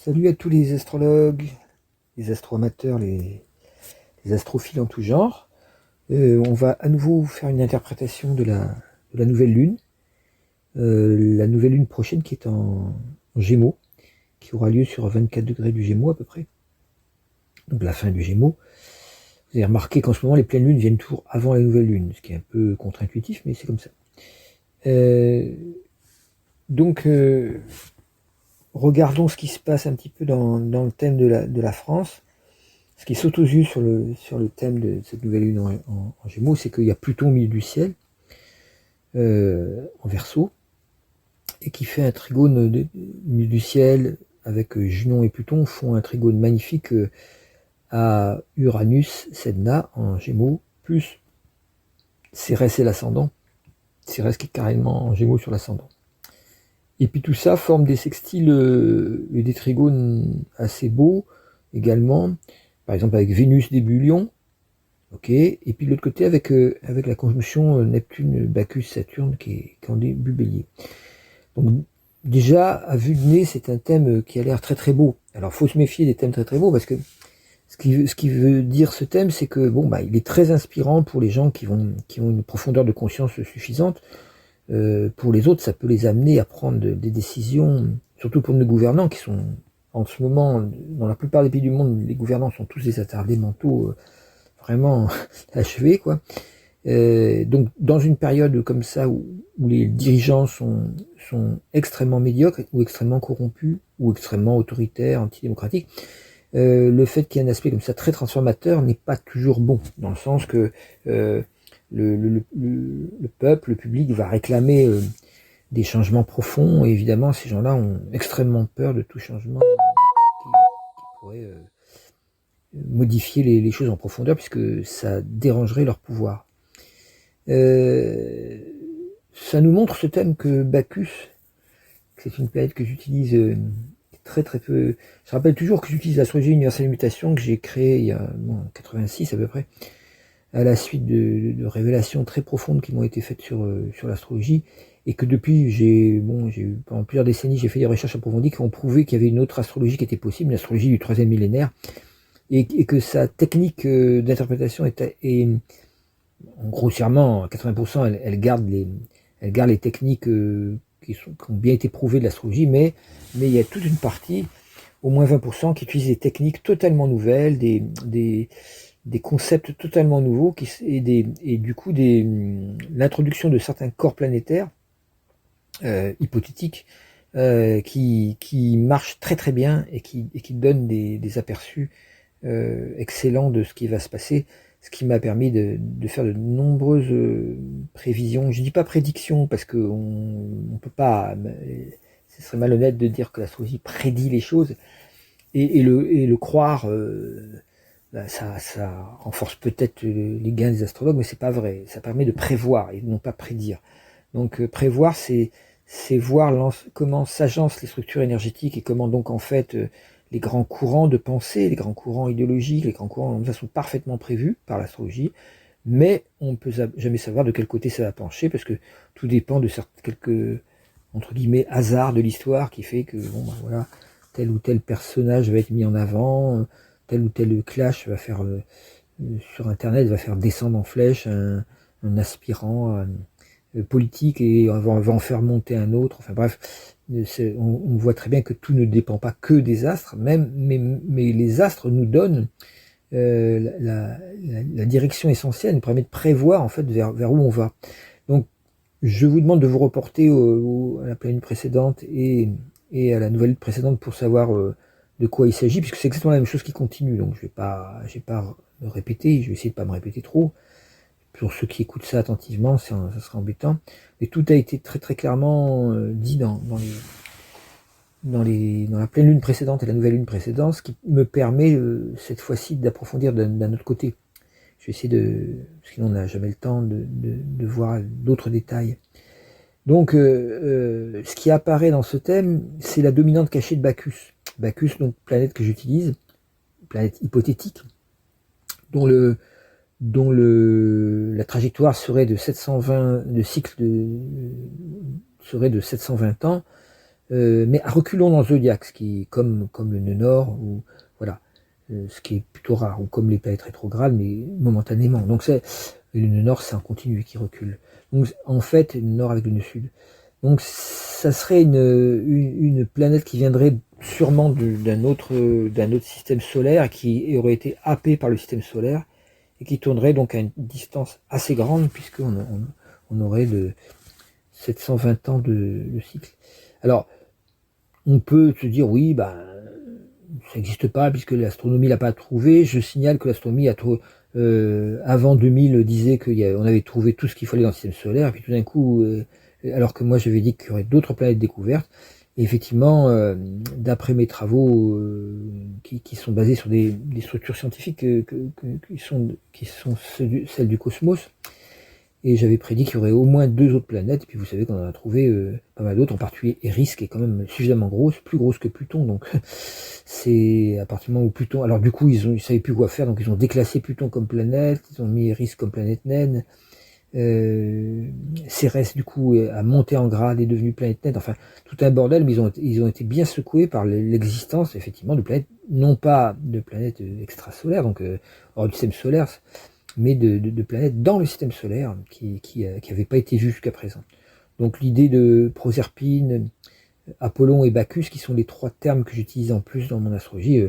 Salut à tous les astrologues, les astro-amateurs, les astrophiles en tout genre. On va à nouveau faire une interprétation de la nouvelle lune. La nouvelle lune prochaine qui est en Gémeaux, qui aura lieu sur 24 degrés du Gémeaux à peu près. Donc la fin du Gémeaux. Vous avez remarqué qu'en ce moment les pleines lunes viennent toujours avant la nouvelle lune, ce qui est un peu contre-intuitif, mais c'est comme ça. Donc regardons ce qui se passe un petit peu dans le thème de la France. Ce qui saute aux yeux sur le thème de cette nouvelle lune en Gémeaux, c'est qu'il y a Pluton au milieu du ciel, en Verseau, et qui fait un trigone au milieu du ciel avec Junon et Pluton font un trigone magnifique à Uranus, Sedna en Gémeaux, plus Cérès et l'ascendant. Cérès qui est carrément en Gémeaux sur l'ascendant. Et puis tout ça forme des sextiles et des trigones assez beaux également. Par exemple avec Vénus début Lion, ok, et puis de l'autre côté avec la conjonction Neptune, Bacchus, Saturne qui est en début Bélier. Donc déjà à vue de nez c'est un thème qui a l'air très très beau. Alors faut se méfier des thèmes très très beaux parce que ce qui veut dire ce thème c'est que bon bah il est très inspirant pour les gens qui ont une profondeur de conscience suffisante. Pour les autres ça peut les amener à prendre des décisions, surtout pour nos gouvernants qui sont en ce moment, dans la plupart des pays du monde, les gouvernants sont tous des attardés mentaux vraiment achevés, quoi. Donc, dans une période comme ça où les dirigeants sont extrêmement médiocres, ou extrêmement corrompus, ou extrêmement autoritaires, antidémocratiques, le fait qu'il y ait un aspect comme ça très transformateur n'est pas toujours bon, dans le sens que le peuple, le public va réclamer des changements profonds, et évidemment ces gens-là ont extrêmement peur de tout changement qui pourrait modifier les choses en profondeur, puisque ça dérangerait leur pouvoir. Ça nous montre ce thème que Bacchus, c'est une planète que j'utilise très très peu. Je rappelle toujours que j'utilise l'astrologie universelle mutation que j'ai créée il y a 86 à peu près, à la suite de révélations très profondes qui m'ont été faites sur l'astrologie, et que depuis j'ai eu pendant plusieurs décennies j'ai fait des recherches approfondies qui ont prouvé qu'il y avait une autre astrologie qui était possible, l'astrologie du 3e millénaire, et que sa technique d'interprétation est grossièrement à 80%, elle garde les techniques qui ont bien été prouvées de l'astrologie, mais il y a toute une partie, au moins 20%, qui utilise des techniques totalement nouvelles, des concepts totalement nouveaux, et du coup l'introduction de certains corps planétaires hypothétiques qui marchent très très bien et qui donnent des aperçus excellents de ce qui va se passer, ce qui m'a permis de faire de nombreuses prévisions. Je dis pas prédictions parce que on peut pas, ce serait malhonnête de dire que l'astrologie prédit les choses, et le croire, ça renforce peut-être les gains des astrologues, mais c'est pas vrai. Ça permet de prévoir et non pas prédire. Donc prévoir, c'est voir comment s'agencent les structures énergétiques, et comment donc en fait les grands courants de pensée, les grands courants idéologiques, les grands courants sont parfaitement prévus par l'astrologie, mais on ne peut jamais savoir de quel côté ça va pencher, parce que tout dépend de quelques entre guillemets hasards de l'histoire qui fait que bon ben voilà, tel ou tel personnage va être mis en avant, tel ou tel clash va faire sur internet va faire descendre en flèche un aspirant politique, et va en faire monter un autre. Enfin bref, on voit très bien que tout ne dépend pas que des astres, mais les astres nous donnent la direction essentielle, nous permet de prévoir en fait vers où on va. Donc je vous demande de vous reporter à la planète précédente et à la nouvelle précédente pour savoir de quoi il s'agit, puisque c'est exactement la même chose qui continue. Donc je vais pas me répéter, je vais essayer de pas me répéter trop. Pour ceux qui écoutent ça attentivement, ça serait embêtant. Mais tout a été très très clairement dit dans la pleine lune précédente et la nouvelle lune précédente, ce qui me permet cette fois-ci d'approfondir d'un autre côté. Je vais essayer parce qu'on n'a jamais le temps de voir d'autres détails. Donc, ce qui apparaît dans ce thème, c'est la dominante cachée de Bacchus. Bacchus, donc planète que j'utilise, planète hypothétique, dont la trajectoire serait de 720, le cycle serait de 720 ans, mais à reculons dans le zodiaque, ce qui comme le nœud nord, ou voilà, ce qui est plutôt rare, ou comme les planètes rétrogrades, mais momentanément. Donc le nœud nord, c'est un continu qui recule. Donc en fait, le nord avec le nœud sud. Donc ça serait une planète qui viendrait sûrement d'un autre système solaire, qui aurait été happée par le système solaire, et qui tournerait donc à une distance assez grande, puisqu'on aurait de 720 ans de cycle. Alors, on peut se dire, oui, ça n'existe pas, puisque l'astronomie l'a pas trouvé. Je signale que l'astronomie avant 2000 disait qu'on avait trouvé tout ce qu'il fallait dans le système solaire, et puis tout d'un coup, alors que moi j'avais dit qu'il y aurait d'autres planètes découvertes, et effectivement, d'après mes travaux qui sont basés sur des structures scientifiques qui sont celles du cosmos, et j'avais prédit qu'il y aurait au moins 2 autres planètes, et puis vous savez qu'on en a trouvé pas mal d'autres, en particulier Eris, qui est quand même suffisamment grosse, plus grosse que Pluton, donc c'est à partir du moment où Pluton... Alors du coup, ils savaient plus quoi faire, donc ils ont déclassé Pluton comme planète, ils ont mis Eris comme planète naine, Cérès du coup a monté en grade, est devenu planète naine, enfin tout un bordel, mais ils ont été bien secoués par l'existence effectivement de planètes, non pas de planètes extrasolaires, donc hors du système solaire, mais de planètes dans le système solaire qui n'avaient pas été vues jusqu'à présent. Donc l'idée de Proserpine, Apollon et Bacchus, qui sont les 3 termes que j'utilise en plus dans mon astrologie,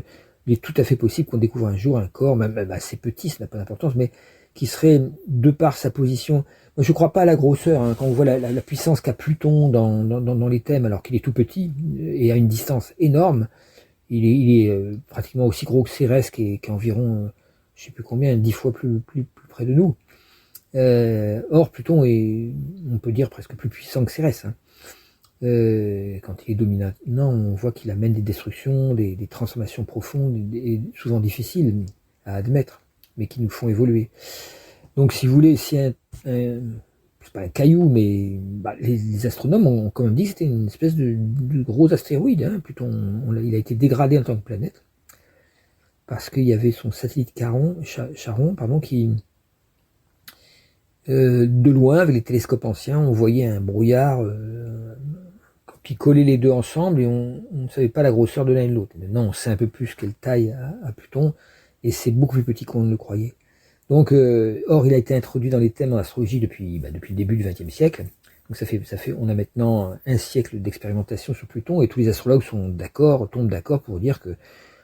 il est tout à fait possible qu'on découvre un jour un corps, même assez petit, ça n'a pas d'importance, mais qui serait, de par sa position, moi je ne crois pas à la grosseur, hein, quand on voit la puissance qu'a Pluton dans les thèmes, alors qu'il est tout petit, et à une distance énorme, il est pratiquement aussi gros que Cérès, qui est environ, je ne sais plus combien, 10 fois plus près de nous. Or, Pluton est, on peut dire, presque plus puissant que Cérès. Hein. Quand il est dominant, on voit qu'il amène des destructions, des transformations profondes, et souvent difficiles à admettre, mais qui nous font évoluer. Donc, si vous voulez, si c'est pas un caillou, mais les astronomes ont quand même dit que c'était une espèce de gros astéroïde. Hein. Pluton, il a été dégradé en tant que planète, parce qu'il y avait son satellite Charon, qui... de loin, avec les télescopes anciens, on voyait un brouillard qui collait les deux ensemble, et on ne savait pas la grosseur de l'un et de l'autre. Maintenant, on sait un peu plus quelle taille a Pluton, et c'est beaucoup plus petit qu'on ne le croyait. Donc, or, il a été introduit dans les thèmes en astrologie depuis le début du XXe siècle. Donc on a maintenant un siècle d'expérimentation sur Pluton, et tous les astrologues tombent d'accord pour dire que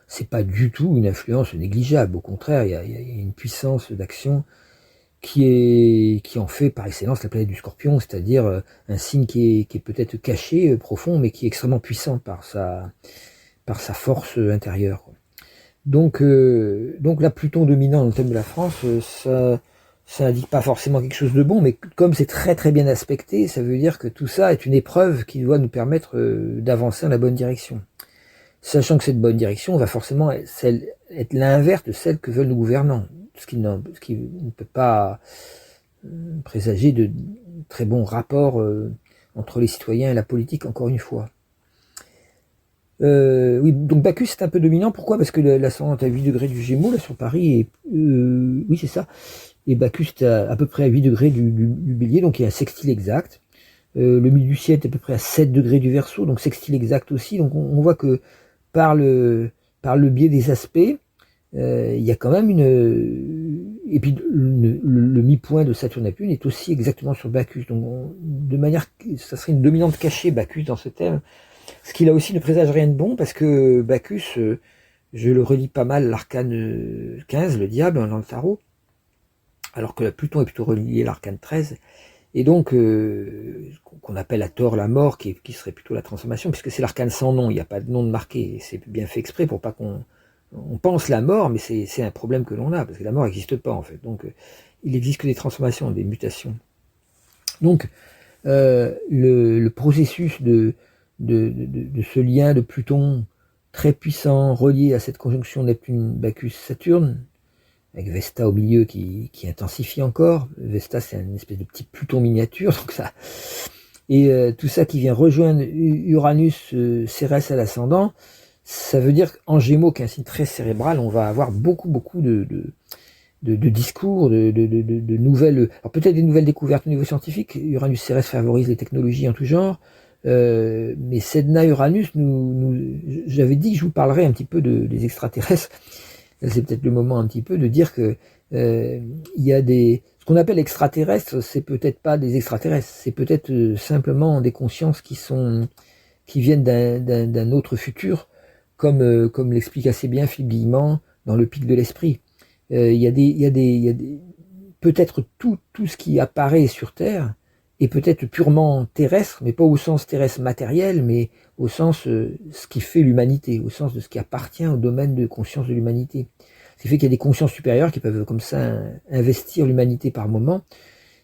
c'est pas du tout une influence négligeable. Au contraire, il y a une puissance d'action qui en fait par excellence la planète du Scorpion, c'est-à-dire un signe qui est peut-être caché, profond, mais qui est extrêmement puissant par sa force intérieure. Donc là, Pluton dominant dans le thème de la France, ça n'indique pas forcément quelque chose de bon, mais comme c'est très très bien aspecté, ça veut dire que tout ça est une épreuve qui doit nous permettre d'avancer dans la bonne direction. Sachant que cette bonne direction va forcément être l'inverse de celle que veulent nos gouvernants, ce qui ne peut pas présager de très bons rapports entre les citoyens et la politique, encore une fois. Oui, donc Bacchus est un peu dominant. Pourquoi? Parce que l'ascendant est à 8 degrés du Gémeaux, là sur Paris, et oui c'est ça. Et Bacchus est à peu près à 8 degrés du Bélier, donc il y a un sextile exact. Le milieu du ciel est à peu près à 7 degrés du Verseau, donc sextile exact aussi. Donc on voit que par le biais des aspects, il y a quand même et puis le mi-point de Saturne-Neptune est aussi exactement sur Bacchus. Donc de manière, ça serait une dominante cachée Bacchus dans ce thème. Ce qui là aussi ne présage rien de bon, parce que Bacchus, je le relis pas mal, l'arcane 15, le diable, dans le tarot, alors que Pluton est plutôt relié à l'arcane 13, et donc qu'on appelle à tort la mort, qui serait plutôt la transformation, puisque c'est l'arcane sans nom, il n'y a pas de nom de marqué, c'est bien fait exprès pour pas qu'on pense la mort, mais c'est un problème que l'on a, parce que la mort n'existe pas en fait, donc il n'existe que des transformations, des mutations. Donc le processus de ce lien de Pluton très puissant, relié à cette conjonction Neptune-Bacchus-Saturne, avec Vesta au milieu qui intensifie encore. Vesta, c'est une espèce de petit Pluton miniature, donc ça. Et tout ça qui vient rejoindre Uranus, Cérès à l'ascendant, ça veut dire qu'en Gémeaux, qui est un signe très cérébral, on va avoir beaucoup de discours, de nouvelles, alors peut-être des nouvelles découvertes au niveau scientifique. Uranus Cérès favorise les technologies en tout genre. Mais Sedna Uranus, j'avais dit que je vous parlerais un petit peu des extraterrestres. C'est peut-être le moment un petit peu de dire que il y a ce qu'on appelle extraterrestres, c'est peut-être pas des extraterrestres, c'est peut-être simplement des consciences qui viennent d'un autre futur, comme l'explique assez bien Philippe Guillemant dans Le Pic de l'Esprit. Il y a des peut-être tout ce qui apparaît sur Terre est peut-être purement terrestre, mais pas au sens terrestre matériel, mais au sens ce qui fait l'humanité, au sens de ce qui appartient au domaine de conscience de l'humanité. Ce qui fait qu'il y a des consciences supérieures qui peuvent comme ça investir l'humanité par moment,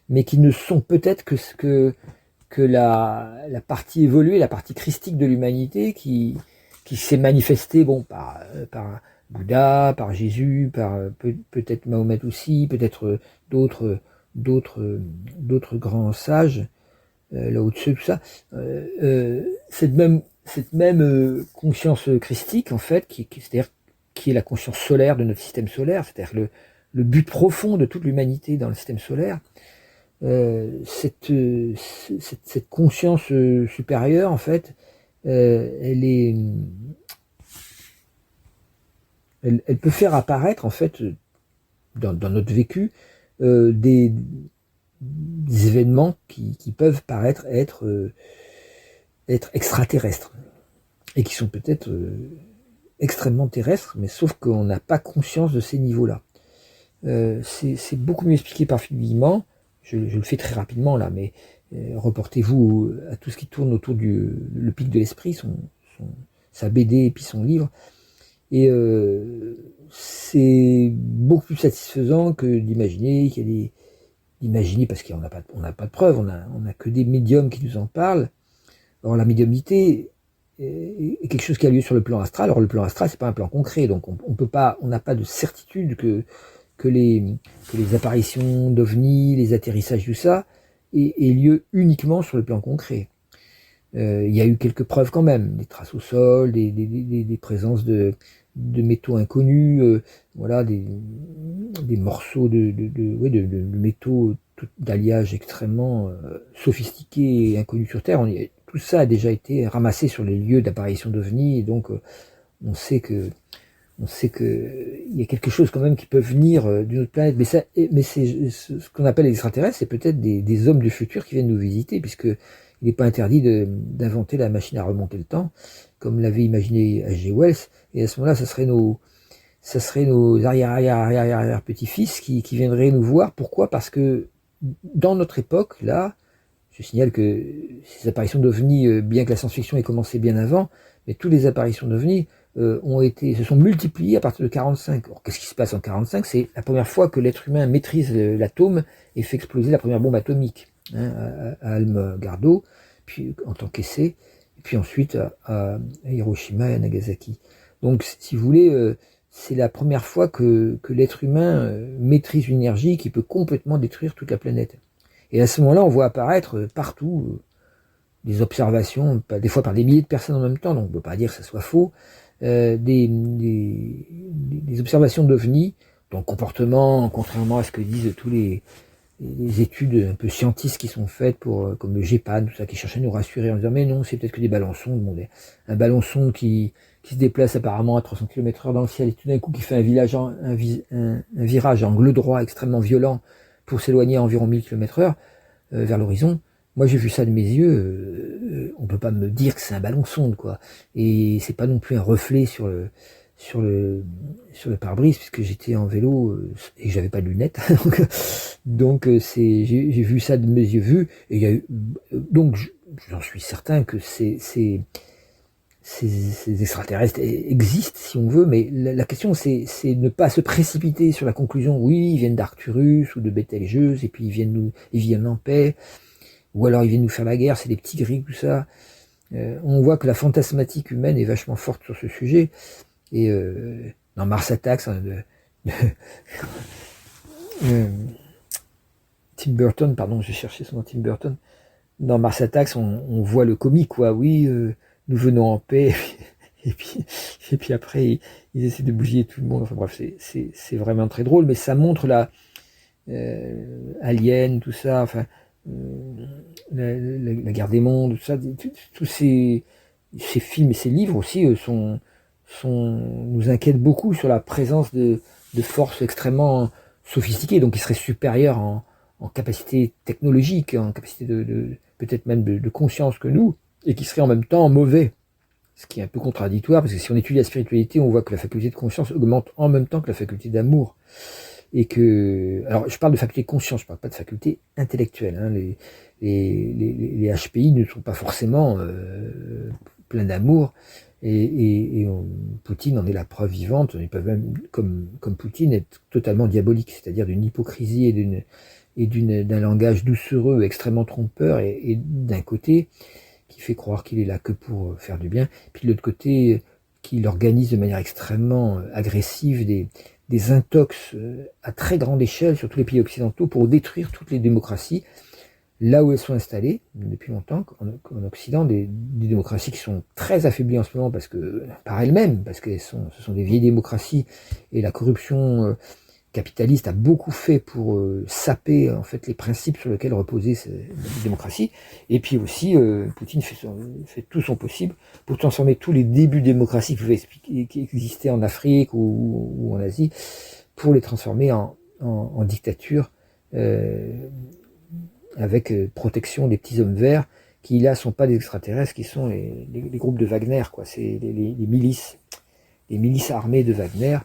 mais qui ne sont peut-être que la partie évoluée, la partie christique de l'humanité qui s'est manifestée par Bouddha, par Jésus, par peut-être Mahomet aussi, peut-être d'autres grands sages, là au-dessus, tout ça. Cette même conscience christique, en fait, c'est-à-dire qui est la conscience solaire de notre système solaire, c'est-à-dire le but profond de toute l'humanité dans le système solaire, cette conscience supérieure, en fait, elle peut faire apparaître, en fait, dans notre vécu, des événements qui peuvent paraître être extraterrestres et qui sont peut-être extrêmement terrestres, mais sauf qu'on n'a pas conscience de ces niveaux-là. C'est beaucoup mieux expliqué par Philippe Guillemant. Je le fais très rapidement là, mais reportez-vous à tout ce qui tourne autour Le Pic de l'Esprit, sa BD et puis son livre. Et c'est beaucoup plus satisfaisant que d'imaginer qu'il y a d'imaginer, parce qu'on n'a pas de preuves, on a que des médiums qui nous en parlent. Or la médiumnité est quelque chose qui a lieu sur le plan astral. Or le plan astral, c'est pas un plan concret, donc on n'a pas de certitude que les apparitions d'ovnis, les atterrissages, tout ça, aient lieu uniquement sur le plan concret. Il y a eu quelques preuves quand même, des traces au sol, des présences de métaux inconnus, voilà, des morceaux de métaux d'alliage extrêmement sophistiqués et inconnus sur Terre. Tout ça a déjà été ramassé sur les lieux d'apparition d'OVNI, et donc on sait que il y a quelque chose quand même qui peut venir d'une autre planète, mais c'est ce qu'on appelle les extraterrestres, c'est peut-être des hommes du futur qui viennent nous visiter, puisque il n'est pas interdit d'inventer la machine à remonter le temps, comme l'avait imaginé H.G. Wells, et à ce moment-là, ça serait nos arrière petits-fils qui viendraient nous voir. Pourquoi? Parce que dans notre époque, là, je signale que ces apparitions d'OVNI, bien que la science-fiction ait commencé bien avant, mais toutes les apparitions d'OVNI se sont multipliées à partir de 45. Alors, qu'est-ce qui se passe en 45? C'est la première fois que l'être humain maîtrise l'atome et fait exploser la première bombe atomique, à Alma-Gardo, puis en tant qu'essai, et puis ensuite à Hiroshima et à Nagasaki. Donc, si vous voulez, c'est la première fois que l'être humain maîtrise une énergie qui peut complètement détruire toute la planète. Et à ce moment-là, on voit apparaître partout des observations, des fois par des milliers de personnes en même temps, donc on ne peut pas dire que ça soit faux, des observations d'OVNI, dont le comportement, contrairement à ce que disent tous les études un peu scientifiques qui sont faites comme le GEPAN, tout ça, qui cherchent à nous rassurer en disant mais non, c'est peut-être que des ballons sondes. Bon, un ballon sonde qui se déplace apparemment à 300 km/h dans le ciel et tout d'un coup qui fait un virage à angle droit extrêmement violent pour s'éloigner à environ 1000 km/h vers l'horizon. Moi j'ai vu ça de mes yeux, on peut pas me dire que c'est un ballon sonde, quoi. Et c'est pas non plus un reflet sur le pare-brise, puisque j'étais en vélo et que j'avais pas de lunettes. donc j'ai vu ça de mes yeux vus, et il y a eu, donc j'en suis certain que ces extraterrestres existent, si on veut, mais la question c'est ne pas se précipiter sur la conclusion, oui, ils viennent d'Arcturus ou de Bételgeuse, et puis ils viennent en paix, ou alors ils viennent nous faire la guerre, c'est des petits gris, tout ça. On voit que la fantasmatique humaine est vachement forte sur ce sujet. Et dans Mars Attacks, Tim Burton, pardon, j'ai cherché son nom, Tim Burton. Dans Mars Attacks, on voit le comique, quoi. Oui, nous venons en paix. Et puis après, ils essaient de bousiller tout le monde. Enfin bref, c'est vraiment très drôle, mais ça montre Alien, tout ça. Enfin, la guerre des mondes, tout ça, tous ces films et ces livres aussi nous inquiètent beaucoup sur la présence de forces extrêmement sophistiquées, donc qui seraient supérieures en capacité technologique, en capacité peut-être même de conscience que nous, et qui seraient en même temps mauvais. Ce qui est un peu contradictoire, parce que si on étudie la spiritualité, on voit que la faculté de conscience augmente en même temps que la faculté d'amour. Et que, alors je parle de faculté de conscience, je parle pas de faculté intellectuelle. Hein. Les HPI ne sont pas forcément pleins d'amour, et Poutine en est la preuve vivante. Ils peuvent même, comme Poutine, être totalement diaboliques, c'est-à-dire d'une hypocrisie et d'un langage doucereux, extrêmement trompeur, et d'un côté qui fait croire qu'il est là que pour faire du bien, puis de l'autre côté qu'il organise de manière extrêmement agressive des intox à très grande échelle sur tous les pays occidentaux pour détruire toutes les démocraties là où elles sont installées depuis longtemps en Occident, des démocraties qui sont très affaiblies en ce moment parce que par elles-mêmes, parce que ce sont des vieilles démocraties, et la corruption capitaliste a beaucoup fait pour saper en fait les principes sur lesquels reposait la démocratie. Et puis aussi, Poutine fait tout son possible pour transformer tous les débuts de démocratie qui existaient en Afrique ou en Asie, pour les transformer en dictature, avec protection des petits hommes verts qui là sont pas des extraterrestres, qui sont les groupes de Wagner, quoi. C'est les milices armées de Wagner.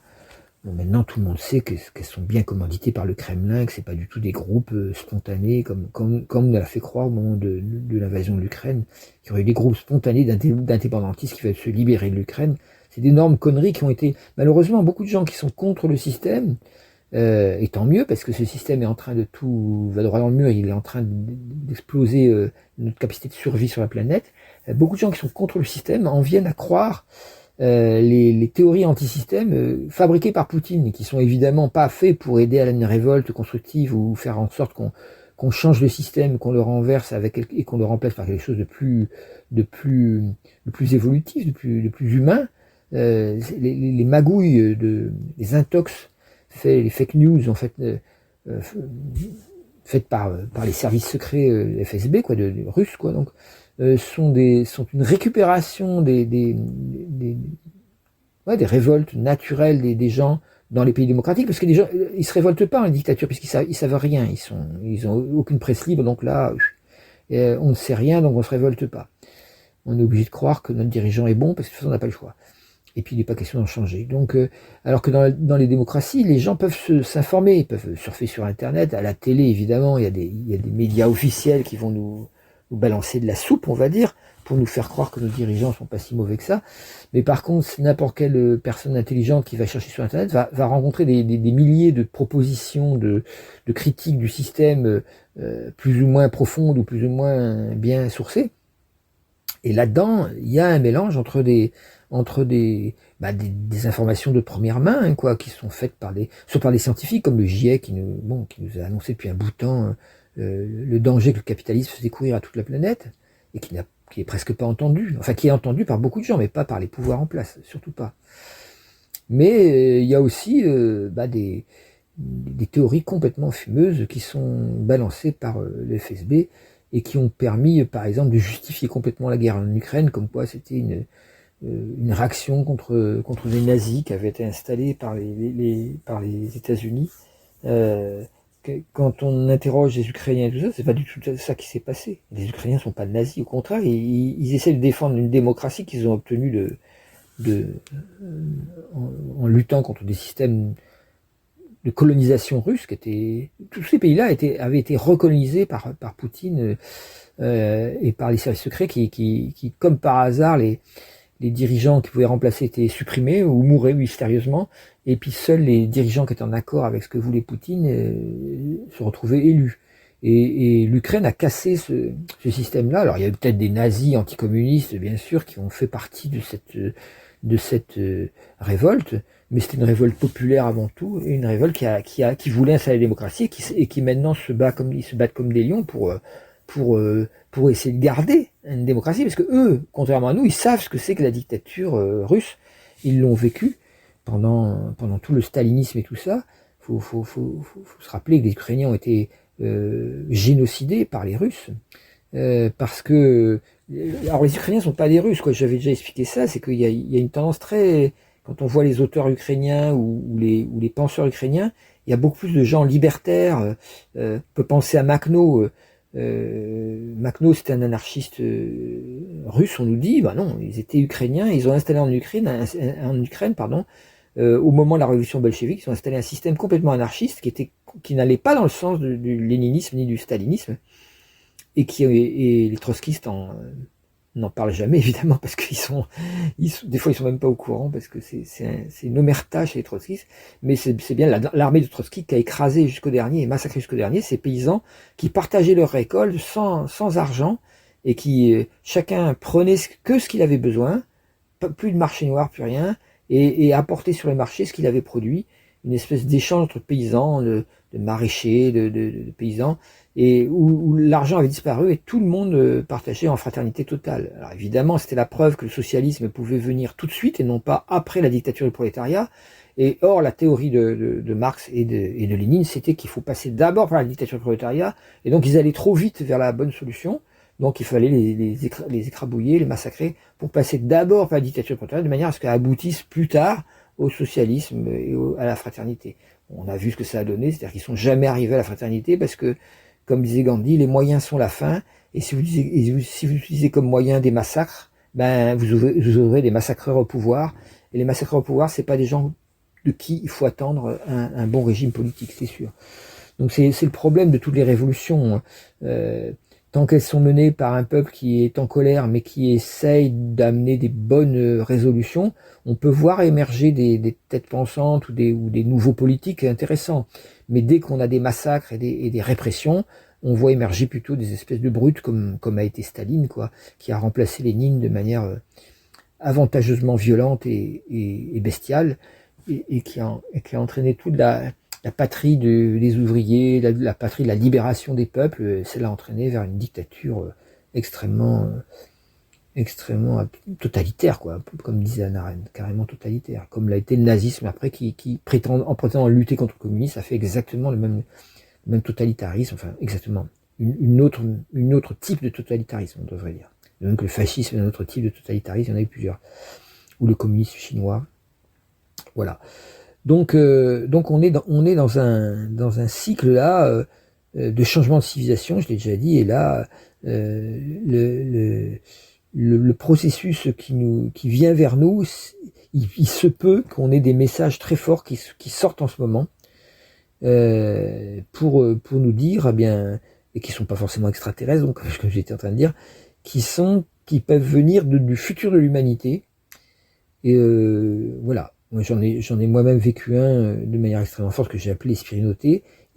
Bon, maintenant, tout le monde sait qu'elles sont bien commanditées par le Kremlin, que c'est pas du tout des groupes spontanés, comme on l'a fait croire au moment de l'invasion de l'Ukraine, qu'il y aurait eu des groupes spontanés d'indépendantistes qui veulent se libérer de l'Ukraine. C'est d'énormes conneries qui ont été, malheureusement, beaucoup de gens qui sont contre le système, et tant mieux, parce que ce système est en train va droit dans le mur, il est en train d'exploser notre capacité de survie sur la planète. Beaucoup de gens qui sont contre le système en viennent à croire les théories anti-système fabriquées par Poutine, et qui sont évidemment pas faites pour aider à une révolte constructive ou faire en sorte qu'on change le système, qu'on le renverse et qu'on le remplace par quelque chose de plus évolutif, de plus humain. Les magouilles les intox, les fake news en fait, faites par les services secrets FSB, quoi, de russes, quoi, donc sont une récupération des révoltes naturelles des gens dans les pays démocratiques, parce que les gens ils se révoltent pas en dictature, puisqu'ils savent rien, ils ont aucune presse libre, donc là on ne sait rien, donc on se révolte pas. On est obligé de croire que notre dirigeant est bon, parce que de toute façon on n'a pas le choix. Et puis il n'est pas question d'en changer. Donc, alors que dans les démocraties, les gens peuvent s'informer, ils peuvent surfer sur Internet, à la télé évidemment, il y a des médias officiels qui vont nous balancer de la soupe, on va dire, pour nous faire croire que nos dirigeants sont pas si mauvais que ça. Mais par contre, n'importe quelle personne intelligente qui va chercher sur Internet va rencontrer des milliers de propositions, de critiques du système plus ou moins profondes ou plus ou moins bien sourcées. Et là-dedans, il y a un mélange entre des informations de première main, hein, quoi, qui sont faites soit par des scientifiques comme le GIEC qui nous a annoncé depuis un bout de temps le danger que le capitalisme faisait courir à toute la planète, et qui est presque pas entendu, enfin qui est entendu par beaucoup de gens, mais pas par les pouvoirs en place, surtout pas. Mais il y a aussi des théories complètement fumeuses qui sont balancées par le FSB, et qui ont permis, par exemple, de justifier complètement la guerre en Ukraine, comme quoi c'était une réaction contre les nazis qui avaient été installés par les États-Unis. Quand on interroge les Ukrainiens et tout ça, c'est pas du tout ça qui s'est passé. Les Ukrainiens sont pas nazis, au contraire, ils essaient de défendre une démocratie qu'ils ont obtenue en luttant contre des systèmes de colonisation russe tous ces pays-là avaient été recolonisés par Poutine et par les services secrets qui comme par hasard, les dirigeants qui pouvaient remplacer étaient supprimés ou mouraient mystérieusement, et puis seuls les dirigeants qui étaient en accord avec ce que voulait Poutine se retrouvaient élus. Et l'Ukraine a cassé ce système-là. Alors il y a peut-être des nazis anticommunistes, bien sûr, qui ont fait partie de cette révolte, mais c'était une révolte populaire avant tout, et une révolte qui voulait installer la démocratie, et qui maintenant se battent comme des lions pour essayer de garder une démocratie, parce que eux, contrairement à nous, ils savent ce que c'est que la dictature russe. Ils l'ont vécu pendant tout le stalinisme et tout ça. Faut se rappeler que les Ukrainiens ont été génocidés par les Russes, parce que alors les Ukrainiens sont pas des Russes, quoi. J'avais déjà expliqué ça, c'est qu'il y a une tendance très, quand on voit les auteurs ukrainiens ou les penseurs ukrainiens, il y a beaucoup plus de gens libertaires. On peut penser à Makhno. Makhno, c'était un anarchiste russe, on nous dit. Bah non, ils étaient ukrainiens, ils ont installé en Ukraine, pardon, au moment de la révolution bolchevique, ils ont installé un système complètement anarchiste qui n'allait pas dans le sens du léninisme ni du stalinisme, et les trotskistes n'en parlent jamais, évidemment, parce des fois ils sont même pas au courant, parce que c'est une omerta chez les trotskistes, mais c'est bien l'armée de Trotsky qui a écrasé jusqu'au dernier et massacré jusqu'au dernier ces paysans qui partageaient leurs récoltes sans argent, et qui chacun prenait que ce qu'il avait besoin, plus de marché noir, plus rien, et apportait sur les marchés ce qu'il avait produit, une espèce d'échange entre paysans, de maraîchers, de paysans, et où l'argent avait disparu et tout le monde partageait en fraternité totale. Alors évidemment, c'était la preuve que le socialisme pouvait venir tout de suite et non pas après la dictature du prolétariat. Et or, la théorie de Marx et de Lénine, c'était qu'il faut passer d'abord par la dictature du prolétariat, et donc ils allaient trop vite vers la bonne solution. Donc il fallait les écrabouiller, les massacrer, pour passer d'abord par la dictature du prolétariat, de manière à ce qu'elle aboutisse plus tard au socialisme et à la fraternité. On a vu ce que ça a donné, c'est-à-dire qu'ils sont jamais arrivés à la fraternité, parce que, comme disait Gandhi, les moyens sont la fin, et si vous utilisez comme moyen des massacres, ben vous aurez des massacreurs au pouvoir, et les massacreurs au pouvoir, c'est pas des gens de qui il faut attendre un bon régime politique, c'est sûr. Donc c'est le problème de toutes les révolutions. Tant qu'elles sont menées par un peuple qui est en colère, mais qui essaye d'amener des bonnes résolutions, on peut voir émerger des têtes pensantes ou des nouveaux politiques intéressants. Mais dès qu'on a des massacres et des répressions, on voit émerger plutôt des espèces de brutes comme a été Staline, quoi, qui a remplacé Lénine de manière avantageusement violente et bestiale, et qui a entraîné toute la patrie des ouvriers, la patrie de la libération des peuples. Ça l'a entraîné vers une dictature extrêmement totalitaire, quoi, comme disait Hannah Arendt, carrément totalitaire, comme l'a été le nazisme après, qui en prétendant lutter contre le communisme, a fait exactement le même totalitarisme, enfin exactement une autre type de totalitarisme, on devrait dire. De même que le fascisme est un autre type de totalitarisme, il y en a eu plusieurs, ou le communisme chinois, voilà. Donc on est dans un cycle là de changement de civilisation, je l'ai déjà dit, et là le processus qui vient vers nous, il se peut qu'on ait des messages très forts qui sortent en ce moment pour nous dire, eh bien, et qui sont pas forcément extraterrestres, donc comme j'étais en train de dire, qui peuvent venir du futur de l'humanité. Et voilà. Moi, j'en ai moi-même vécu un de manière extrêmement forte, que j'ai appelé l'esprit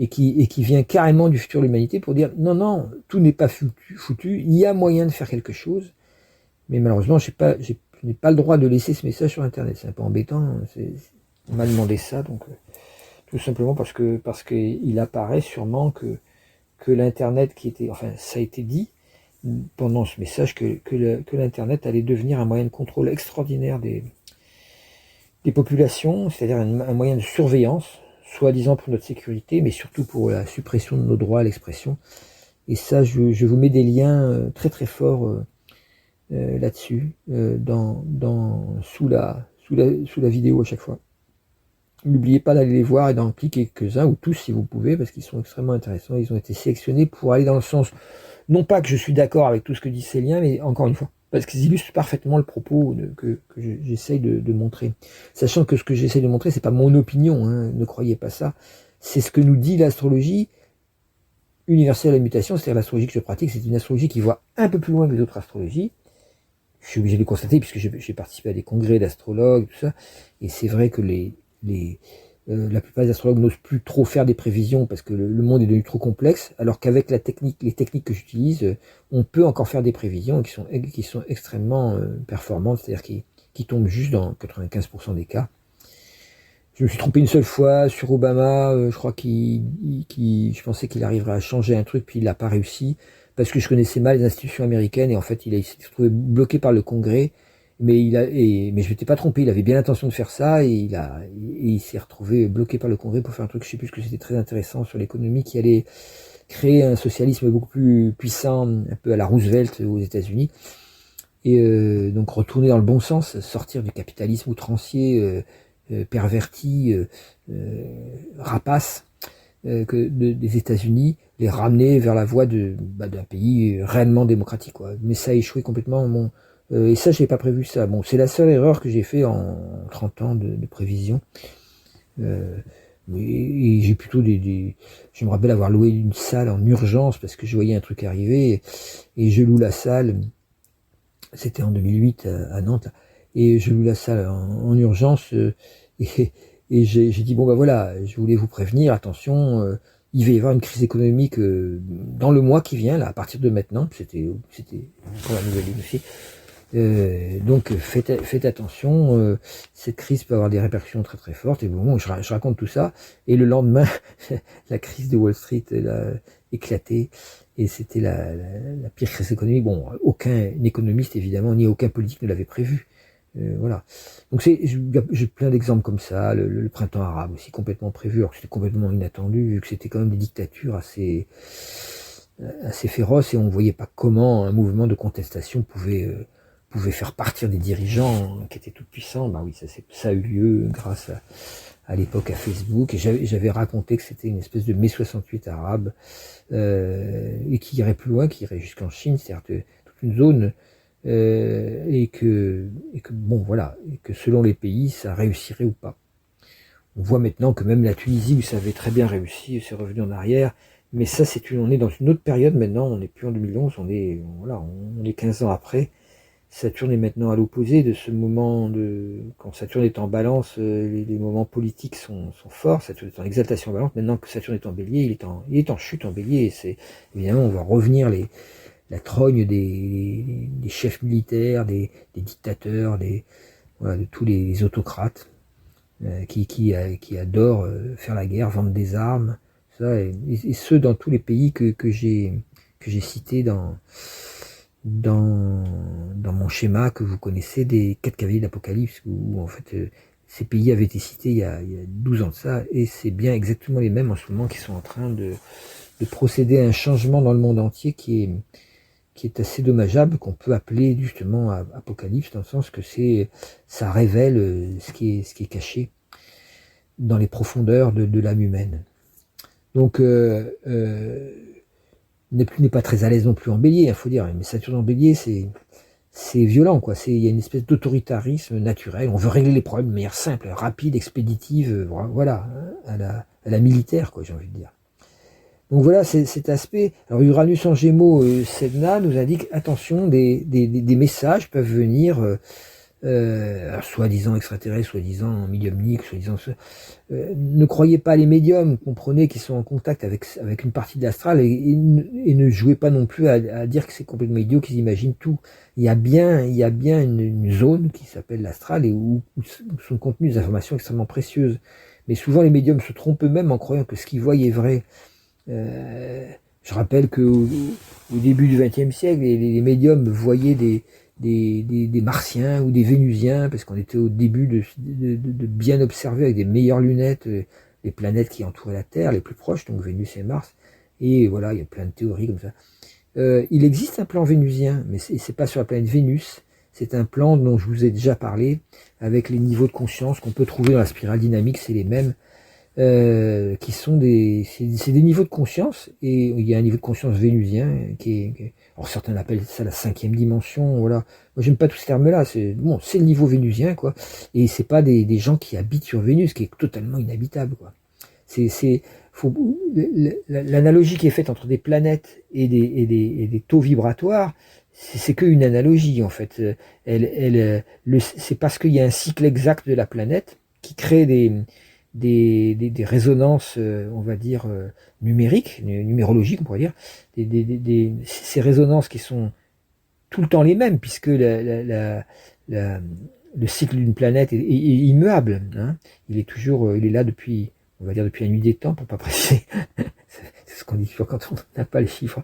et qui vient carrément du futur de l'humanité pour dire non, tout n'est pas foutu, il y a moyen de faire quelque chose, mais malheureusement, je n'ai pas le droit de laisser ce message sur Internet. C'est un peu embêtant, on m'a demandé ça, donc tout simplement parce que il apparaît sûrement que l'Internet ça a été dit pendant ce message que l'Internet allait devenir un moyen de contrôle extraordinaire des populations, c'est-à-dire un moyen de surveillance, soi-disant pour notre sécurité, mais surtout pour la suppression de nos droits à l'expression. Et ça, je vous mets des liens très très forts là-dessus, sous la vidéo à chaque fois. N'oubliez pas d'aller les voir et d'en cliquer quelques-uns, ou tous si vous pouvez, parce qu'ils sont extrêmement intéressants. Ils ont été sélectionnés pour aller dans le sens, non pas que je suis d'accord avec tout ce que disent ces liens, mais encore une fois, parce qu'ils illustrent parfaitement le propos que j'essaye de montrer. Sachant que ce que j'essaye de montrer, c'est pas mon opinion, hein, ne croyez pas ça. C'est ce que nous dit l'astrologie universelle à la mutation, c'est-à-dire l'astrologie que je pratique. C'est une astrologie qui voit un peu plus loin que les autres astrologies. Je suis obligé de le constater, puisque j'ai participé à des congrès d'astrologues, tout ça. Et c'est vrai que la plupart des astrologues n'osent plus trop faire des prévisions parce que le monde est devenu trop complexe, alors qu'avec les techniques que j'utilise, on peut encore faire des prévisions qui sont extrêmement performantes, c'est-à-dire qui tombent juste dans 95% des cas. Je me suis trompé une seule fois sur Obama, je crois je pensais qu'il arriverait à changer un truc, puis il n'a pas réussi, parce que je connaissais mal les institutions américaines, et en fait il s'est trouvé bloqué par le Congrès. Mais je m'étais pas trompé, il avait bien l'intention de faire ça, et il s'est retrouvé bloqué par le Congrès pour faire un truc, je sais plus ce que c'était, très intéressant sur l'économie, qui allait créer un socialisme beaucoup plus puissant, un peu à la Roosevelt aux États-Unis, et donc retourner dans le bon sens, sortir du capitalisme outrancier, perverti, rapace des États-Unis, les ramener vers la voie d'un pays réellement démocratique, quoi. Mais ça a échoué complètement. Bon, et ça, j'ai pas prévu ça. Bon, c'est la seule erreur que j'ai fait en 30 ans de prévision. Et j'ai plutôt je me rappelle avoir loué une salle en urgence parce que je voyais un truc arriver, et je loue la salle. C'était en 2008 à Nantes, là, et je loue la salle en urgence, et j'ai dit bon bah voilà, je voulais vous prévenir, attention, il va y avoir une crise économique dans le mois qui vient, là, à partir de maintenant. C'était pour la nouvelle ligne aussi. Donc faites attention, cette crise peut avoir des répercussions très très fortes. Et bon, je raconte tout ça, et le lendemain, la crise de Wall Street a éclaté, et c'était la pire crise économique. Bon, aucun économiste évidemment, ni aucun politique ne l'avait prévu. Voilà. Donc j'ai plein d'exemples comme ça. Le printemps arabe aussi, complètement prévu, alors que c'était complètement inattendu, vu que c'était quand même des dictatures assez féroces, et on ne voyait pas comment un mouvement de contestation pouvait faire partir des dirigeants qui étaient tout puissants. Bah oui, ça a eu lieu grâce à l'époque à Facebook, et j'avais raconté que c'était une espèce de mai 68 arabe, et qui irait plus loin, qui irait jusqu'en Chine, c'est-à-dire toute une zone, et que bon voilà, et que selon les pays, ça réussirait ou pas. On voit maintenant que même la Tunisie, où ça avait très bien réussi, c'est revenu en arrière. Mais ça, on est dans une autre période maintenant. On n'est plus en 2011, on est 15 ans après. Saturne est maintenant à l'opposé de ce moment quand Saturne est en balance, les moments politiques sont forts. Saturne est en exaltation en balance. Maintenant que Saturne est en bélier, il est en chute en bélier. Et c'est, évidemment, on va revenir la trogne des chefs militaires, des dictateurs, voilà, de tous les autocrates, qui adorent faire la guerre, vendre des armes, ça, et ce dans tous les pays que j'ai cités dans mon schéma que vous connaissez des 4 cavaliers d'Apocalypse, où en fait ces pays avaient été cités il y a 12 ans de ça, et c'est bien exactement les mêmes en ce moment qui sont en train de procéder à un changement dans le monde entier qui est assez dommageable, qu'on peut appeler justement Apocalypse, dans le sens que ça révèle ce qui est caché dans les profondeurs de l'âme humaine. Donc Neptune n'est pas très à l'aise non plus en bélier, il faut dire, mais Saturne en bélier, c'est violent, quoi. Il y a une espèce d'autoritarisme naturel. On veut régler les problèmes de manière simple, rapide, expéditive, voilà, à la militaire, quoi, j'ai envie de dire. Donc voilà, cet aspect. Alors Uranus en Gémeaux, Sedna nous indique attention, des messages peuvent venir, soi-disant extraterrestres, soi-disant médiumniques, soi-disant. Ne croyez pas les médiums, comprenez qu'ils sont en contact avec une partie de l'astral, et ne jouez pas non plus à dire que c'est complètement idiot, qu'ils imaginent tout. Il y a bien une zone qui s'appelle l'astral, et où sont contenues des informations extrêmement précieuses. Mais souvent les médiums se trompent eux-mêmes en croyant que ce qu'ils voient est vrai. Je rappelle qu'au début du XXe siècle, les médiums voyaient des martiens ou des vénusiens, parce qu'on était au début de bien observer avec des meilleures lunettes les planètes qui entouraient la Terre, les plus proches, donc Vénus et Mars. Et voilà, il y a plein de théories comme ça. Il existe un plan vénusien, mais c'est pas sur la planète Vénus. C'est un plan dont je vous ai déjà parlé, avec les niveaux de conscience qu'on peut trouver dans la spirale dynamique, c'est les mêmes. Qui sont c'est des niveaux de conscience, et il y a un niveau de conscience vénusien alors certains appellent ça la 5e dimension, voilà. Moi j'aime pas tous ces termes-là, c'est le niveau vénusien, quoi, et c'est pas des gens qui habitent sur Vénus, qui est totalement inhabitable, quoi. L'analogie qui est faite entre des planètes et des taux vibratoires, c'est qu'une analogie, en fait. C'est parce qu'il y a un cycle exact de la planète qui crée des résonances, on va dire, numériques, numérologiques, on pourrait dire, ces résonances qui sont tout le temps les mêmes, puisque le cycle d'une planète est immuable, hein. Il est là depuis, on va dire, depuis la nuit des temps, pour pas préciser. C'est ce qu'on dit toujours quand on n'a pas les chiffres.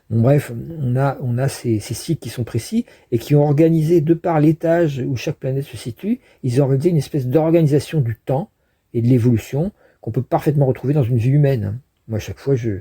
Bon, bref, on a ces cycles qui sont précis, et qui ont organisé, de par l'étage où chaque planète se situe, ils ont organisé une espèce d'organisation du temps et de l'évolution qu'on peut parfaitement retrouver dans une vie humaine. Moi, à chaque fois, je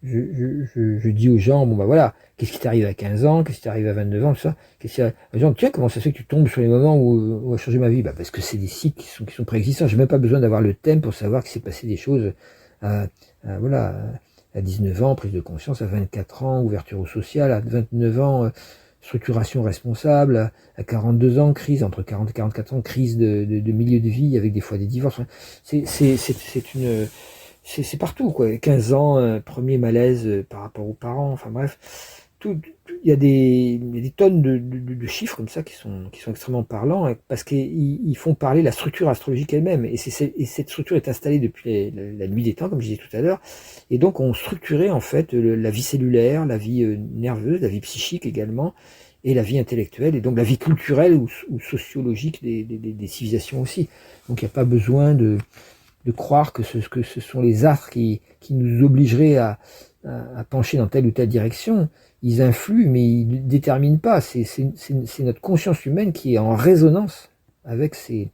je dis aux gens, bon bah voilà, qu'est-ce qui t'arrive à 15 ans, qu'est-ce qui t'arrive à 29 ans, tout ça, qu'est-ce qui arrive... Les gens, tiens, comment ça se fait que tu tombes sur les moments où a changé ma vie? Bah parce que c'est des cycles qui sont préexistants, j'ai même pas besoin d'avoir le thème pour savoir qu'il s'est passé des choses voilà, à 19 ans, prise de conscience, à 24 ans, ouverture au social, à 29 ans, structuration responsable, à 42 ans, crise, entre 40 et 44 ans, crise de milieu de vie, avec des fois des divorces. C'est partout, quoi. 15 ans, premier malaise par rapport aux parents, enfin bref. Il y a des tonnes de chiffres comme ça qui sont extrêmement parlants, parce qu'ils font parler la structure astrologique elle-même. Et cette structure est installée depuis la nuit des temps, comme je disais tout à l'heure. Et donc on structurait en fait la vie cellulaire, la vie nerveuse, la vie psychique également, et la vie intellectuelle, et donc la vie culturelle ou sociologique des civilisations aussi. Donc il n'y a pas besoin de croire que ce sont les astres qui nous obligeraient à pencher dans telle ou telle direction. Ils influent, mais ils ne déterminent pas. C'est notre conscience humaine qui est en résonance avec ces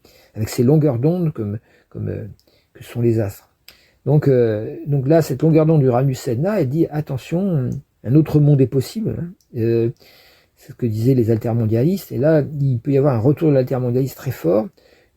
longueurs d'onde que sont les astres. Donc là, cette longueur d'onde d'Uranus-Sedna, elle dit attention, un autre monde est possible. C'est ce que disaient les altermondialistes. Et là, il peut y avoir un retour de l'altermondialisme très fort,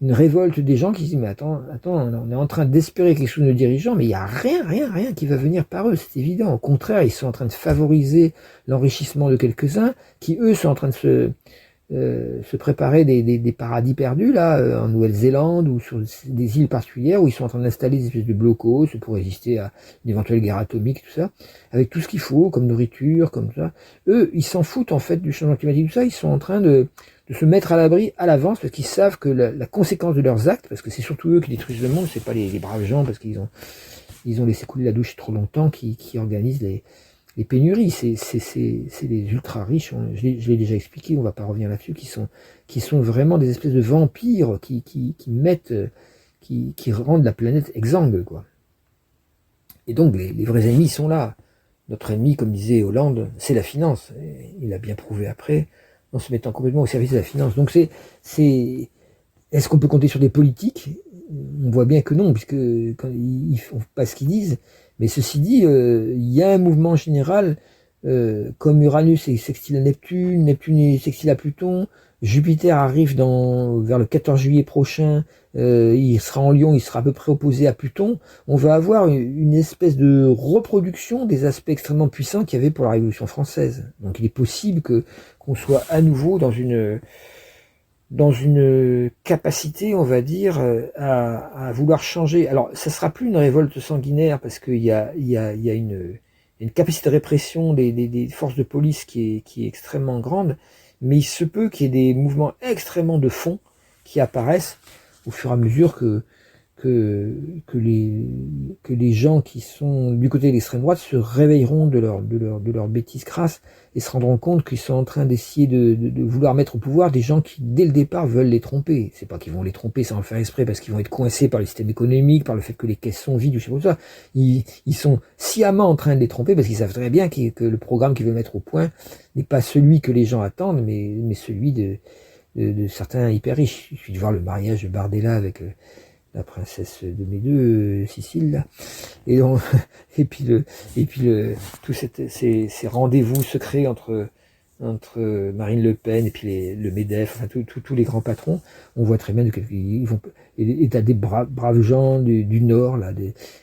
une révolte des gens qui se disent mais attends, on est en train d'espérer quelque chose de nos dirigeants, mais il n'y a rien qui va venir par eux, c'est évident. Au contraire, ils sont en train de favoriser l'enrichissement de quelques-uns, qui eux sont en train de se préparer des paradis perdus là, en Nouvelle-Zélande ou sur des îles particulières où ils sont en train d'installer des espèces de blocos pour résister à une éventuelle guerre atomique, tout ça, avec tout ce qu'il faut comme nourriture, comme ça. Eux, ils s'en foutent en fait du changement climatique, tout ça. Ils sont en train de se mettre à l'abri à l'avance parce qu'ils savent que la conséquence de leurs actes, parce que c'est surtout eux qui détruisent le monde, c'est pas les braves gens parce qu'ils ont laissé couler la douche trop longtemps qui organisent les pénuries. C'est les ultra riches, je l'ai déjà expliqué, on va pas revenir là-dessus, qui sont vraiment des espèces de vampires qui rendent la planète exsangue, quoi. Et donc les vrais ennemis sont là. Notre ennemi, comme disait Hollande, c'est la finance. Et il a bien prouvé après, en se mettant complètement au service de la finance. Donc est-ce qu'on peut compter sur des politiques? On voit bien que non, puisque quand ils font pas ce qu'ils disent. Mais ceci dit, il y a un mouvement général, comme Uranus est sextile à Neptune, Neptune est sextile à Pluton, Jupiter arrive vers le 14 juillet prochain, il sera en Lion, il sera à peu près opposé à Pluton. On va avoir une espèce de reproduction des aspects extrêmement puissants qu'il y avait pour la Révolution française. Donc il est possible qu'on soit à nouveau dans une capacité, on va dire, à vouloir changer. Alors, ça sera plus une révolte sanguinaire parce qu'il y a une capacité de répression des forces de police qui est extrêmement grande, mais il se peut qu'il y ait des mouvements extrêmement de fond qui apparaissent au fur et à mesure que les gens qui sont du côté de l'extrême droite se réveilleront de leur bêtise crasse et se rendront compte qu'ils sont en train d'essayer de vouloir mettre au pouvoir des gens qui, dès le départ, veulent les tromper. C'est pas qu'ils vont les tromper sans le faire exprès, parce qu'ils vont être coincés par le système économique, par le fait que les caisses sont vides, ou je sais pas ça. Ils sont sciemment en train de les tromper, parce qu'ils savent très bien que le programme qu'ils veulent mettre au point n'est pas celui que les gens attendent, mais celui de certains hyper riches. Il suffit de voir le mariage de Bardella avec la princesse de mes deux, Sicile, là. Et puis tous ces rendez-vous secrets entre Marine Le Pen et puis le MEDEF, enfin tous les grands patrons, on voit très bien ils vont, et t'as des braves gens du Nord, là,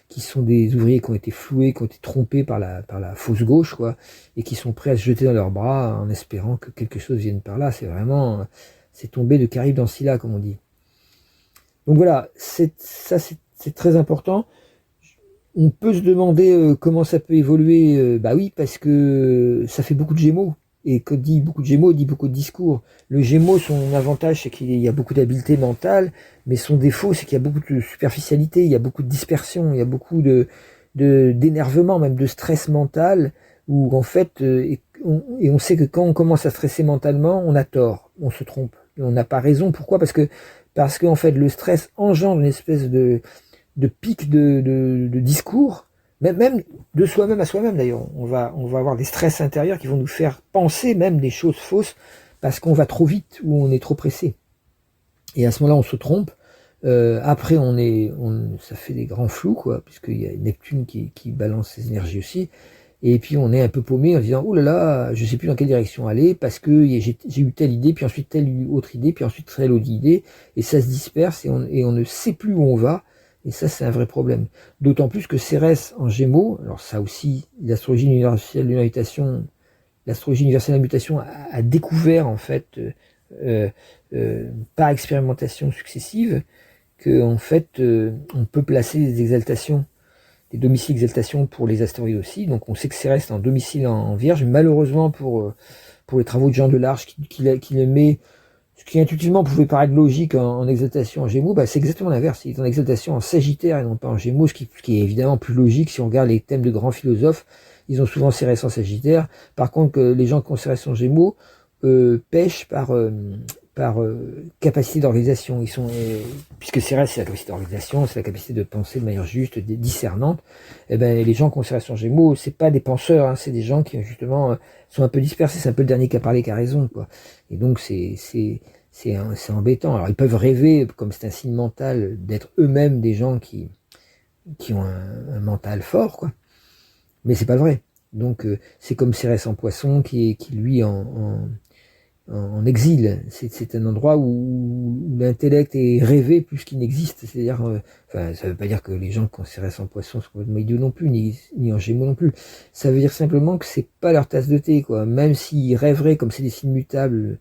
qui sont des ouvriers qui ont été floués, qui ont été trompés par la fausse gauche, quoi, et qui sont prêts à se jeter dans leurs bras en espérant que quelque chose vienne par là. C'est tombé de Caribe dans Scylla, comme on dit. Donc voilà, c'est très important. On peut se demander comment ça peut évoluer. Bah oui, parce que ça fait beaucoup de Gémeaux. Et quand dit beaucoup de Gémeaux, dit beaucoup de discours. Le Gémeaux, son avantage, c'est qu'il y a beaucoup d'habileté mentale, mais son défaut, c'est qu'il y a beaucoup de superficialité, il y a beaucoup de dispersion, il y a beaucoup d'énervement, même de stress mental, où en fait, et on sait que quand on commence à stresser mentalement, on a tort, on se trompe. On n'a pas raison. Pourquoi? Parce qu'en fait, le stress engendre une espèce de pic de discours, même de soi-même à soi-même d'ailleurs. On va avoir des stress intérieurs qui vont nous faire penser même des choses fausses parce qu'on va trop vite ou on est trop pressé. Et à ce moment-là, on se trompe. Après, ça fait des grands flous, quoi, puisqu'il y a Neptune qui balance ses énergies aussi. et puis on est un peu paumé en disant, oh là là, je sais plus dans quelle direction aller, parce que j'ai eu telle idée, puis ensuite telle autre idée, puis ensuite telle autre idée, et ça se disperse, et on ne sait plus où on va, et ça c'est un vrai problème. D'autant plus que Cérès en Gémeaux, alors ça aussi, l'astrologie universelle de la mutation a découvert en fait, par expérimentation successive, que en fait on peut placer des exaltations, des domiciles exaltation pour les astéroïdes aussi. Donc on sait que Cérès est en domicile en Vierge. Malheureusement pour les travaux de Jean Delarche qui le met, ce qui intuitivement pouvait paraître logique en exaltation en Gémeaux, bah, c'est exactement l'inverse. Il est en exaltation en Sagittaire et non pas en Gémeaux, ce qui est évidemment plus logique si on regarde les thèmes de grands philosophes. Ils ont souvent Cérès en Sagittaire. Par contre, les gens qui ont Cérès en Gémeaux pêchent par capacité d'organisation. Ils sont, puisque Cérès c'est la capacité d'organisation, c'est la capacité de penser de manière juste, discernante. Et ben les gens qui ont Cérès en Gémeaux, c'est pas des penseurs, hein, c'est des gens qui justement sont un peu dispersés. C'est un peu le dernier qui a parlé qui a raison, quoi. Et donc c'est embêtant. Alors ils peuvent rêver, comme c'est un signe mental, d'être eux-mêmes des gens qui ont un mental fort, quoi. Mais c'est pas vrai. Donc c'est comme Cérès en Poisson qui lui en exil. C'est un endroit où l'intellect est rêvé plus qu'il n'existe. C'est-à-dire, enfin, ça veut pas dire que les gens qui ont Cérès en Poisson sont complètement idiots non plus, ni en Gémeaux non plus. Ça veut dire simplement que c'est pas leur tasse de thé, quoi. Même s'ils rêveraient, comme c'est des signes mutables,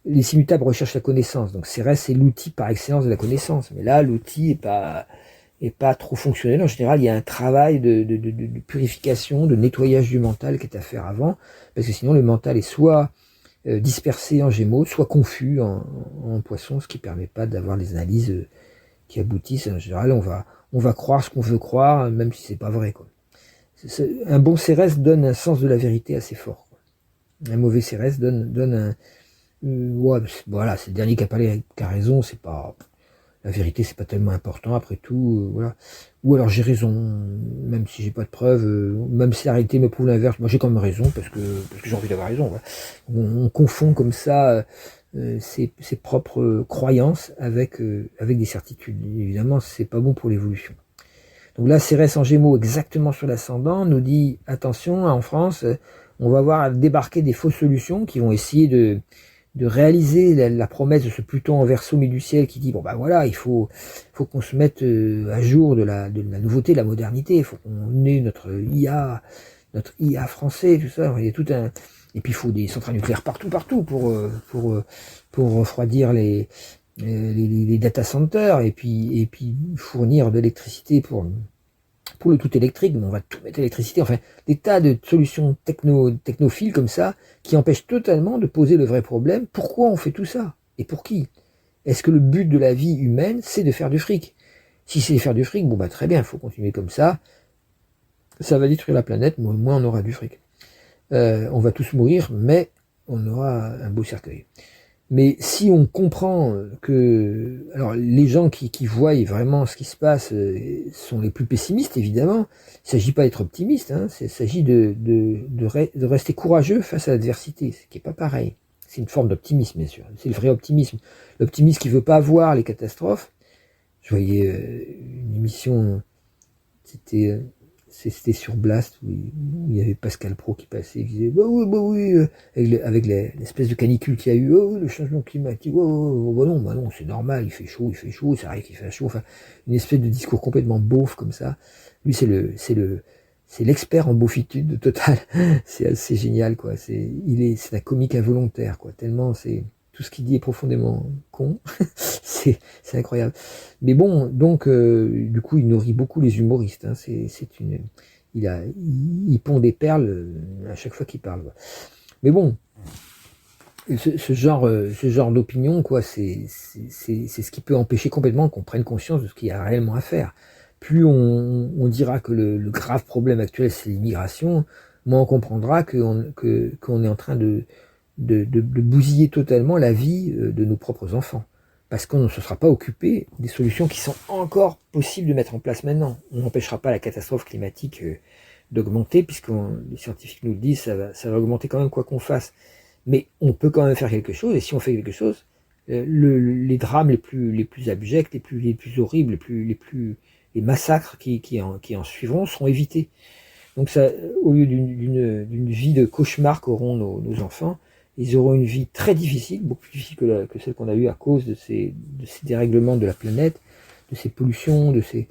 les signes mutables recherchent la connaissance. Donc Cérès c'est l'outil par excellence de la connaissance. Mais là, l'outil est pas trop fonctionnel. En général, il y a un travail de purification, de nettoyage du mental qui est à faire avant, parce que sinon le mental est soit dispersé en Gémeaux, soit confus en Poisson, ce qui permet pas d'avoir des analyses qui aboutissent. En général, on va croire ce qu'on veut croire, même si c'est pas vrai, quoi. Un bon Cérès donne un sens de la vérité assez fort, quoi. Un mauvais Cérès donne un ouais, voilà, c'est le dernier qui a parlé, qui a raison. C'est pas la vérité, c'est pas tellement important après tout, voilà. Ou alors j'ai raison, même si j'ai pas de preuves, même si la réalité me prouve l'inverse, moi j'ai quand même raison parce que j'ai envie d'avoir raison. Voilà. On confond comme ça ses propres croyances avec des certitudes. Évidemment, c'est pas bon pour l'évolution. Donc là, Cérès en Gémeaux, exactement sur l'ascendant, nous dit attention, en France, on va voir débarquer des fausses solutions qui vont essayer de réaliser la promesse de ce Pluton en Verseau milieu du ciel qui dit bon bah voilà, il faut qu'on se mette à jour de la nouveauté, de la modernité, il faut qu'on ait notre IA français, tout ça. Il y a tout un, et puis il faut des centrales nucléaires partout pour refroidir les data centers, et puis fournir de l'électricité pour le tout électrique, mais on va tout mettre électricité, enfin, des tas de solutions technophiles comme ça, qui empêchent totalement de poser le vrai problème. Pourquoi on fait tout ça? Et pour qui? Est-ce que le but de la vie humaine, c'est de faire du fric? Si c'est de faire du fric, bon bah très bien, il faut continuer comme ça. Ça va détruire la planète, mais au moins on aura du fric. On va tous mourir, mais on aura un beau cercueil. Mais si on comprend que, alors les gens qui voient vraiment ce qui se passe sont les plus pessimistes, évidemment. Il ne s'agit pas d'être optimiste, hein, il s'agit de rester courageux face à l'adversité, ce qui n'est pas pareil. C'est une forme d'optimisme, bien sûr. C'est le vrai optimisme. L'optimisme qui veut pas voir les catastrophes. Je voyais une émission, c'était sur Blast, où il y avait Pascal Pro qui passait, et qui disait bah oui, avec l'espèce de canicule qu'il y a eu, oh, le changement climatique, oh, bah non, c'est normal, il fait chaud, c'est vrai qu'il fait chaud, enfin, une espèce de discours complètement beauf comme ça. Lui, c'est l'expert en beaufitude total. C'est assez génial, quoi. C'est un comique involontaire, quoi. Tellement tout ce qu'il dit est profondément con. c'est incroyable. Mais bon, donc du coup, il nourrit beaucoup les humoristes, hein. Il pond des perles à chaque fois qu'il parle. Mais bon, ce genre d'opinion, quoi, c'est ce qui peut empêcher complètement qu'on prenne conscience de ce qu'il y a réellement à faire. Plus on dira que le grave problème actuel c'est l'immigration, moins on comprendra qu'on est en train de bousiller totalement la vie de nos propres enfants. Parce qu'on ne se sera pas occupé des solutions qui sont encore possibles de mettre en place maintenant. On n'empêchera pas la catastrophe climatique d'augmenter, puisque les scientifiques nous le disent, ça va augmenter quand même quoi qu'on fasse. Mais on peut quand même faire quelque chose, et si on fait quelque chose, les drames les plus abjects, les plus horribles, les massacres qui en suivront seront évités. Donc ça, au lieu d'une vie de cauchemar qu'auront nos enfants, ils auront une vie très difficile, beaucoup plus difficile que celle qu'on a eue à cause de ces dérèglements de la planète, de ces pollutions, de ces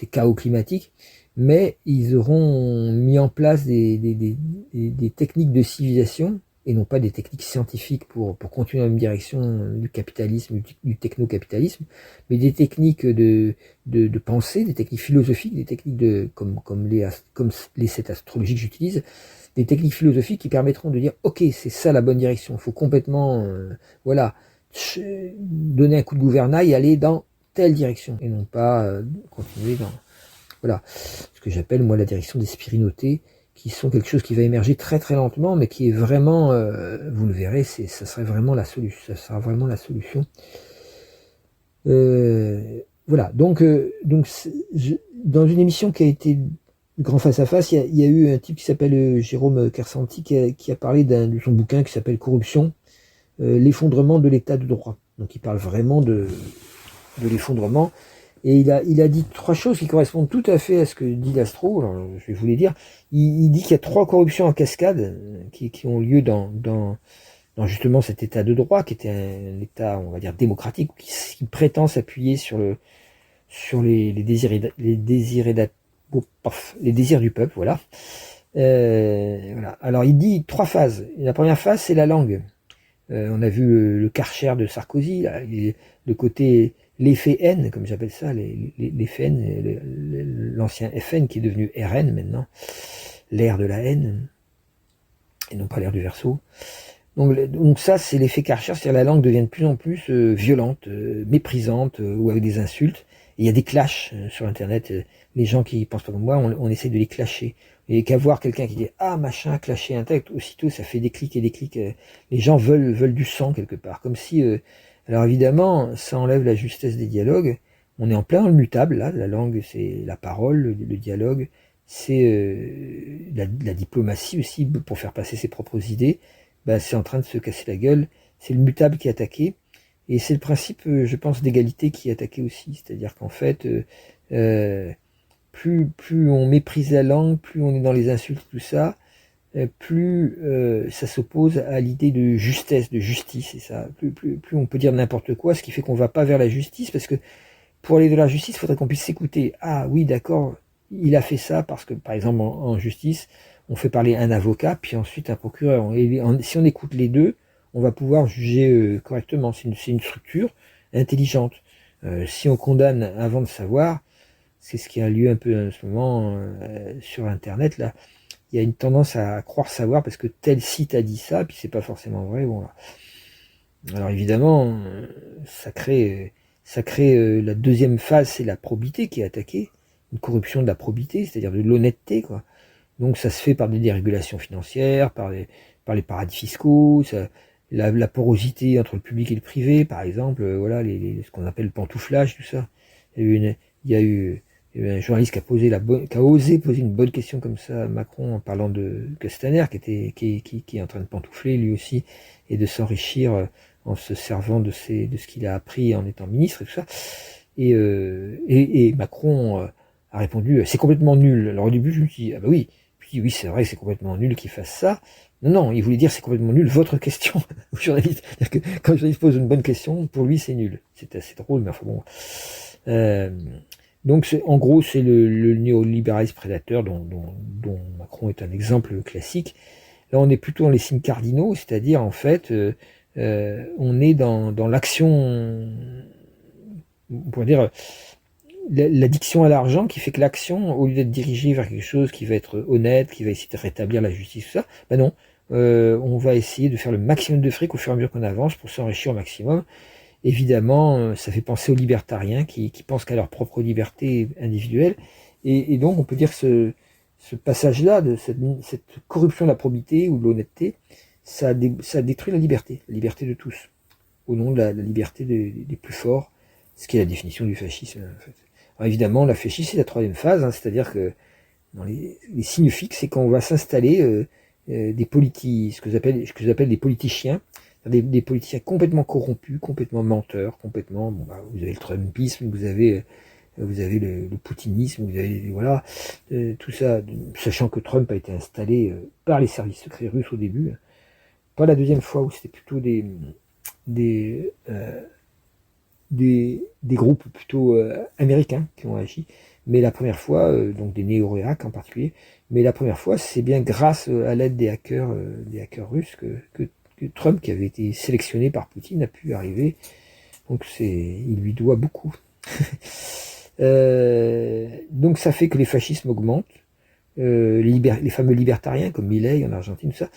chaos climatiques, mais ils auront mis en place des techniques de civilisation, et non pas des techniques scientifiques pour continuer dans la même direction du capitalisme, du techno-capitalisme, mais des techniques de pensée, des techniques philosophiques, des techniques comme les 7 astrologiques que j'utilise, des techniques philosophiques qui permettront de dire ok, c'est ça la bonne direction, il faut complètement voilà, donner un coup de gouvernail et aller dans telle direction, et non pas continuer dans voilà, ce que j'appelle moi la direction des spirinotés, qui sont quelque chose qui va émerger très très lentement, mais qui est vraiment, vous le verrez, ça sera vraiment la solution. Ça sera vraiment la solution. Voilà. Donc dans une émission qui a été Grand Face à Face, il y a eu un type qui s'appelle Jérôme Kersanti qui a parlé de son bouquin qui s'appelle Corruption, l'effondrement de l'état de droit. Donc il parle vraiment de l'effondrement. Et il a dit 3 choses qui correspondent tout à fait à ce que dit l'astro. Alors, je vais vous les dire. Il dit qu'il y a 3 corruptions en cascade qui ont lieu dans justement cet état de droit, qui était un état, on va dire, démocratique, qui prétend s'appuyer sur les désirs du peuple, voilà. Voilà. Alors il dit 3 phases. La première phase, c'est la langue. On a vu le Karcher de Sarkozy, là, le côté l'effet N, comme j'appelle ça, l'effet N, l'ancien FN qui est devenu RN maintenant, l'ère de la haine, et non pas l'ère du Verseau. Donc ça, c'est l'effet Karcher, c'est-à-dire la langue devient de plus en plus violente, méprisante, ou avec des insultes. Et il y a des clashs sur Internet. Les gens qui pensent pas comme moi, on essaie de les clasher. Et qu'à voir quelqu'un qui dit « Ah, machin, clasher un texte », aussitôt, ça fait des clics et des clics. Les gens veulent du sang, quelque part. Comme si... alors évidemment, ça enlève la justesse des dialogues. On est en plein dans le mutable, là. La langue, c'est la parole, le dialogue. C'est la diplomatie aussi, pour faire passer ses propres idées. Bah, c'est en train de se casser la gueule. C'est le mutable qui est attaqué. Et c'est le principe, je pense, d'égalité qui est attaqué aussi. C'est-à-dire qu'en fait... plus on méprise la langue, plus on est dans les insultes, tout ça, plus ça s'oppose à l'idée de justesse, de justice, et ça, plus on peut dire n'importe quoi, ce qui fait qu'on va pas vers la justice, parce que pour aller vers la justice, il faudrait qu'on puisse s'écouter. Ah oui, d'accord, il a fait ça parce que, par exemple, en justice, on fait parler un avocat, puis ensuite un procureur. Et si on écoute les deux, on va pouvoir juger correctement. C'est une structure intelligente. Si on condamne avant de savoir, c'est ce qui a lieu un peu en ce moment sur Internet, là. Il y a une tendance à croire savoir parce que tel site a dit ça, puis c'est pas forcément vrai. Bon, là. Alors évidemment, ça crée la deuxième phase, c'est la probité qui est attaquée, une corruption de la probité, c'est-à-dire de l'honnêteté, quoi. Donc ça se fait par des dérégulations financières, par les paradis fiscaux, la porosité entre le public et le privé, par exemple, voilà, ce qu'on appelle le pantouflage, tout ça. Il y a eu un journaliste qui a osé poser une bonne question comme ça à Macron en parlant de Castaner, qui est en train de pantoufler lui aussi, et de s'enrichir en se servant de ce qu'il a appris en étant ministre et tout ça. Et Macron a répondu c'est complètement nul. Alors au début je me suis dit ah bah oui, puis oui c'est vrai que c'est complètement nul qu'il fasse ça. Non, il voulait dire c'est complètement nul votre question au journaliste. C'est-à-dire que quand le journaliste pose une bonne question, pour lui c'est nul. C'est assez drôle, mais enfin bon. Donc en gros c'est le néolibéralisme prédateur dont Macron est un exemple classique. Là on est plutôt dans les signes cardinaux, c'est-à-dire en fait on est dans l'action, on pourrait dire l'addiction à l'argent, qui fait que l'action, au lieu d'être dirigée vers quelque chose qui va être honnête, qui va essayer de rétablir la justice, tout ça, ben non, on va essayer de faire le maximum de fric au fur et à mesure qu'on avance pour s'enrichir au maximum. Évidemment, ça fait penser aux libertariens qui pensent qu'à leur propre liberté individuelle, et donc on peut dire que ce passage-là, de cette corruption de la probité ou de l'honnêteté, ça détruit la liberté de tous, au nom de la liberté des plus forts, ce qui est la définition du fascisme, en fait. Alors évidemment, la fascisme, c'est la troisième phase, hein, c'est-à-dire que dans les signes fixes, c'est quand on va s'installer des politiques, ce que j'appelle des politiciens, des politiciens complètement corrompus, complètement menteurs, complètement, bon, bah, vous avez le trumpisme, vous avez vous avez le poutinisme, vous avez voilà tout ça, sachant que Trump a été installé par les services secrets russes au début, pas la deuxième fois où c'était plutôt des, euh, des groupes plutôt américains qui ont agi, mais la première fois, donc des néo-réacs en particulier, mais la première fois, c'est bien grâce à l'aide des hackers russes que Trump, qui avait été sélectionné par Poutine, a pu arriver. Donc il lui doit beaucoup. Donc ça fait que les fascismes augmentent, les fameux libertariens comme Milei en Argentine, tout ça,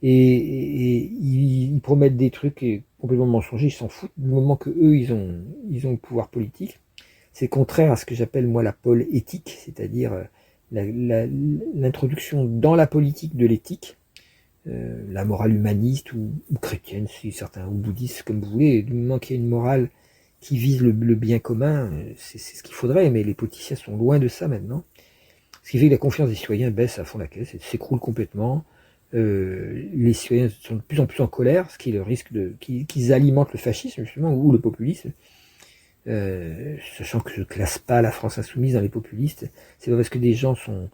et ils promettent des trucs complètement mensongers, ils s'en foutent du moment que eux ils ont le pouvoir politique. C'est contraire à ce que j'appelle moi la pole éthique, c'est-à-dire l'introduction dans la politique de l'éthique, la morale humaniste ou chrétienne, si certains, ou bouddhiste, comme vous voulez. Du moment qu'il y a une morale qui vise le bien commun, c'est ce qu'il faudrait, mais les politiciens sont loin de ça maintenant. Ce qui fait que la confiance des citoyens baisse à fond la caisse, elle s'écroule complètement. Les citoyens sont de plus en plus en colère, ce qui est le risque qu'ils alimentent le fascisme justement ou le populisme. Sachant que je ne classe pas la France insoumise dans les populistes, c'est pas parce que des gens sont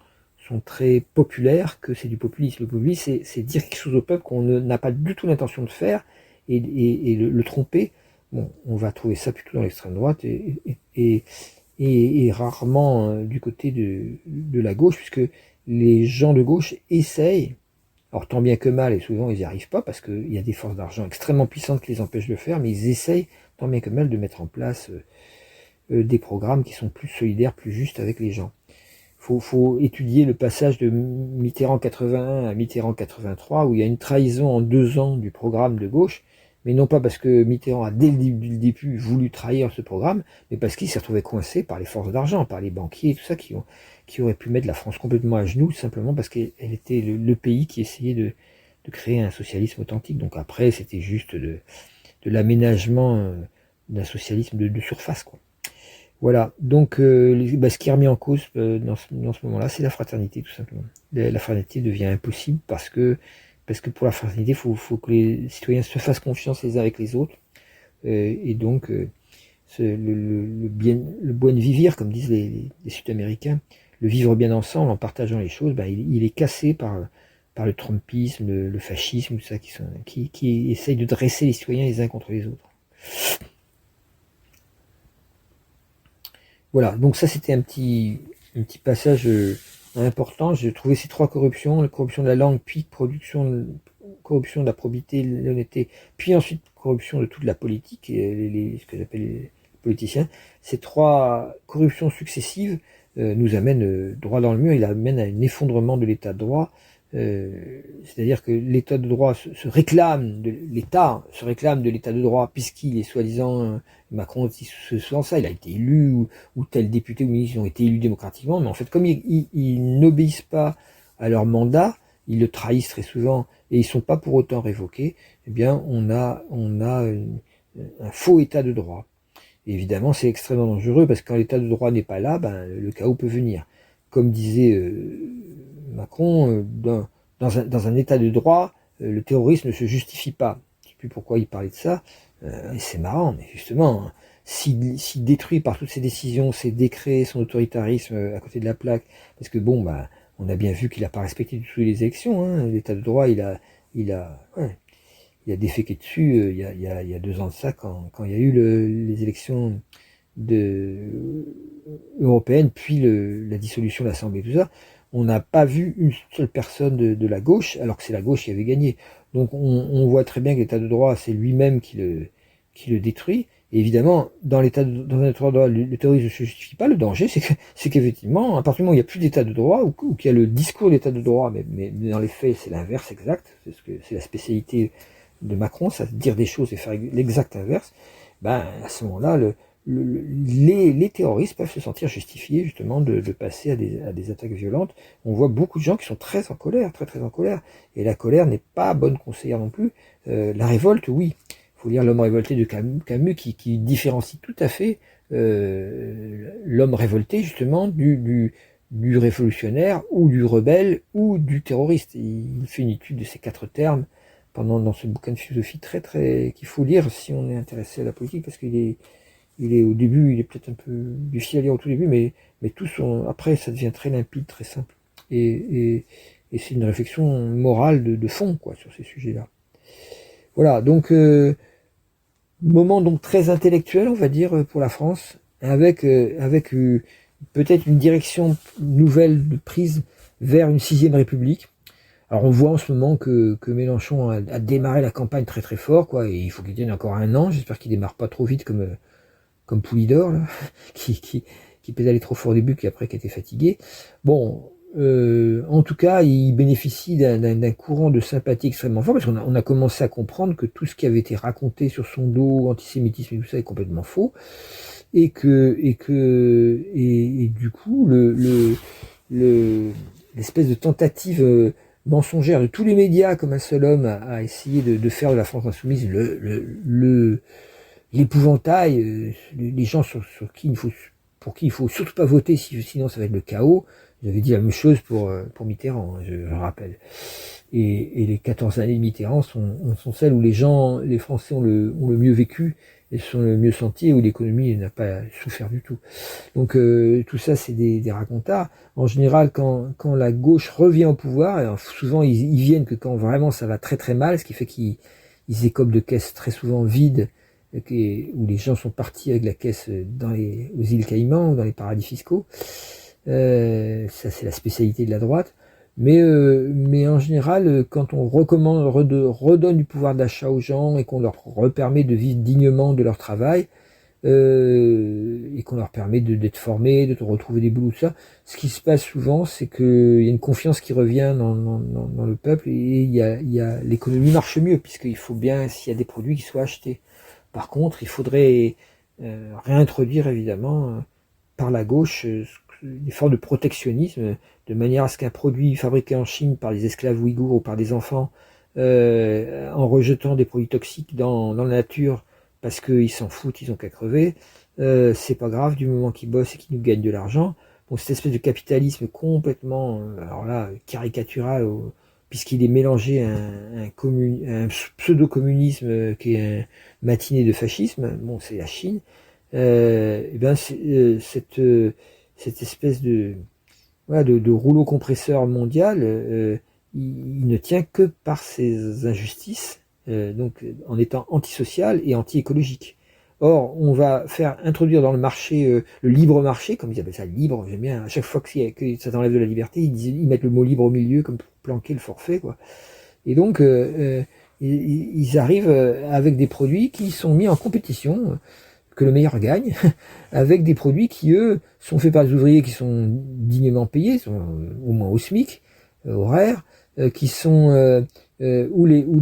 très populaires que c'est du populisme. Le populisme, c'est dire quelque chose au peuple qu'on n'a pas du tout l'intention de faire et le tromper. Bon, on va trouver ça plutôt dans l'extrême droite et rarement du côté de la gauche, puisque les gens de gauche essayent, alors tant bien que mal, et souvent ils n'y arrivent pas, parce qu'il y a des forces d'argent extrêmement puissantes qui les empêchent de le faire, mais ils essayent tant bien que mal de mettre en place des programmes qui sont plus solidaires, plus justes avec les gens. Faut étudier le passage de Mitterrand 81 à Mitterrand 83, où il y a une trahison en 2 ans du programme de gauche, mais non pas parce que Mitterrand a dès le début voulu trahir ce programme, mais parce qu'il s'est retrouvé coincé par les forces d'argent, par les banquiers et tout ça, qui auraient pu mettre la France complètement à genoux, simplement parce qu'elle était le pays qui essayait de créer un socialisme authentique. Donc après, c'était juste de l'aménagement d'un socialisme de surface, quoi. Voilà, donc ce qui est remis en cause dans ce moment-là, c'est la fraternité, tout simplement. La fraternité devient impossible parce que pour la fraternité, il faut que les citoyens se fassent confiance les uns avec les autres. Et donc, le buen vivir, comme disent les Sud-Américains, le vivre bien ensemble en partageant les choses, il est cassé par le trumpisme, le fascisme, tout ça, qui essayent de dresser les citoyens les uns contre les autres. Voilà, donc ça c'était un petit passage important. J'ai trouvé ces 3 corruptions, la corruption de la langue, puis corruption de la probité, l'honnêteté, puis ensuite corruption de toute la politique, et ce que j'appelle les politiciens. Ces 3 corruptions successives nous amènent droit dans le mur, il amène à un effondrement de l'état de droit. C'est-à-dire que l'état de droit se réclame de l'état de droit, puisqu'il est soi-disant Macron dit souvent ça, il a été élu ou tel député ou ministre ont été élus démocratiquement, mais en fait comme ils n'obéissent pas à leur mandat, ils le trahissent très souvent et ils sont pas pour autant révoqués, eh bien on a un faux état de droit. Et évidemment c'est extrêmement dangereux parce que quand l'état de droit n'est pas là, le chaos peut venir. Comme disait Macron, dans un état de droit, le terrorisme ne se justifie pas. Je ne sais plus pourquoi il parlait de ça, et c'est marrant, mais justement, s'il détruit par toutes ses décisions, ses décrets, son autoritarisme à côté de la plaque, parce que bon, on a bien vu qu'il n'a pas respecté du tout les élections, hein, l'état de droit, il a déféqué dessus il y a 2 ans de ça, quand il y a eu les élections européennes, puis la dissolution de l'Assemblée, tout ça. On n'a pas vu une seule personne de la gauche, alors que c'est la gauche qui avait gagné. Donc on voit très bien que l'état de droit, c'est lui-même qui le détruit. Et évidemment, dans un état de droit, le terrorisme ne se justifie pas. Le danger, c'est qu'effectivement, à partir du moment où il n'y a plus d'état de droit, ou qu'il y a le discours d'état de droit, mais dans les faits, c'est l'inverse exact, c'est la spécialité de Macron, c'est dire des choses et faire l'exact inverse, à ce moment-là, les terroristes peuvent se sentir justifiés justement de passer à des attaques violentes. On voit beaucoup de gens qui sont très en colère, très très en colère, et la colère n'est pas bonne conseillère non plus. La révolte, oui, il faut lire L'homme révolté de Camus qui différencie tout à fait l'homme révolté justement du révolutionnaire ou du rebelle ou du terroriste. Il fait une étude de ces 4 termes dans ce bouquin de philosophie très très qu'il faut lire si on est intéressé à la politique, parce qu'il est au début, il est peut-être un peu difficile à lire au tout début, mais après, ça devient très limpide, très simple. Et c'est une réflexion morale de fond, quoi, sur ces sujets-là. Voilà, donc moment donc très intellectuel, on va dire, pour la France, avec peut-être une direction nouvelle de prise vers une sixième république. Alors on voit en ce moment que Mélenchon a démarré la campagne très très fort, quoi, et il faut qu'il tienne encore un an. J'espère qu'il démarre pas trop vite comme Poulidor, là, qui pédalait trop fort au début, qui après qui était fatigué. Bon, en tout cas, il bénéficie d'un courant de sympathie extrêmement fort, parce qu'on a commencé à comprendre que tout ce qui avait été raconté sur son dos, antisémitisme et tout ça, est complètement faux, et du coup, l'espèce de tentative mensongère de tous les médias comme un seul homme a essayé de faire de la France insoumise l'épouvantail, les gens pour qui il faut surtout pas voter, sinon ça va être le chaos. J'avais dit la même chose pour Mitterrand, je rappelle. Et les 14 années de Mitterrand sont celles où les Français ont le mieux vécu et sont le mieux senti, et où l'économie n'a pas souffert du tout. Donc tout ça, c'est des racontards. En général, quand la gauche revient au pouvoir, alors souvent ils viennent que quand vraiment ça va très très mal, ce qui fait qu'ils écopent de caisses très souvent vides, où les gens sont partis avec la caisse aux îles Caïmans ou dans les paradis fiscaux. Ça, c'est la spécialité de la droite. Mais en général, quand on redonne du pouvoir d'achat aux gens et qu'on leur permet de vivre dignement de leur travail, et qu'on leur permet d'être formés, de retrouver des boulots, tout ça, ce qui se passe souvent, c'est qu'il y a une confiance qui revient dans le peuple, et l'économie marche mieux, puisqu'il faut bien, s'il y a des produits qui soient achetés. Par contre, il faudrait réintroduire évidemment par la gauche des formes de protectionnisme, de manière à ce qu'un produit fabriqué en Chine par des esclaves ouïghours ou par des enfants, en rejetant des produits toxiques dans la nature, parce qu'ils s'en foutent, ils ont qu'à crever, c'est pas grave du moment qu'ils bossent et qu'ils nous gagnent de l'argent. Donc cette espèce de capitalisme complètement, alors là, caricatural, puisqu'il est mélangé à un pseudo-communisme qui est un matiné de fascisme, bon, c'est la Chine, et ben cette espèce voilà, de rouleau compresseur mondial, il ne tient que par ses injustices, donc en étant antisocial et anti-écologique. Or, on va faire introduire dans le marché, le libre marché, comme ils appellent ça, libre, j'aime bien, à chaque fois que ça t'enlève de la liberté, ils mettent le mot libre au milieu, comme pour planquer le forfait, quoi. Et donc, ils arrivent avec des produits qui sont mis en compétition, que le meilleur gagne, avec des produits qui, eux, sont faits par des ouvriers qui sont dignement payés, sont au moins au SMIC, horaire, qui sont où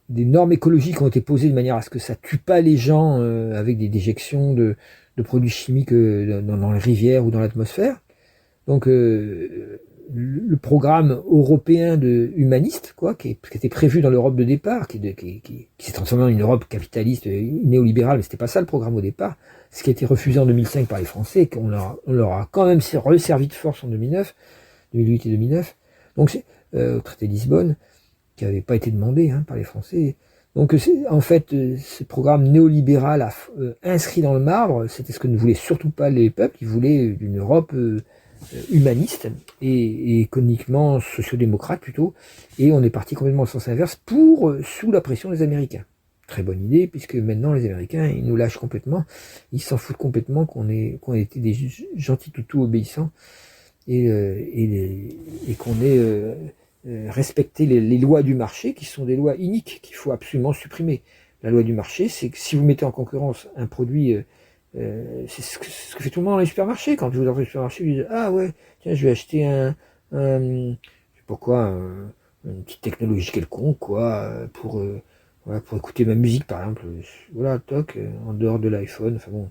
des normes écologiques ont été posées de manière à ce que ça tue pas les gens avec des déjections de produits chimiques dans les rivières ou dans l'atmosphère. Donc le programme européen humaniste, quoi, qui était prévu dans l'Europe de départ, qui s'est transformé en une Europe capitaliste, néolibérale, mais c'était pas ça le programme au départ. Ce qui a été refusé en 2005 par les Français, qu'on leur a quand même resservi de force en 2009, 2008 et 2009. Donc c'est au traité de Lisbonne, qui n'avait pas été demandé par les Français. Donc en fait, ce programme néolibéral inscrit dans le marbre, c'était ce que ne voulaient surtout pas les peuples. Ils voulaient une Europe humaniste et économiquement sociodémocrate plutôt, et on est parti complètement au sens inverse sous la pression des Américains. Très bonne idée, puisque maintenant les Américains, ils nous lâchent complètement, ils s'en foutent complètement qu'on ait été des gentils toutous obéissants, et qu'on ait respecté les lois du marché, qui sont des lois iniques, qu'il faut absolument supprimer. La loi du marché, c'est que si vous mettez en concurrence un produit, c'est ce que fait tout le monde dans les supermarchés. Quand vous entrez dans les supermarchés, vous dites ah ouais, tiens, je vais acheter je sais pas quoi, une petite technologie quelconque, quoi, voilà, pour écouter ma musique par exemple. Voilà, toc, en dehors de l'iPhone. Enfin bon,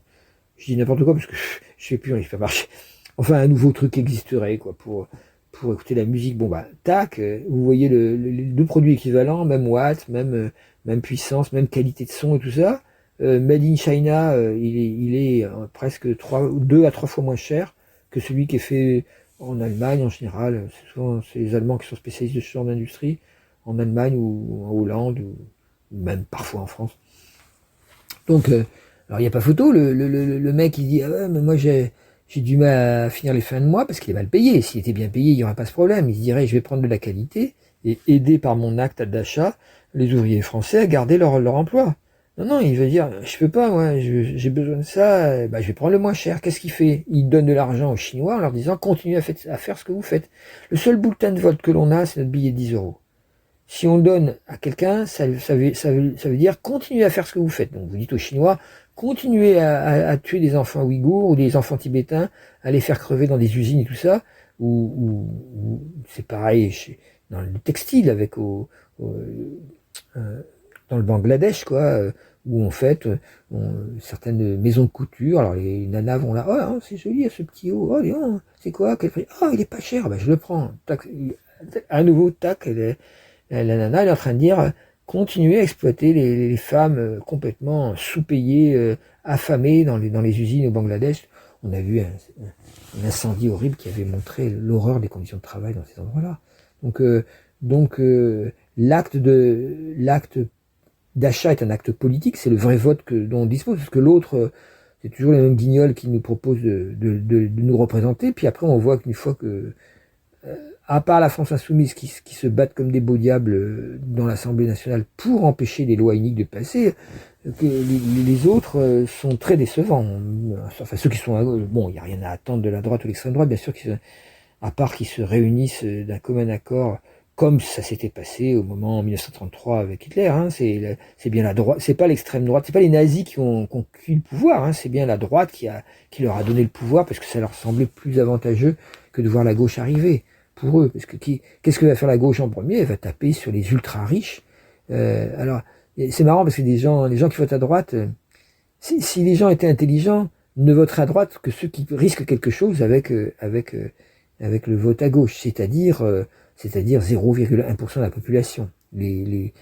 je dis n'importe quoi parce que je fais plus dans les supermarchés. Enfin, un nouveau truc existerait, quoi, pour écouter la musique. Bon bah, tac, vous voyez les deux produits équivalents, même watt, même puissance, même qualité de son et tout ça. Made in China, il est presque 2 à 3 fois moins cher que celui qui est fait en Allemagne en général. C'est les Allemands qui sont spécialistes de ce genre d'industrie, en Allemagne ou en Hollande, ou même parfois en France. Donc Alors il n'y a pas photo, le mec il dit ah ouais, mais moi j'ai du mal à finir les fins de mois parce qu'il est mal payé. S'il était bien payé, il n'y aurait pas ce problème. Il se dirait je vais prendre de la qualité et aider par mon acte d'achat les ouvriers français à garder leur emploi. Non, non, il veut dire je peux pas, moi, j'ai besoin de ça, bah, je vais prendre le moins cher. Qu'est-ce qu'il fait? Il donne de l'argent aux Chinois en leur disant continuez à faire ce que vous faites. Le seul bulletin de vote que l'on a, c'est notre billet de 10 euros. Si on le donne à quelqu'un, ça veut dire continuez à faire ce que vous faites. Donc vous dites aux Chinois, continuez à tuer des enfants ouïghours ou des enfants tibétains, à les faire crever dans des usines et tout ça, ou c'est pareil dans le textile avec dans le Bangladesh, quoi, où en fait, certaines maisons de couture, alors les nanas vont là, oh hein, c'est joli ce petit haut, oh c'est quoi, quel prix? Oh il est pas cher, bah je le prends. Tac, à nouveau, tac, la nana elle est en train de dire continuer à exploiter les femmes complètement sous-payées, affamées dans les usines au Bangladesh. On a vu un incendie horrible qui avait montré l'horreur des conditions de travail dans ces endroits-là. Donc l'acte d'achat est un acte politique, c'est le vrai vote dont on dispose, parce que l'autre, c'est toujours les mêmes guignols qui nous proposent de nous représenter, puis après on voit qu'une fois que à part la France insoumise qui se battent comme des beaux diables dans l'Assemblée nationale pour empêcher des lois iniques de passer, que les autres sont très décevants. Enfin, ceux qui sont à gauche, bon, il n'y a rien à attendre de la droite ou de l'extrême droite, bien sûr, à part qu'ils se réunissent d'un commun accord, comme ça s'était passé au moment en 1933 avec Hitler. Hein, c'est bien la droite, c'est pas l'extrême droite, c'est pas les nazis qui ont conquis le pouvoir, hein, c'est bien la droite qui leur a donné le pouvoir parce que ça leur semblait plus avantageux que de voir la gauche arriver. Pour eux, parce que qu'est-ce que va faire la gauche en premier? Elle va taper sur les ultra riches. Alors c'est marrant parce que les gens qui votent à droite, si les gens étaient intelligents, ne voteraient à droite que ceux qui risquent quelque chose avec le vote à gauche, c'est-à-dire 0,1% de la population, les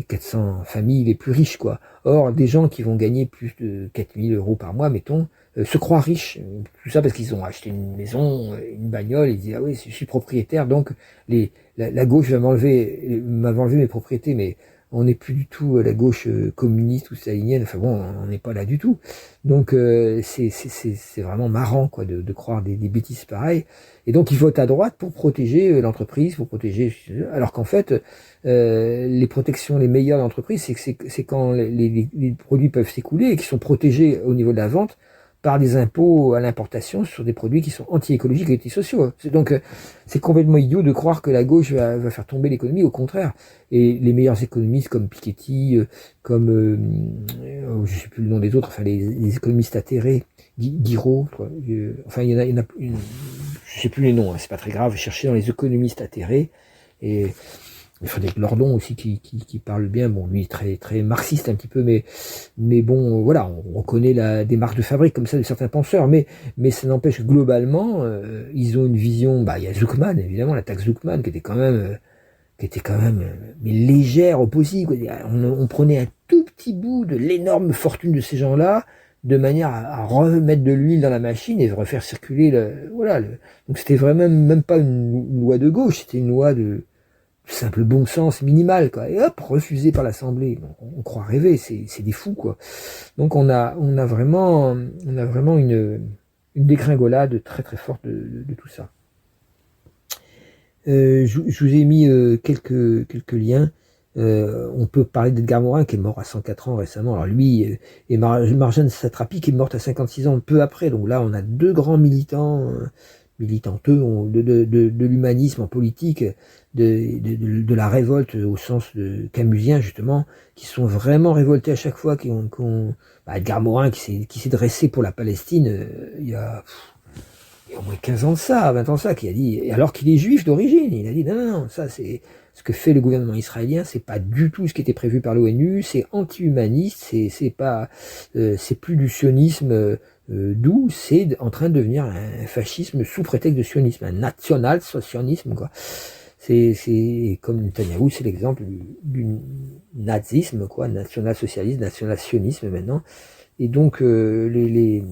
400 familles les plus riches, quoi. Or, des gens qui vont gagner plus de 4000 euros par mois, mettons, se croient riches. Tout ça parce qu'ils ont acheté une maison, une bagnole, ils disent, ah oui, je suis propriétaire, donc la gauche va m'enlever mes propriétés, mais on n'est plus du tout la gauche communiste ou stalinienne, enfin bon, on n'est pas là du tout. Donc c'est vraiment marrant, quoi, de croire des bêtises pareilles. Et donc ils votent à droite pour protéger l'entreprise, pour protéger, alors qu'en fait les protections les meilleures de l'entreprise, c'est quand les produits peuvent s'écouler et qui sont protégés au niveau de la vente par des impôts à l'importation sur des produits qui sont anti-écologiques et antisociaux. Donc c'est complètement idiot de croire que la gauche va faire tomber l'économie, au contraire. Et les meilleurs économistes comme Piketty, comme je sais plus le nom des autres, enfin les économistes atterrés, Guiraud, enfin il y en a une, je sais plus les noms, hein, c'est pas très grave, cherchez dans les économistes atterrés, et il Frédéric Lordon aussi qui parle bien, bon lui très très marxiste un petit peu, mais bon voilà, on reconnaît des marques de fabrique comme ça de certains penseurs, mais ça n'empêche que globalement ils ont une vision, il y a Zuckman évidemment, la taxe Zuckman qui était quand même mais légère au possible. On prenait un tout petit bout de l'énorme fortune de ces gens-là de manière à remettre de l'huile dans la machine et refaire circuler donc c'était vraiment même pas une loi de gauche, c'était une loi de simple bon sens minimal, quoi. Et hop, refusé par l'Assemblée. On croit rêver, c'est des fous, quoi. Donc on a vraiment une dégringolade très très forte de tout ça. Je vous ai mis quelques liens. On peut parler d'Edgar Morin qui est mort à 104 ans récemment. Alors lui et Marjane Satrapi qui est morte à 56 ans peu après. Donc là on a deux grands militanteux de l'humanisme en politique, de la révolte au sens de camusien justement, qui sont vraiment révoltés à chaque fois, Edgar Morin qui s'est dressé pour la Palestine il y a au moins 15 ans de ça, 20 ans de ça, qui a dit, alors qu'il est juif d'origine, il a dit non, ça c'est ce que fait le gouvernement israélien, c'est pas du tout ce qui était prévu par l'ONU, c'est anti-humaniste, c'est plus du sionisme doux, c'est en train de devenir un fascisme sous prétexte de sionisme, un national-sionisme, quoi. C'est comme Netanyahou, c'est l'exemple du nazisme, quoi, national-socialisme, national-sionisme maintenant. Et donc les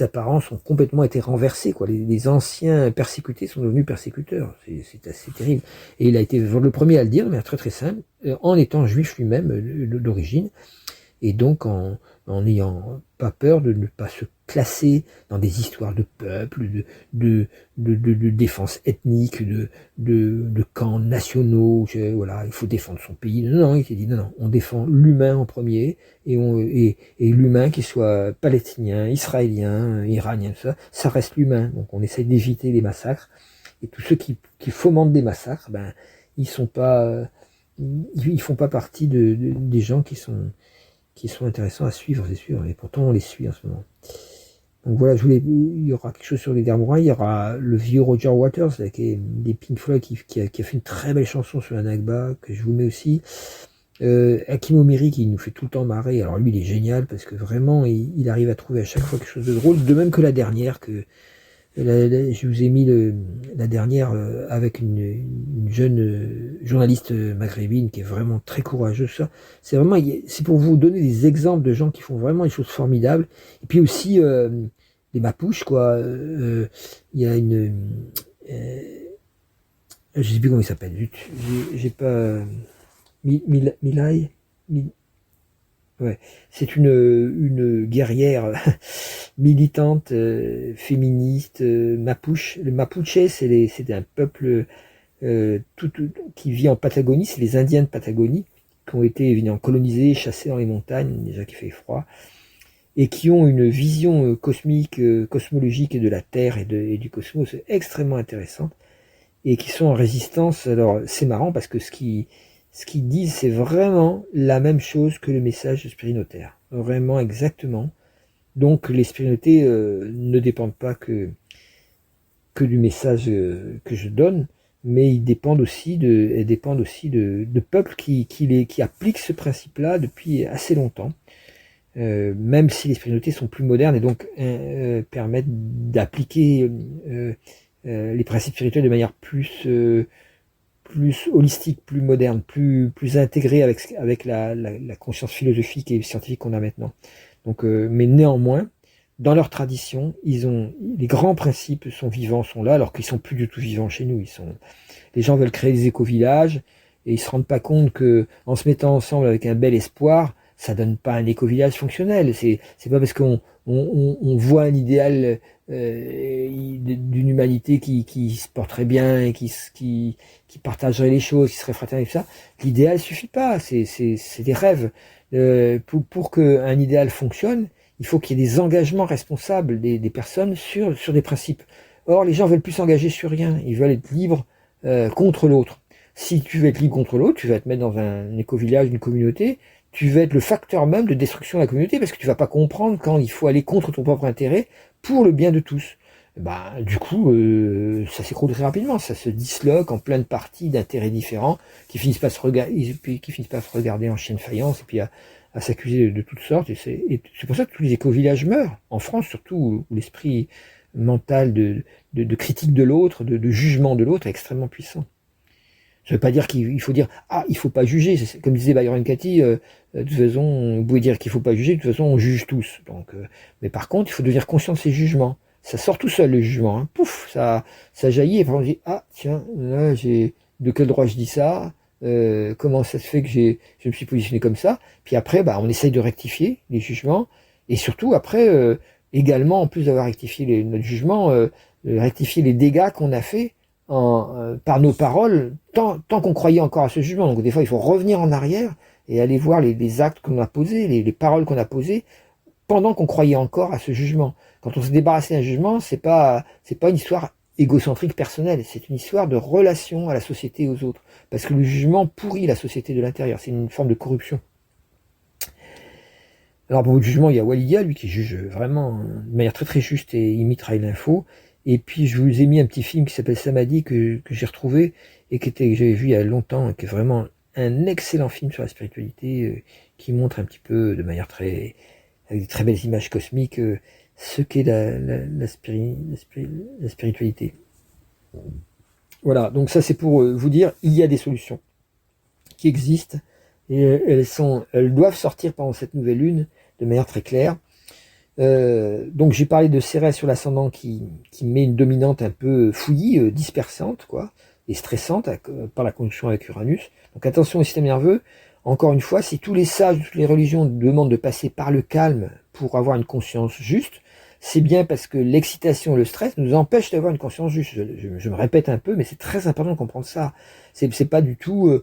apparences ont complètement été renversées, quoi. Les anciens persécutés sont devenus persécuteurs. C'est assez terrible. Et il a été le premier à le dire, mais très très simple, en étant juif lui-même d'origine. et donc en n'ayant pas peur de ne pas se classer dans des histoires de peuples, de défense ethnique, de camps nationaux, voilà, il faut défendre son pays. Non, non, il s'est dit non, on défend l'humain en premier, et l'humain, qu'il soit palestinien, israélien, iranien, ça reste l'humain. Donc on essaye d'éviter les massacres, et tous ceux qui fomentent des massacres, ben ils sont pas, ils font pas partie des gens qui sont intéressants à suivre, c'est sûr, et pourtant on les suit en ce moment. Donc voilà, il y aura quelque chose sur les Garmois, il y aura le vieux Roger Waters, là, qui est des Pink Floyd, qui a fait une très belle chanson sur la Nakba, que je vous mets aussi. Hakim Omiri, qui nous fait tout le temps marrer. Alors lui, il est génial, parce que vraiment, il arrive à trouver à chaque fois quelque chose de drôle, de même que la dernière, je vous ai mis la dernière avec une jeune journaliste maghrébine qui est vraiment très courageuse. Ça, c'est pour vous donner des exemples de gens qui font vraiment des choses formidables. Et puis aussi des mapouches, quoi. Il y a je sais plus comment il s'appelle. J'ai pas Milai. Ouais, c'est une guerrière militante, féministe, mapuche. Le Mapuche, c'est un peuple qui vit en Patagonie, c'est les Indiens de Patagonie, qui ont été évidemment colonisés, chassés dans les montagnes, déjà qu'il fait froid, et qui ont une vision cosmique, cosmologique de la Terre et du cosmos extrêmement intéressante, et qui sont en résistance. Alors c'est marrant parce que ce qu'ils disent, c'est vraiment la même chose que le message de Spirinotaire. Vraiment exactement. Donc les spirinotés ne dépendent pas que du message que je donne, mais ils dépendent aussi de peuples qui appliquent ce principe-là depuis assez longtemps. Même si les spiritualités sont plus modernes et donc permettent d'appliquer les principes spirituels de manière plus holistique, plus moderne, plus intégrée avec la conscience philosophique et scientifique qu'on a maintenant. Donc, mais néanmoins, dans leur tradition, les grands principes sont vivants, sont là, alors qu'ils sont plus du tout vivants chez nous. Les gens veulent créer des éco-villages et ils se rendent pas compte que en se mettant ensemble avec un bel espoir, ça donne pas un éco-village fonctionnel. C'est pas parce qu'on voit un idéal d'une humanité qui se porterait bien et qui partagerait les choses, qui serait fraternelle et tout ça. L'idéal suffit pas. C'est des rêves. Pour qu'un idéal fonctionne, il faut qu'il y ait des engagements responsables des personnes sur des principes. Or, les gens veulent plus s'engager sur rien. Ils veulent être libres contre l'autre. Si tu veux être libre contre l'autre, tu vas te mettre dans un éco-village, une communauté, tu vas être le facteur même de destruction de la communauté parce que tu vas pas comprendre quand il faut aller contre ton propre intérêt pour le bien de tous. Bah, du coup, ça s'écroule très rapidement, ça se disloque en plein de parties d'intérêts différents qui finissent pas se regarder en chien de faïence et puis à s'accuser de toutes sortes. Et c'est pour ça que tous les éco-villages meurent, en France surtout, où l'esprit mental de critique de l'autre, de jugement de l'autre est extrêmement puissant. Ça veut pas dire qu'il faut dire il faut pas juger. Comme disait Byron Katie, de toute façon, vous pouvez dire qu'il faut pas juger. De toute façon, on juge tous. Donc, mais par contre, il faut devenir conscient de ses jugements. Ça sort tout seul le jugement. Hein. Pouf, ça jaillit. Et puis on dit tiens, là de quel droit je dis ça comment ça se fait que je me suis positionné comme ça. Puis après, on essaye de rectifier les jugements. Et surtout après, également, en plus d'avoir rectifié notre jugement, rectifier les dégâts qu'on a fait par nos paroles, tant qu'on croyait encore à ce jugement. Donc des fois, il faut revenir en arrière et aller voir les actes qu'on a posés, les paroles qu'on a posées, pendant qu'on croyait encore à ce jugement. Quand on s'est débarrassé d'un jugement, c'est pas une histoire égocentrique personnelle, c'est une histoire de relation à la société et aux autres. Parce que le jugement pourrit la société de l'intérieur, c'est une forme de corruption. Alors pour le jugement, il y a Walidia, lui, qui juge vraiment de manière très très juste et imite Rai l'info. Et puis je vous ai mis un petit film qui s'appelle Samadhi que j'ai retrouvé et que j'avais vu il y a longtemps, et qui est vraiment un excellent film sur la spiritualité, qui montre un petit peu de manière avec des très belles images cosmiques, ce qu'est la spiritualité. Voilà, donc ça c'est pour vous dire, il y a des solutions qui existent et elles doivent sortir pendant cette nouvelle lune de manière très claire. Donc j'ai parlé de Cérès sur l'ascendant qui met une dominante un peu fouillie, dispersante, quoi, et stressante par la conjonction avec Uranus. Donc attention au système nerveux. encore une fois, si tous les sages de toutes les religions demandent de passer par le calme pour avoir une conscience juste, c'est bien parce que l'excitation et le stress nous empêchent d'avoir une conscience juste. Je me répète un peu, mais c'est très important de comprendre ça. C'est pas du tout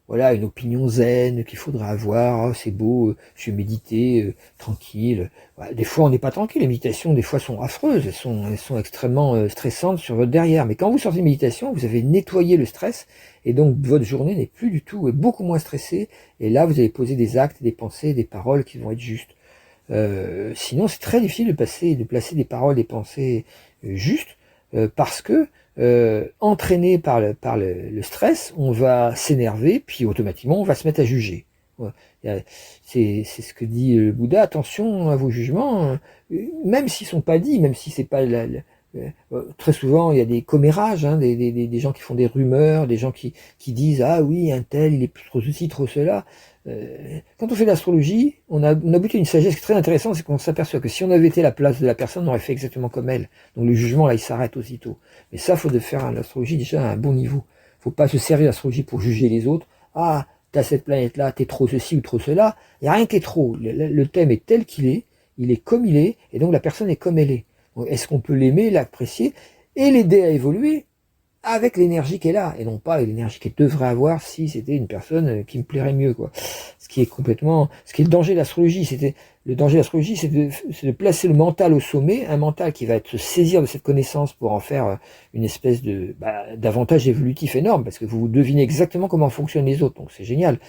voilà, une opinion zen qu'il faudra avoir. Oh, c'est beau, je vais méditer tranquille. Voilà, des fois, on n'est pas tranquille. Les méditations, des fois, sont affreuses. Elles sont extrêmement stressantes sur votre derrière. Mais quand vous sortez de méditation, vous avez nettoyé le stress et donc votre journée n'est plus du tout, est beaucoup moins stressée. Et là, vous allez poser des actes, des pensées, des paroles qui vont être justes. Sinon, c'est très difficile de placer des paroles, des pensées justes, parce que entraîné par le stress, on va s'énerver, puis automatiquement, on va se mettre à juger. C'est ce que dit le Bouddha. Attention à vos jugements, même s'ils sont pas dits, même si c'est pas très souvent, il y a des commérages, hein, des gens qui font des rumeurs, des gens qui disent ah oui, un tel, il est trop ceci, trop cela. Quand on fait de l'astrologie, on a buté une sagesse très intéressante, c'est qu'on s'aperçoit que si on avait été à la place de la personne, on aurait fait exactement comme elle. Donc le jugement là, il s'arrête aussitôt. Mais ça, faut de faire l'astrologie déjà à un bon niveau. Faut pas se servir de l'astrologie pour juger les autres. Ah, t'as cette planète là, t'es trop ceci ou trop cela. Il y a rien qui est trop. Le thème est tel qu'il est, il est comme il est, et donc la personne est comme elle est. Est-ce qu'on peut l'aimer, l'apprécier et l'aider à évoluer avec l'énergie qu'elle a, et non pas avec l'énergie qu'elle devrait avoir si c'était une personne qui me plairait mieux, quoi. Ce qui est le danger de l'astrologie. Le danger de l'astrologie, c'est de placer le mental au sommet, un mental qui va se saisir de cette connaissance pour en faire une espèce d'avantage évolutif énorme, parce que vous devinez exactement comment fonctionnent les autres, donc c'est génial.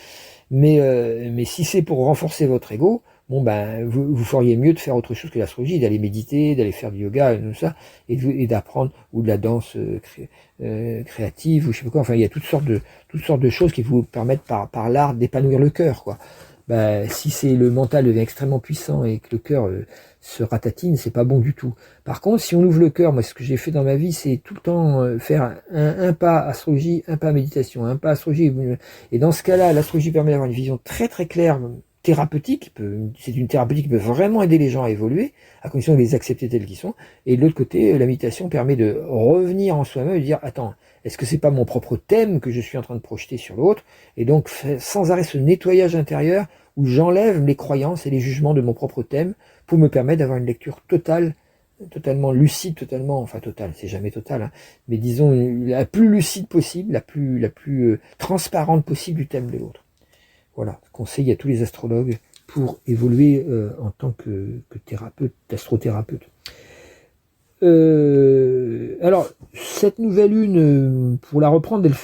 Mais si c'est pour renforcer votre ego, bon vous feriez mieux de faire autre chose que l'astrologie, d'aller méditer, d'aller faire du yoga, et tout ça, et d'apprendre, ou de la danse créative, ou je sais pas quoi. Enfin, il y a toutes sortes de choses qui vous permettent par l'art d'épanouir le cœur, quoi. Si c'est le mental devient extrêmement puissant et que le cœur se ratatine, c'est pas bon du tout. Par contre, si on ouvre le cœur, moi ce que j'ai fait dans ma vie, c'est tout le temps faire un pas astrologie, un pas méditation, un pas astrologie. Et dans ce cas-là, l'astrologie permet d'avoir une vision très très claire, thérapeutique. C'est une thérapeutique qui peut vraiment aider les gens à évoluer, à condition de les accepter tels qu'ils sont. Et de l'autre côté, la méditation permet de revenir en soi-même et de dire, attends, est-ce que c'est pas mon propre thème que je suis en train de projeter sur l'autre? Et donc, sans arrêt ce nettoyage intérieur où j'enlève les croyances et les jugements de mon propre thème pour me permettre d'avoir une lecture totalement lucide, enfin totale, c'est jamais total, hein, mais disons la plus lucide possible, la plus transparente possible du thème de l'autre. Voilà, conseil à tous les astrologues pour évoluer en tant que thérapeute, astrothérapeute. Alors, cette nouvelle lune, pour la reprendre, elle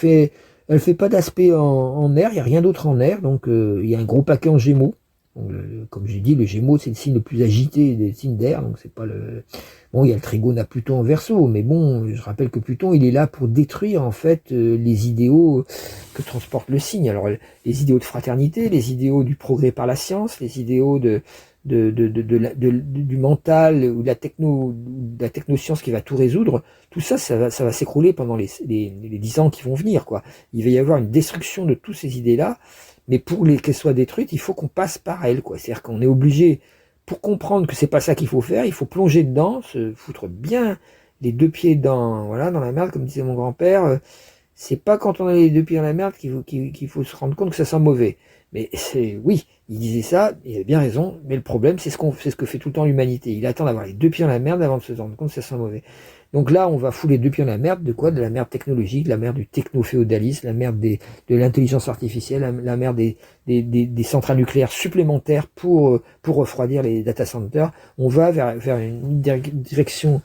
fait pas d'aspect en air, il n'y a rien d'autre en air, donc il y a un gros paquet en Gémeaux. Donc, comme j'ai dit, le Gémeaux, c'est le signe le plus agité des signes d'air, donc c'est pas le... Bon, il y a le trigone à Pluton en Verseau, mais bon, je rappelle que Pluton, il est là pour détruire, en fait, les idéaux que transporte le signe. Alors, les idéaux de fraternité, les idéaux du progrès par la science, les idéaux du mental ou de la technoscience qui va tout résoudre, tout ça, ça va s'écrouler pendant les 10 ans qui vont venir, quoi. Il va y avoir une destruction de toutes ces idées-là, mais pour qu'elles soient détruites, il faut qu'on passe par elles, quoi. C'est-à-dire qu'on est obligé, pour comprendre que c'est pas ça qu'il faut faire, il faut plonger dedans, se foutre bien les deux pieds dans la merde, comme disait mon grand-père. C'est pas quand on a les deux pieds dans la merde qu'il faut se rendre compte que ça sent mauvais. Mais oui, il disait ça, il avait bien raison, mais le problème, c'est ce que fait tout le temps l'humanité. Il attend d'avoir les deux pieds dans la merde avant de se rendre compte que ça sent mauvais. Donc là, on va fouler les deux pieds dans la merde, de quoi? De la merde technologique, de la merde du techno-féodalisme, la merde de l'intelligence artificielle, la merde des centrales nucléaires supplémentaires pour refroidir les data centers. On va vers une direction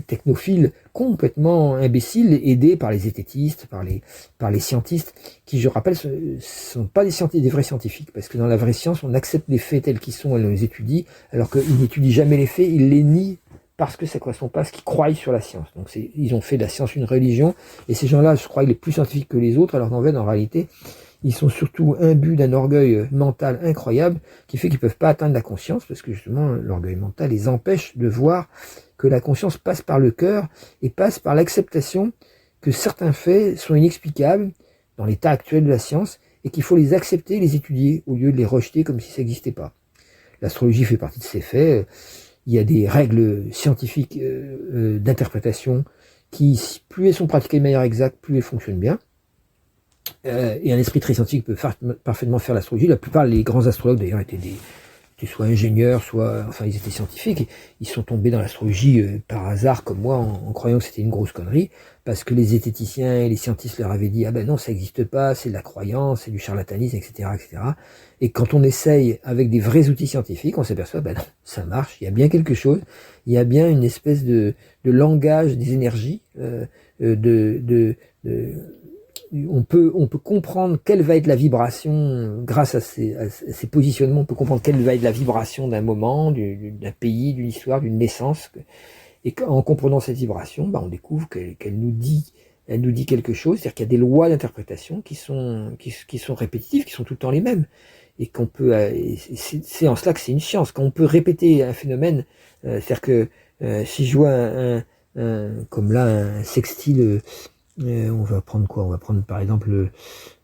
technophile complètement imbécile, aidée par les zététistes, par les scientistes, qui, je rappelle, sont pas des vrais scientifiques, parce que dans la vraie science, on accepte les faits tels qu'ils sont et on les étudie, alors qu'ils n'étudient jamais les faits, ils les nient parce que ça ne correspond pas à ce qu'ils croient sur la science. Donc ils ont fait de la science une religion, et ces gens-là, je crois, les plus scientifiques que les autres, alors qu'en fait, en réalité, ils sont surtout imbus d'un orgueil mental incroyable, qui fait qu'ils ne peuvent pas atteindre la conscience, parce que justement, l'orgueil mental les empêche de voir que la conscience passe par le cœur, et passe par l'acceptation que certains faits sont inexplicables dans l'état actuel de la science, et qu'il faut les accepter, les étudier, au lieu de les rejeter comme si ça n'existait pas. L'astrologie fait partie de ces faits. Il y a des règles scientifiques d'interprétation qui, plus elles sont pratiquées de manière exacte, plus elles fonctionnent bien. et un esprit très scientifique peut parfaitement faire l'astrologie. La plupart des grands astrologues d'ailleurs étaient soit ingénieurs, soit, enfin, ils étaient scientifiques. Ils sont tombés dans l'astrologie par hasard, comme moi, en croyant que c'était une grosse connerie, parce que les zététiciens et les scientifiques leur avaient dit, ah ben non, ça n'existe pas, c'est de la croyance, c'est du charlatanisme, etc., etc. Et quand on essaye avec des vrais outils scientifiques, on s'aperçoit, ben non, ça marche, il y a bien quelque chose, il y a bien une espèce de langage des énergies, on peut comprendre quelle va être la vibration grâce à ces positionnements. On peut comprendre quelle va être la vibration d'un moment, d'un pays, d'une histoire, d'une naissance. Et en comprenant cette vibration, on découvre qu'elle nous dit quelque chose. C'est-à-dire qu'il y a des lois d'interprétation qui sont répétitives, qui sont tout le temps les mêmes. Et qu'on peut, c'est en cela que c'est une science. Quand on peut répéter un phénomène, c'est-à-dire que si je vois comme là un sextile. On va prendre quoi? On va prendre par exemple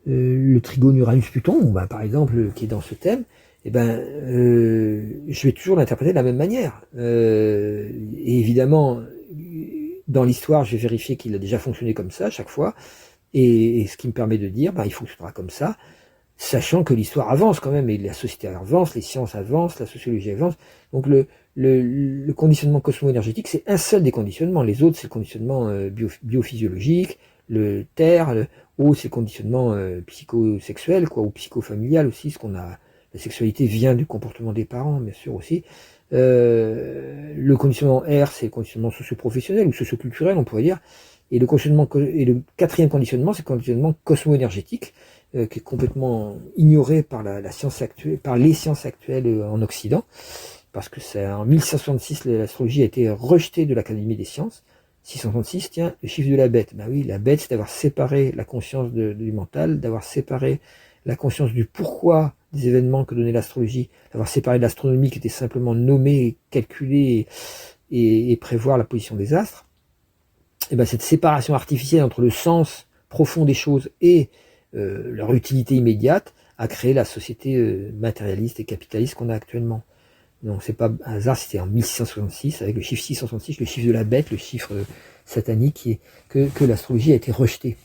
le trigone Uranus-Pluton, par exemple, qui est dans ce thème. Je vais toujours l'interpréter de la même manière. Et évidemment, dans l'histoire, je vais vérifier qu'il a déjà fonctionné comme ça chaque fois. Et ce qui me permet de dire, il fonctionnera comme ça, sachant que l'histoire avance quand même, et la société avance, les sciences avancent, la sociologie avance. Donc le conditionnement cosmo-énergétique, c'est un seul des conditionnements. Les autres, c'est le conditionnement biophysiologique, le terre, le haut, c'est le conditionnement psychosexuel, ou psychofamilial aussi, la sexualité vient du comportement des parents, bien sûr aussi. Le conditionnement R, c'est le conditionnement socio-professionnel ou socio-culturel, on pourrait dire. Et le quatrième conditionnement, c'est le conditionnement cosmo-énergétique, qui est complètement ignoré par la science actuelle, par les sciences actuelles en Occident, parce que en 1566, l'astrologie a été rejetée de l'Académie des sciences. 666, tiens, le chiffre de la bête. Oui, la bête, c'est d'avoir séparé la conscience du mental, d'avoir séparé la conscience du pourquoi des événements que donnait l'astrologie, d'avoir séparé de l'astronomie qui était simplement nommer, calculer et prévoir la position des astres. Et cette séparation artificielle entre le sens profond des choses et leur utilité immédiate a créé la société matérialiste et capitaliste qu'on a actuellement. Donc c'est pas un hasard, c'était en 1666, avec le chiffre 666, le chiffre de la bête, le chiffre satanique, que l'astrologie a été rejetée.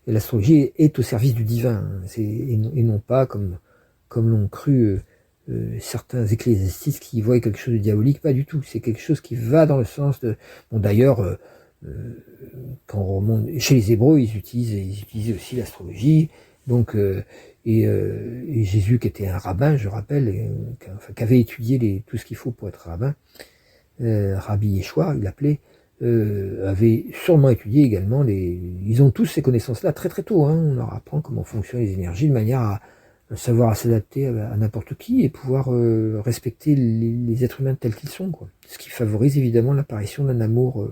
Et l'astrologie est au service du divin, et non pas comme l'ont cru certains ecclésiastes qui voient quelque chose de diabolique. Pas du tout, c'est quelque chose qui va dans le sens de... Bon, d'ailleurs, quand on remonte chez les Hébreux, ils utilisaient aussi l'astrologie. Donc, et Jésus, qui était un rabbin, je rappelle, qui avait étudié tout ce qu'il faut pour être rabbin, Rabbi Yeshua, il l'appelait, avait sûrement étudié également ils ont tous ces connaissances-là très très tôt. On leur apprend comment fonctionnent les énergies de manière à savoir à s'adapter à n'importe qui et pouvoir respecter les êtres humains tels qu'ils sont, quoi. Ce qui favorise évidemment l'apparition d'un amour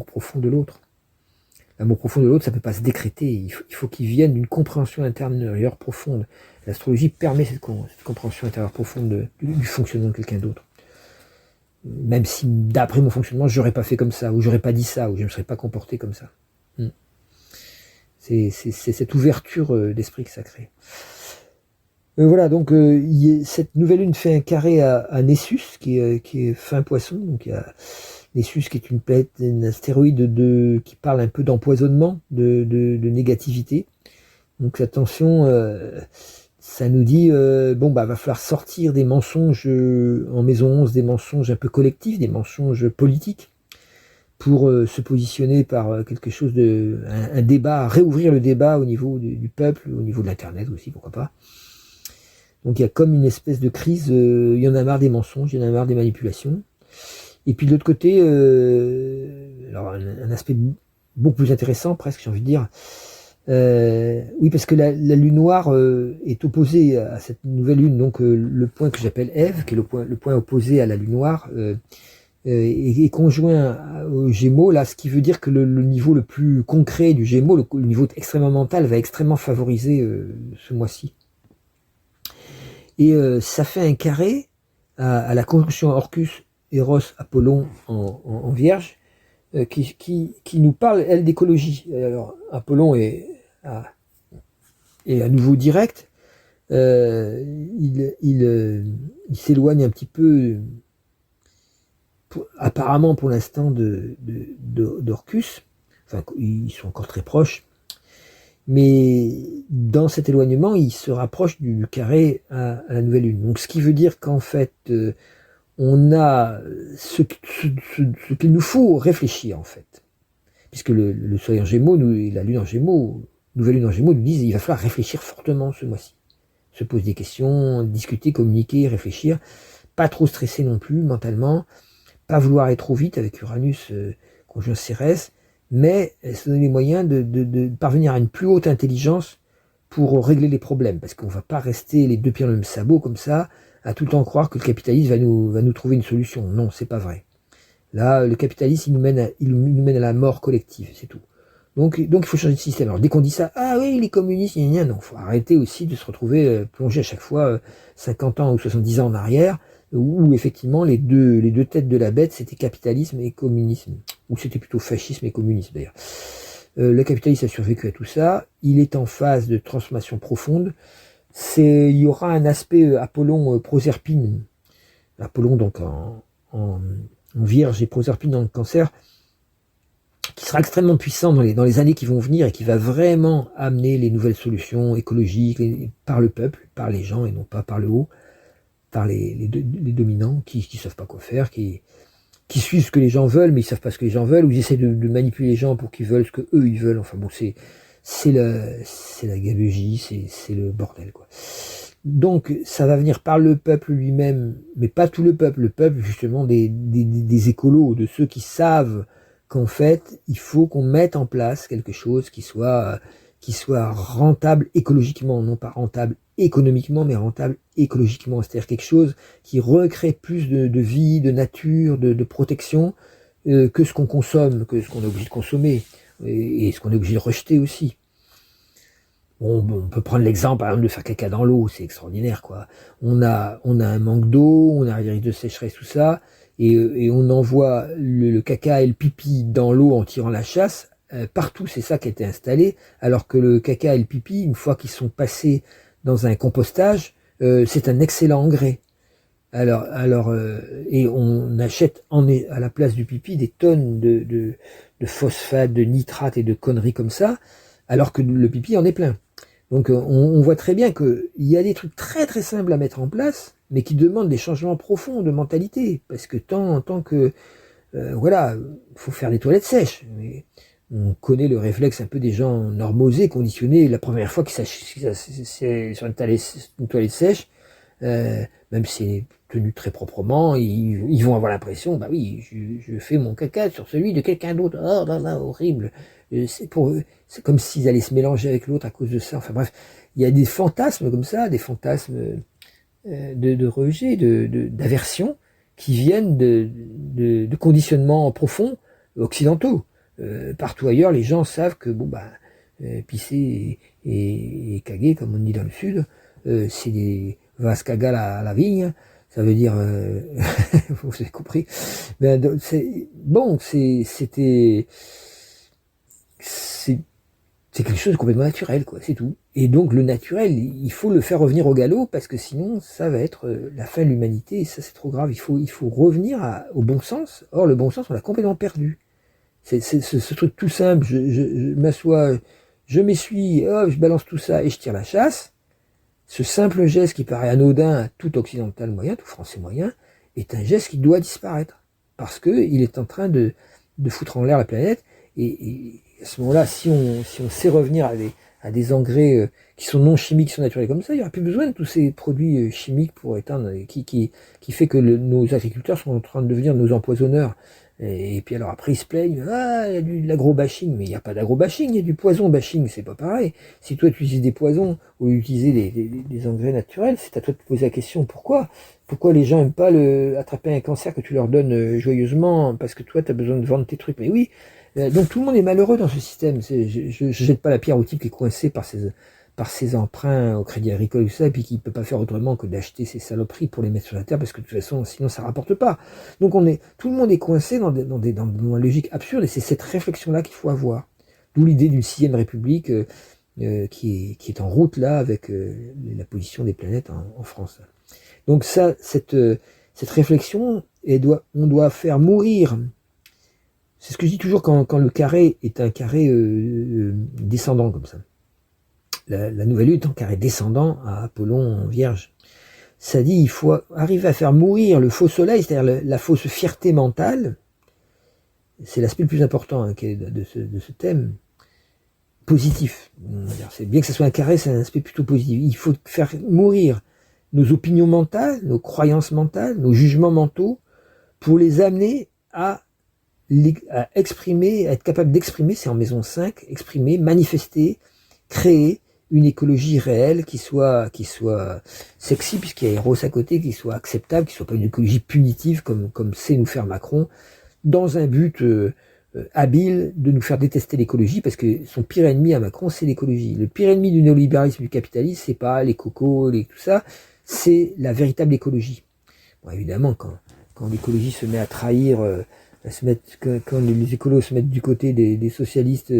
profond de l'autre. L'amour profond de l'autre, ça ne peut pas se décréter. Il faut qu'il vienne d'une compréhension intérieure profonde. L'astrologie permet cette compréhension intérieure profonde du fonctionnement de quelqu'un d'autre. Même si, d'après mon fonctionnement, je n'aurais pas fait comme ça, ou j'aurais pas dit ça, ou je ne me serais pas comporté comme ça. C'est cette ouverture d'esprit que ça crée. Voilà, donc cette nouvelle lune fait un carré à Nessus, qui est fin poisson. Donc il y a Nessus qui est une planète, un astéroïde qui parle un peu d'empoisonnement, de négativité. Donc attention, ça nous dit, va falloir sortir des mensonges en maison 11, des mensonges un peu collectifs, des mensonges politiques, pour se positionner par quelque chose un débat, réouvrir le débat au niveau du peuple, au niveau de l'internet aussi, pourquoi pas. Donc il y a comme une espèce de crise, il y en a marre des mensonges, il y en a marre des manipulations. Et puis de l'autre côté, alors un aspect beaucoup plus intéressant presque, j'ai envie de dire, oui, parce que la lune noire est opposée à cette nouvelle lune, donc le point que j'appelle Ève, qui est le point opposé à la lune noire, est conjoint au Gémeaux, là, ce qui veut dire que le niveau le plus concret du Gémeaux, le niveau extrêmement mental, va extrêmement favoriser ce mois-ci. Et ça fait un carré à la conjonction Orcus, Eros, Apollon en Vierge, qui nous parle, elle, d'écologie. Alors, Apollon est à nouveau direct. Il s'éloigne un petit peu, apparemment pour l'instant, d'Orcus. Enfin, ils sont encore très proches. mais dans cet éloignement, il se rapproche du carré à la nouvelle lune. Donc ce qui veut dire qu'en fait, on a ce qu'il nous faut réfléchir en fait. Puisque le soleil en Gémeaux et la lune en Gémeaux, nouvelle lune en Gémeaux nous disent qu'il va falloir réfléchir fortement ce mois-ci. Se poser des questions, discuter, communiquer, réfléchir. Pas trop stresser non plus mentalement. Pas vouloir aller trop vite avec Uranus conjoint Cérès, mais se donner les moyens de parvenir à une plus haute intelligence pour régler les problèmes. Parce qu'on ne va pas rester les deux pieds dans le même sabot comme ça, à tout le temps croire que le capitalisme va nous trouver une solution. Non, c'est pas vrai. Là, le capitalisme, il nous mène à la mort collective, c'est tout. Donc il faut changer de système. Alors dès qu'on dit ça, ah oui, les communistes, non, faut arrêter aussi de se retrouver plongé à chaque fois 50 ans ou 70 ans en arrière, où effectivement les deux têtes de la bête, c'était capitalisme et communisme, ou c'était plutôt fascisme et communisme d'ailleurs. Le capitalisme a survécu à tout ça, il est en phase de transformation profonde. Il y aura un aspect Apollon Proserpine, Apollon donc en Vierge et Proserpine dans le Cancer, qui sera extrêmement puissant dans les années qui vont venir et qui va vraiment amener les nouvelles solutions écologiques par le peuple, par les gens et non pas par le haut, par les dominants qui savent pas quoi faire, qui suivent ce que les gens veulent mais ils savent pas ce que les gens veulent, ou ils essaient de manipuler les gens pour qu'ils veulent ce que eux ils veulent. Enfin bon, c'est la gabegie, c'est le bordel quoi. Donc ça va venir par le peuple lui-même, mais pas tout le peuple justement des écolos, de ceux qui savent qu'en fait il faut qu'on mette en place quelque chose qui soit rentable écologiquement, non pas rentable économiquement, mais rentable écologiquement, c'est-à-dire quelque chose qui recrée plus de vie, de nature, de protection que ce qu'on consomme, que ce qu'on est obligé de consommer et ce qu'on est obligé de rejeter aussi. Bon, on peut prendre l'exemple par exemple de faire caca dans l'eau, c'est extraordinaire quoi. On a un manque d'eau, on a un risque de sécheresse, tout ça, et on envoie le caca et le pipi dans l'eau en tirant la chasse. Partout, c'est ça qui a été installé, alors que le caca et le pipi, une fois qu'ils sont passés dans un compostage, c'est un excellent engrais. Et on achète à la place du pipi des tonnes de phosphate, de nitrate et de conneries comme ça, alors que le pipi en est plein. Donc on voit très bien qu'il y a des trucs très très simples à mettre en place, mais qui demandent des changements profonds de mentalité, parce que tant que voilà, faut faire des toilettes sèches. Mais on connaît le réflexe un peu des gens normosés, conditionnés. La première fois qu'ils c'est sur une toilette sèche, même si c'est tenu très proprement, ils vont avoir l'impression, bah oui, je fais mon caca sur celui de quelqu'un d'autre. Oh là là, horrible. C'est comme s'ils allaient se mélanger avec l'autre à cause de ça. Enfin bref, il y a des fantasmes comme ça, des fantasmes de rejet, d'aversion, qui viennent de conditionnements profonds occidentaux. Partout ailleurs, les gens savent que bon bah pisser et caguer, comme on dit dans le sud, c'est des vas caga la vigne. Ça veut dire, vous avez compris. Ben, c'est quelque chose de complètement naturel, quoi, c'est tout. Et donc le naturel, il faut le faire revenir au galop, parce que sinon ça va être la fin de l'humanité, et ça c'est trop grave. Il faut revenir au bon sens. Or le bon sens, on l'a complètement perdu. C'est ce truc tout simple, je m'assois, je m'essuie, hop, je balance tout ça et je tire la chasse. Ce simple geste qui paraît anodin à tout occidental moyen, tout français moyen, est un geste qui doit disparaître. Parce que il est en train de foutre en l'air la planète. Et à ce moment-là, si on sait revenir à des engrais qui sont non chimiques, qui sont naturels comme ça, il n'y aura plus besoin de tous ces produits chimiques pour éteindre, qui fait que nos agriculteurs sont en train de devenir nos empoisonneurs. Et puis alors après ils se plaignent, ah il y a de l'agro-bashing, mais il n'y a pas d'agro-bashing, il y a du poison-bashing, c'est pas pareil. Si toi tu utilises des poisons ou utiliser des engrais naturels, c'est à toi de te poser la question pourquoi les gens aiment pas attraper un cancer que tu leur donnes joyeusement parce que toi tu as besoin de vendre tes trucs. Mais oui, donc tout le monde est malheureux dans ce système. Je jette pas la pierre au type qui est coincé par ses emprunts au Crédit Agricole ou ça, et puis qui peut pas faire autrement que d'acheter ces saloperies pour les mettre sur la terre, parce que de toute façon, sinon ça rapporte pas. Donc tout le monde est coincé dans une logique absurde, et c'est cette réflexion-là qu'il faut avoir. D'où l'idée d'une 6e république qui est en route là avec la position des planètes en France. Donc ça, cette réflexion, on doit faire mourir. C'est ce que je dis toujours quand le carré est un carré descendant comme ça. la nouvelle lune est en carré descendant à Apollon en Vierge. Ça dit, il faut arriver à faire mourir le faux soleil, c'est-à-dire la fausse fierté mentale. C'est l'aspect le plus important hein, de ce thème. Positif. C'est bien que ça soit un carré, c'est un aspect plutôt positif. Il faut faire mourir nos opinions mentales, nos croyances mentales, nos jugements mentaux, pour les amener à exprimer, à être capable d'exprimer, c'est en maison 5, exprimer, manifester, créer une écologie réelle qui soit sexy, puisqu'il y a Eros à côté, qui soit acceptable, qui soit pas une écologie punitive comme sait nous faire Macron, dans un but habile de nous faire détester l'écologie, parce que son pire ennemi à Macron, c'est l'écologie. Le pire ennemi du néolibéralisme, du capitalisme, c'est pas les cocos, tout ça, c'est la véritable écologie. Bon, évidemment, quand l'écologie se met à trahir, quand les écolos se mettent du côté des socialistes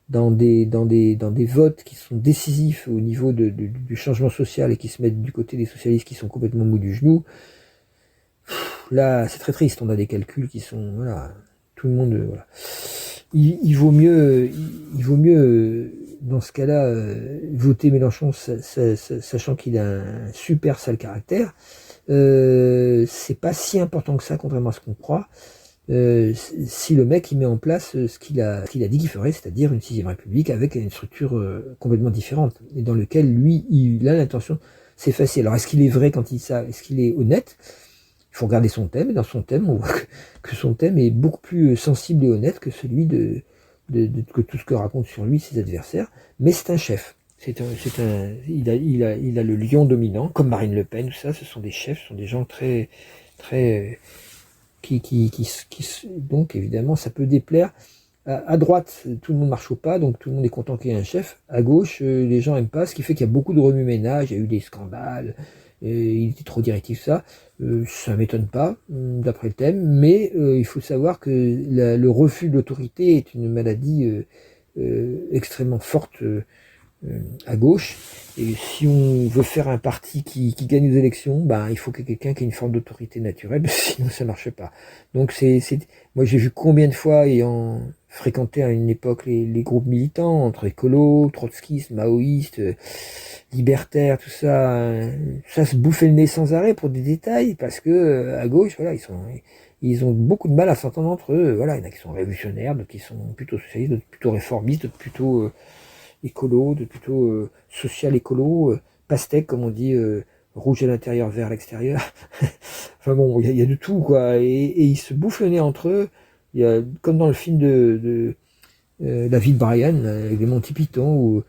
dans des votes qui sont décisifs au niveau du changement social et qui se mettent du côté des socialistes qui sont complètement mous du genou, là c'est très triste. On a des calculs qui sont voilà, tout le monde voilà. Il vaut mieux dans ce cas-là voter Mélenchon sachant qu'il a un super sale caractère. C'est pas si important que ça, contrairement à ce qu'on croit. Si le mec il met en place ce qu'il a dit qu'il ferait, c'est-à-dire une 6ème République avec une structure complètement différente, et dans lequel lui il a l'intention de s'effacer. Alors est-ce qu'il est vrai quand il dit ça? Est-ce qu'il est honnête? Il faut regarder son thème, et dans son thème, on voit que son thème est beaucoup plus sensible et honnête que celui que tout ce que racontent sur lui ses adversaires. Mais c'est un chef. Il a le lion dominant, comme Marine Le Pen, tout ça. Ce sont des chefs, ce sont des gens très donc évidemment, ça peut déplaire. À droite, tout le monde marche au pas, donc tout le monde est content qu'il y ait un chef. À gauche, les gens aiment pas, ce qui fait qu'il y a beaucoup de remue-ménage. Il y a eu des scandales. Il était trop directif, ça. Ça m'étonne pas, d'après le thème, mais il faut savoir que le refus de l'autorité est une maladie extrêmement forte à gauche, et si on veut faire un parti qui gagne les élections, ben il faut que quelqu'un qui ait une forme d'autorité naturelle, sinon ça marche pas. Donc moi j'ai vu combien de fois, ayant fréquenté à une époque les groupes militants entre écolos, trotskistes, maoïstes, libertaires, tout ça, ça se bouffait le nez sans arrêt pour des détails, parce que à gauche, voilà, ils ont beaucoup de mal à s'entendre entre eux. Voilà, il y en a qui sont révolutionnaires, d'autres qui sont plutôt socialistes, d'autres plutôt réformistes, d'autres plutôt écolo, de plutôt social écolo, pastèque comme on dit, rouge à l'intérieur, vert à l'extérieur. Enfin bon, il y a de tout quoi, et ils se bouffent le nez entre eux. Il y a comme dans le film de La vie de Brian avec les Monty Python, où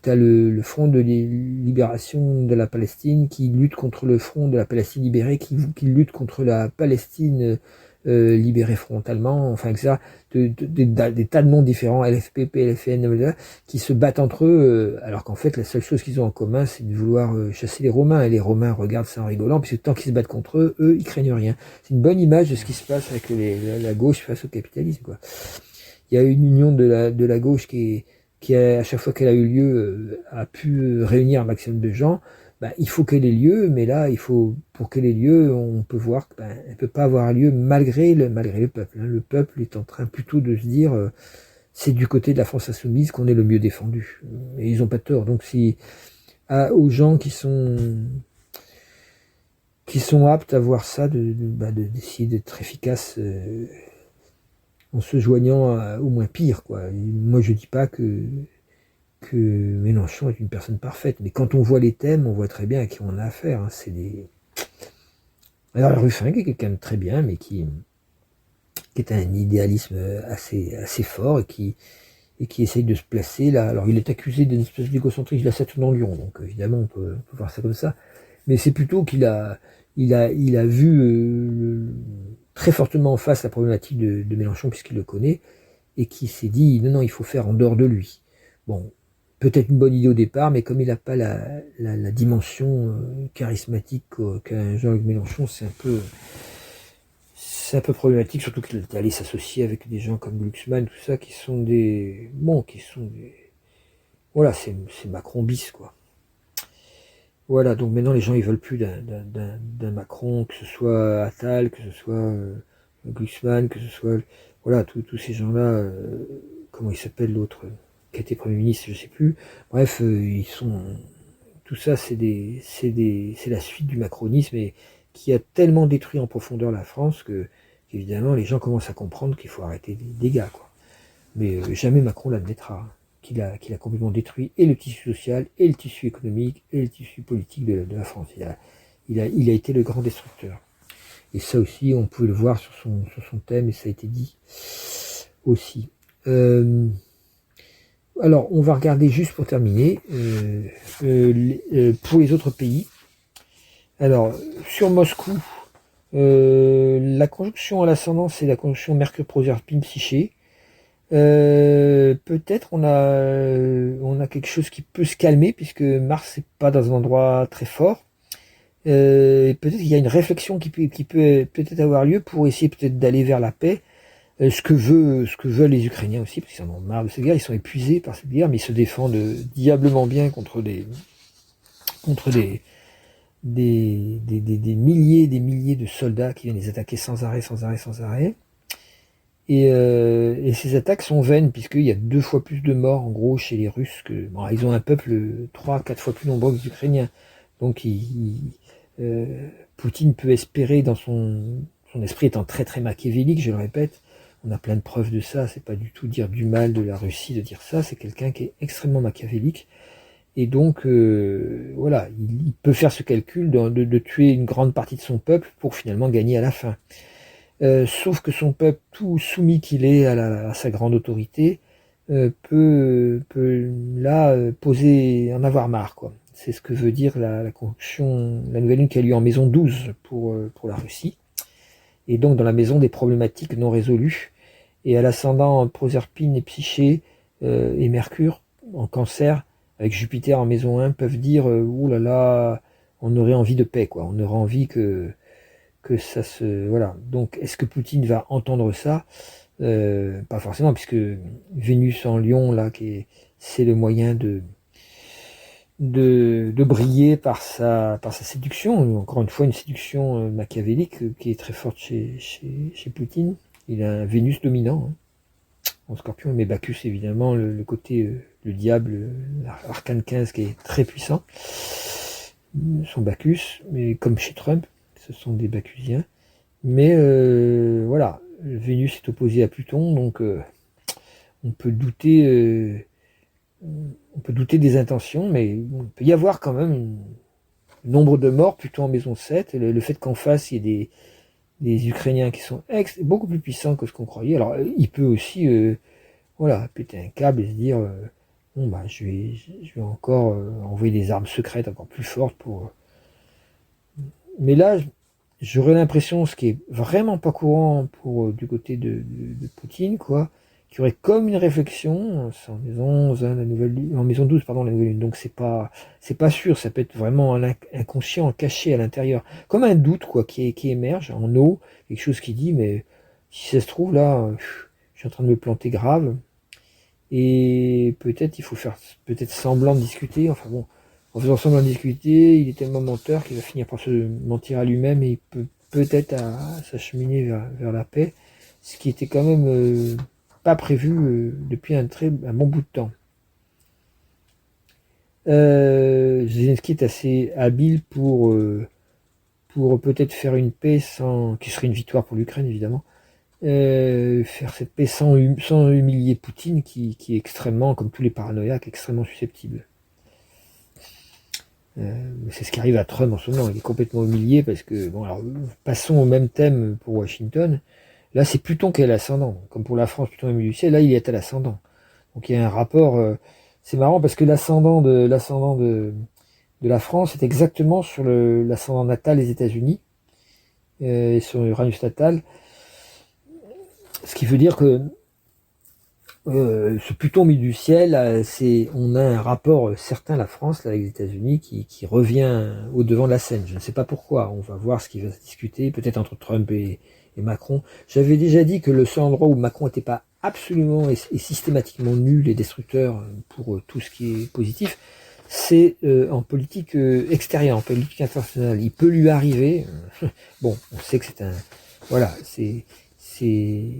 tu as le front de libération de la Palestine qui lutte contre le front de la Palestine libérée, qui lutte contre la Palestine libérée frontalement, enfin etc. Des tas de noms différents, LFP, PLFN, qui se battent entre eux, alors qu'en fait la seule chose qu'ils ont en commun, c'est de vouloir chasser les Romains, et les Romains regardent ça en rigolant, puisque tant qu'ils se battent contre eux, ils craignent rien. C'est une bonne image de ce qui se passe avec la gauche face au capitalisme, quoi. Il y a une union de la gauche qui à chaque fois qu'elle a eu lieu, a pu réunir un maximum de gens. Il faut qu'elle ait lieu, mais là, pour qu'elle ait lieu, on peut voir qu'elle ne peut pas avoir lieu malgré le peuple. Hein. Le peuple est en train plutôt de se dire, c'est du côté de la France insoumise qu'on est le mieux défendu. Et ils n'ont pas tort. Donc, aux gens qui sont aptes à voir ça, d'essayer d'être efficace en se joignant au moins pire, quoi. Et moi, je dis pas que Mélenchon est une personne parfaite, mais quand on voit les thèmes, on voit très bien à qui on a affaire. Hein. Alors Ruffin, qui est quelqu'un de très bien, mais qui est un idéalisme assez fort, et qui essaye de se placer là. Alors il est accusé d'une espèce d'égocentrisme de la Saturne en Lyon, donc évidemment on peut voir ça comme ça, mais c'est plutôt qu'il a vu très fortement en face la problématique de Mélenchon, puisqu'il le connaît, et qui s'est dit non, il faut faire en dehors de lui. Bon, peut-être une bonne idée au départ, mais comme il n'a pas la dimension charismatique qu'a Jean-Luc Mélenchon, c'est un peu problématique, surtout qu'il est allé s'associer avec des gens comme Glucksmann, tout ça, voilà, c'est Macron bis, quoi. Voilà, donc maintenant les gens ils veulent plus d'un Macron, que ce soit Attal, que ce soit Glucksmann, que ce soit voilà tous ces gens-là. Comment il s'appelle l'autre? qui a été Premier ministre, je sais plus. Bref, tout ça, c'est la suite du macronisme et qui a tellement détruit en profondeur la France qu'évidemment les gens commencent à comprendre qu'il faut arrêter les dégâts, quoi. Mais jamais Macron l'admettra, qu'il a complètement détruit et le tissu social, et le tissu économique, et le tissu politique de la France. Il a été le grand destructeur. Et ça aussi, on pouvait le voir sur son thème, et ça a été dit aussi. Alors, on va regarder juste pour terminer, pour les autres pays. Alors, sur Moscou, la conjonction à l'ascendant, c'est la conjonction Mercure-Proserpine-Psyché. Peut-être on a quelque chose qui peut se calmer, puisque Mars n'est pas dans un endroit très fort. Peut-être qu'il y a une réflexion qui peut peut-être avoir lieu pour essayer peut-être d'aller vers la paix. Ce que veulent les Ukrainiens aussi, parce qu'ils en ont marre de cette guerre, ils sont épuisés par cette guerre, mais ils se défendent diablement bien contre des milliers de soldats qui viennent les attaquer sans arrêt. Et ces attaques sont vaines, puisqu'il y a 2 fois plus de morts, en gros, chez les Russes que, bon, ils ont un peuple 3-4 fois plus nombreux que les Ukrainiens. Donc, Poutine peut espérer, dans son esprit étant très très machiavélique, je le répète, on a plein de preuves de ça, c'est pas du tout dire du mal de la Russie de dire ça, c'est quelqu'un qui est extrêmement machiavélique, et donc voilà, il peut faire ce calcul de tuer une grande partie de son peuple pour finalement gagner à la fin. Sauf que son peuple, tout soumis qu'il est à sa grande autorité, peut là en avoir marre, quoi. C'est ce que veut dire la nouvelle lune qui a lieu en maison 12 pour la Russie, et donc dans la maison des problématiques non résolues. Et à l'ascendant Proserpine et Psyché et Mercure en Cancer, avec Jupiter en maison 1, peuvent dire ouh là là, on aurait envie de paix, quoi. On aurait envie que ça se... Voilà. Donc, est-ce que Poutine va entendre ça? Pas forcément, puisque Vénus en Lion, là, c'est le moyen de briller par sa séduction. Encore une fois, une séduction machiavélique qui est très forte chez Poutine. Il a un Vénus dominant, hein, en Scorpion, mais Bacchus, évidemment, le côté, le diable, l'arcane 15 qui est très puissant. Son Bacchus, mais comme chez Trump, ce sont des Bacchusiens. Mais voilà, Vénus est opposée à Pluton, donc on peut douter des intentions, mais il peut y avoir quand même un nombre de morts plutôt en maison 7, et le fait qu'en face il y ait des Ukrainiens qui sont beaucoup plus puissants que ce qu'on croyait. Alors il peut aussi voilà, péter un câble et se dire bon bah je vais encore envoyer des armes secrètes encore plus fortes pour... Mais là, j'aurais l'impression, ce qui est vraiment pas courant pour du côté de Poutine, quoi, qu'il y aurait comme une réflexion, c'est en maison 11, hein, en maison 12, pardon, la nouvelle lune, donc c'est pas sûr, ça peut être vraiment un inconscient caché à l'intérieur, comme un doute, quoi, qui émerge en eau, quelque chose qui dit, mais si ça se trouve, là, je suis en train de me planter grave, et peut-être il faut faire semblant de discuter, enfin bon, en faisant semblant de discuter, il est tellement menteur qu'il va finir par se mentir à lui-même, et il peut peut-être s'acheminer vers la paix, ce qui était quand même pas prévu depuis un bon bout de temps. Zelensky est assez habile pour peut-être faire une paix qui serait une victoire pour l'Ukraine évidemment, faire cette paix sans humilier Poutine qui est extrêmement, comme tous les paranoïaques, extrêmement susceptible. C'est ce qui arrive à Trump en ce moment, il est complètement humilié parce que, bon alors, passons au même thème pour Washington. Là c'est Pluton qui est l'ascendant, comme pour la France, Pluton est milieu du ciel, là il est à l'ascendant. Donc il y a un rapport, c'est marrant parce que l'ascendant de la France est exactement sur l'ascendant natal des États-Unis, et sur Uranus natal, ce qui veut dire que ce Pluton milieu du ciel, on a un rapport certain, la France, là, avec les États-Unis, qui revient au devant de la scène. Je ne sais pas pourquoi. On va voir ce qui va se discuter, peut-être entre Trump et Macron. J'avais déjà dit que le seul endroit où Macron n'était pas absolument et systématiquement nul et destructeur pour tout ce qui est positif, c'est en politique extérieure, en politique internationale. Il peut lui arriver. Bon, on sait que c'est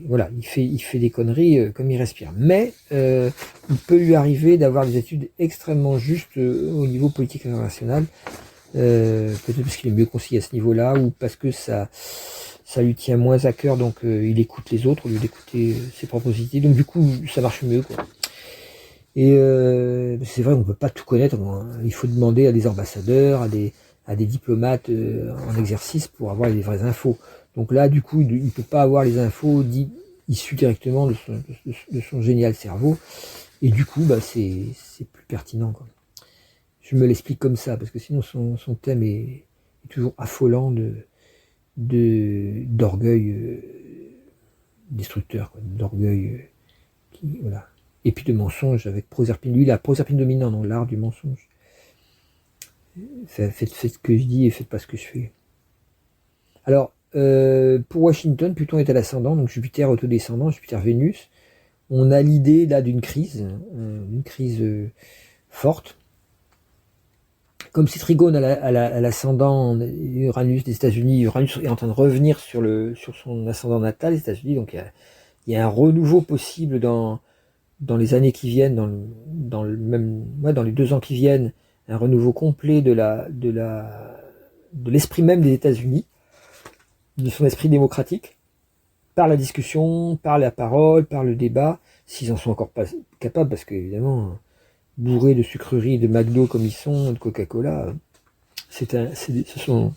voilà, il fait des conneries comme il respire. Mais il peut lui arriver d'avoir des études extrêmement justes au niveau politique international. Peut-être parce qu'il est mieux conseillé à ce niveau-là, ou parce que ça lui tient moins à cœur, donc il écoute les autres au lieu d'écouter ses propres idées. Donc du coup, ça marche mieux, quoi. Et c'est vrai, on peut pas tout connaître. Il faut demander à des ambassadeurs, à des diplomates en exercice pour avoir les vraies infos. Donc là, du coup, il ne peut pas avoir les infos issues directement de son génial cerveau. Et du coup, bah, c'est plus pertinent, quoi. Je me l'explique comme ça, parce que sinon son thème est toujours affolant d'orgueil destructeur, quoi, d'orgueil voilà. Et puis de mensonge avec Proserpine. Lui, la Proserpine dominant dans l'art du mensonge. Faites ce que je dis et faites pas ce que je fais. Alors, pour Washington, Pluton est à l'ascendant, donc Jupiter autodescendant, Jupiter Vénus. On a l'idée là d'une crise forte. Comme c'est trigone à l'ascendant Uranus des États-Unis, Uranus est en train de revenir sur son ascendant natal des États-Unis, donc il y a un renouveau possible dans les années qui viennent, dans les 2 ans qui viennent, un renouveau complet de l'esprit même des États-Unis, de son esprit démocratique, par la discussion, par la parole, par le débat, s'ils en sont encore pas capables, parce qu'évidemment, bourrés de sucreries, de McDo comme ils sont, de Coca-Cola, ce sont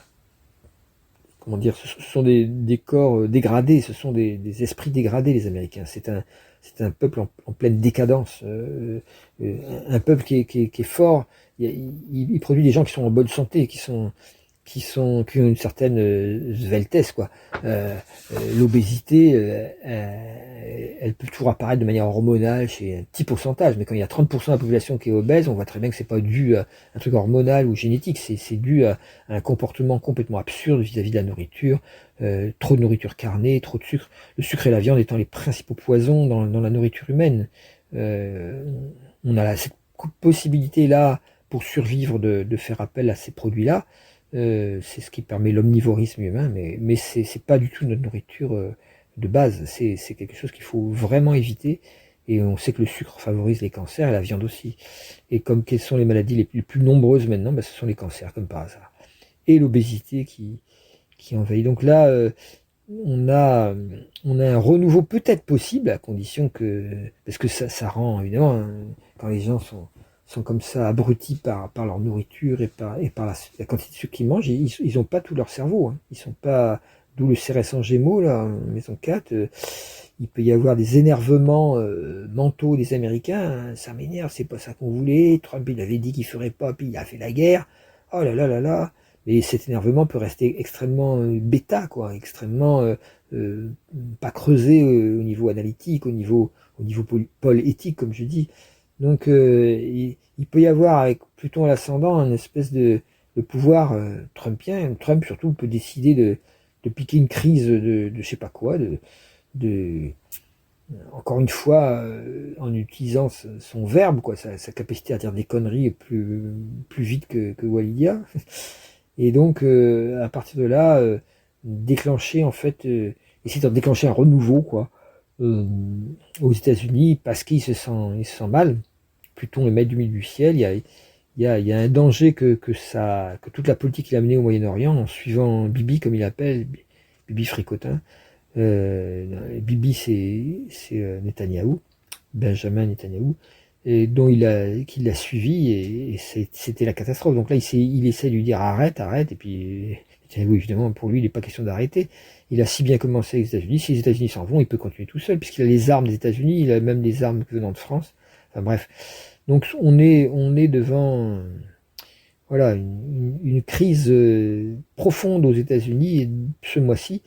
des corps dégradés, ce sont des esprits dégradés, les Américains. C'est un peuple en pleine décadence, un peuple qui est fort. Il produit des gens qui sont en bonne santé, qui ont une certaine sveltesse, quoi. L'obésité, elle peut toujours apparaître de manière hormonale chez un petit pourcentage, mais quand il y a 30% de la population qui est obèse, on voit très bien que c'est pas dû à un truc hormonal ou génétique, c'est dû à un comportement complètement absurde vis-à-vis de la nourriture, trop de nourriture carnée, trop de sucre, le sucre et la viande étant les principaux poisons dans la nourriture humaine. On a cette possibilité-là pour survivre de faire appel à ces produits-là. C'est ce qui permet l'omnivorisme humain, mais c'est pas du tout notre nourriture de base. C'est quelque chose qu'il faut vraiment éviter. Et on sait que le sucre favorise les cancers et la viande aussi. Et comme quelles sont les maladies les plus nombreuses maintenant, ce sont les cancers, comme par hasard. Et l'obésité qui envahit. Donc là, on a un renouveau peut-être possible, à condition que... Parce que ça rend, évidemment, hein, quand les gens sont comme ça abrutis par leur nourriture et par la quantité de sucre qu'ils mangent, ils n'ont pas tout leur cerveau. Hein. Ils sont pas... D'où le CRS en Gémeaux, là, maison 4, il peut y avoir des énervements mentaux des Américains. Hein. Ça m'énerve, c'est pas ça qu'on voulait. Trump, il avait dit qu'il ferait pas, puis il a fait la guerre. Oh là là là là. Mais cet énervement peut rester extrêmement bêta, quoi, extrêmement pas creusé au niveau analytique, au niveau pôle éthique, comme je dis. Donc il peut y avoir avec Pluton à l'ascendant une espèce de pouvoir trumpien. Trump surtout peut décider de piquer une crise de je sais pas quoi, de encore une fois en utilisant son verbe, quoi, sa capacité à dire des conneries plus vite que Walidia. Et donc à partir de là, déclencher en fait, essayer de déclencher un renouveau, quoi, aux États-Unis parce qu'il se sent mal. Pluton est maître du milieu du ciel. Il y a un danger que toute la politique qu'il a menée au Moyen-Orient en suivant Bibi, comme il appelle, Bibi Fricotin. Bibi, c'est Netanyahou, Benjamin Netanyahou, et qui l'a suivi, et c'était la catastrophe. Donc là, il essaie de lui dire arrête, et puis Netanyahou, évidemment, pour lui, il n'est pas question d'arrêter. Il a si bien commencé les États-Unis. Si les États-Unis s'en vont, il peut continuer tout seul, puisqu'il a les armes des États-Unis, il a même les armes venant de France. Enfin bref. Donc on est devant voilà une crise profonde aux États-Unis, et ce mois-ci.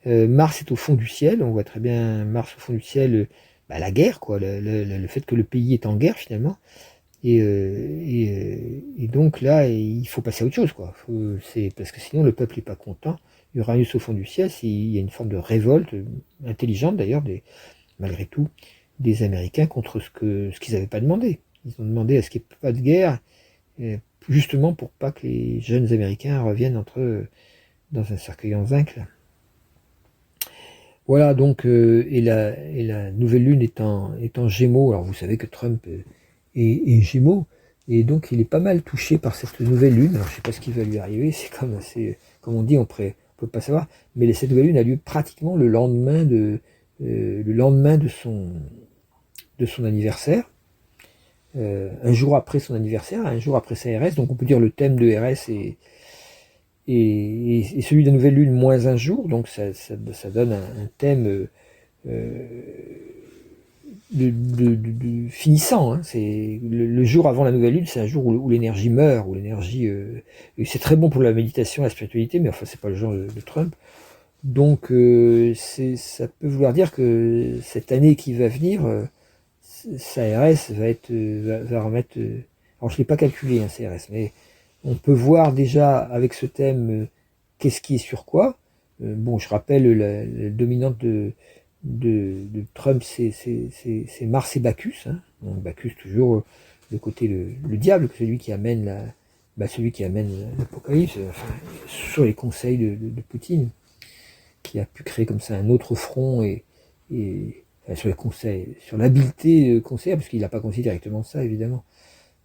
Mars est au fond du ciel, on voit très bien Mars au fond du ciel, la guerre, quoi, le fait que le pays est en guerre finalement, et donc là il faut passer à autre chose, quoi. C'est parce que sinon le peuple n'est pas content. Uranus au fond du ciel, il y a une forme de révolte intelligente d'ailleurs, malgré tout, des Américains contre ce qu'ils n'avaient pas demandé. Ils ont demandé à ce qu'il n'y ait pas de guerre, justement pour pas que les jeunes Américains reviennent entre eux dans un cercueil en zinc là. Voilà, donc, et la nouvelle lune est en Gémeaux. Alors vous savez que Trump est Gémeaux, et donc il est pas mal touché par cette nouvelle lune. Alors je sais pas ce qui va lui arriver, comme on dit, on peut pas savoir, mais cette nouvelle lune a lieu pratiquement le lendemain de son anniversaire, un jour après son anniversaire, un jour après sa RS. Donc on peut dire le thème de RS et celui de la nouvelle lune moins un jour, donc ça donne un thème finissant. Hein. C'est le jour avant la nouvelle lune, c'est un jour où l'énergie meurt, où l'énergie. Et c'est très bon pour la méditation, la spiritualité, mais enfin c'est pas le genre de Trump. Donc ça peut vouloir dire que cette année qui va venir, sa RS va remettre. Alors je l'ai pas calculé, hein, CRS, mais on peut voir déjà avec ce thème qu'est-ce qui est sur quoi. Bon, je rappelle, la dominante de Trump, c'est Mars et Bacchus. Hein. Donc Bacchus, toujours le côté le diable, celui qui amène l'apocalypse, enfin, sur les conseils de Poutine, qui a pu créer comme ça un autre front enfin, sur les conseils, sur l'habileté conseillère, parce qu'il n'a pas conseillé directement ça, évidemment.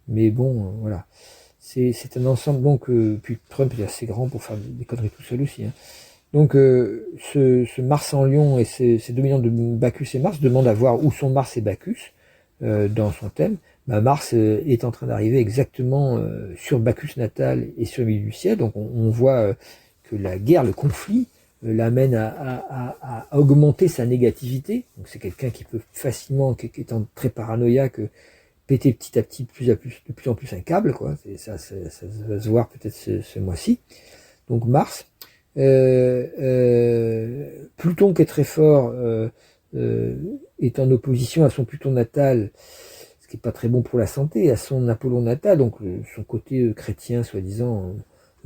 Mais bon, voilà. C'est un ensemble, donc, puis Trump est assez grand pour faire des conneries tout seul aussi. Hein. Donc, ce Mars en Lion et ces dominants de Bacchus et Mars demandent à voir où sont Mars et Bacchus dans son thème. Bah, Mars est en train d'arriver exactement sur Bacchus natal et sur le milieu du ciel. Donc, on voit que la guerre, le conflit, l'amène à augmenter sa négativité. Donc, c'est quelqu'un qui peut facilement, qui étant très paranoïaque, péter petit à petit, de plus en plus un câble, quoi. Ça va se voir peut-être ce mois-ci. Donc Mars, Pluton qui est très fort, est en opposition à son Pluton natal, ce qui est pas très bon pour la santé, à son Apollon natal. Donc son côté chrétien, soi-disant,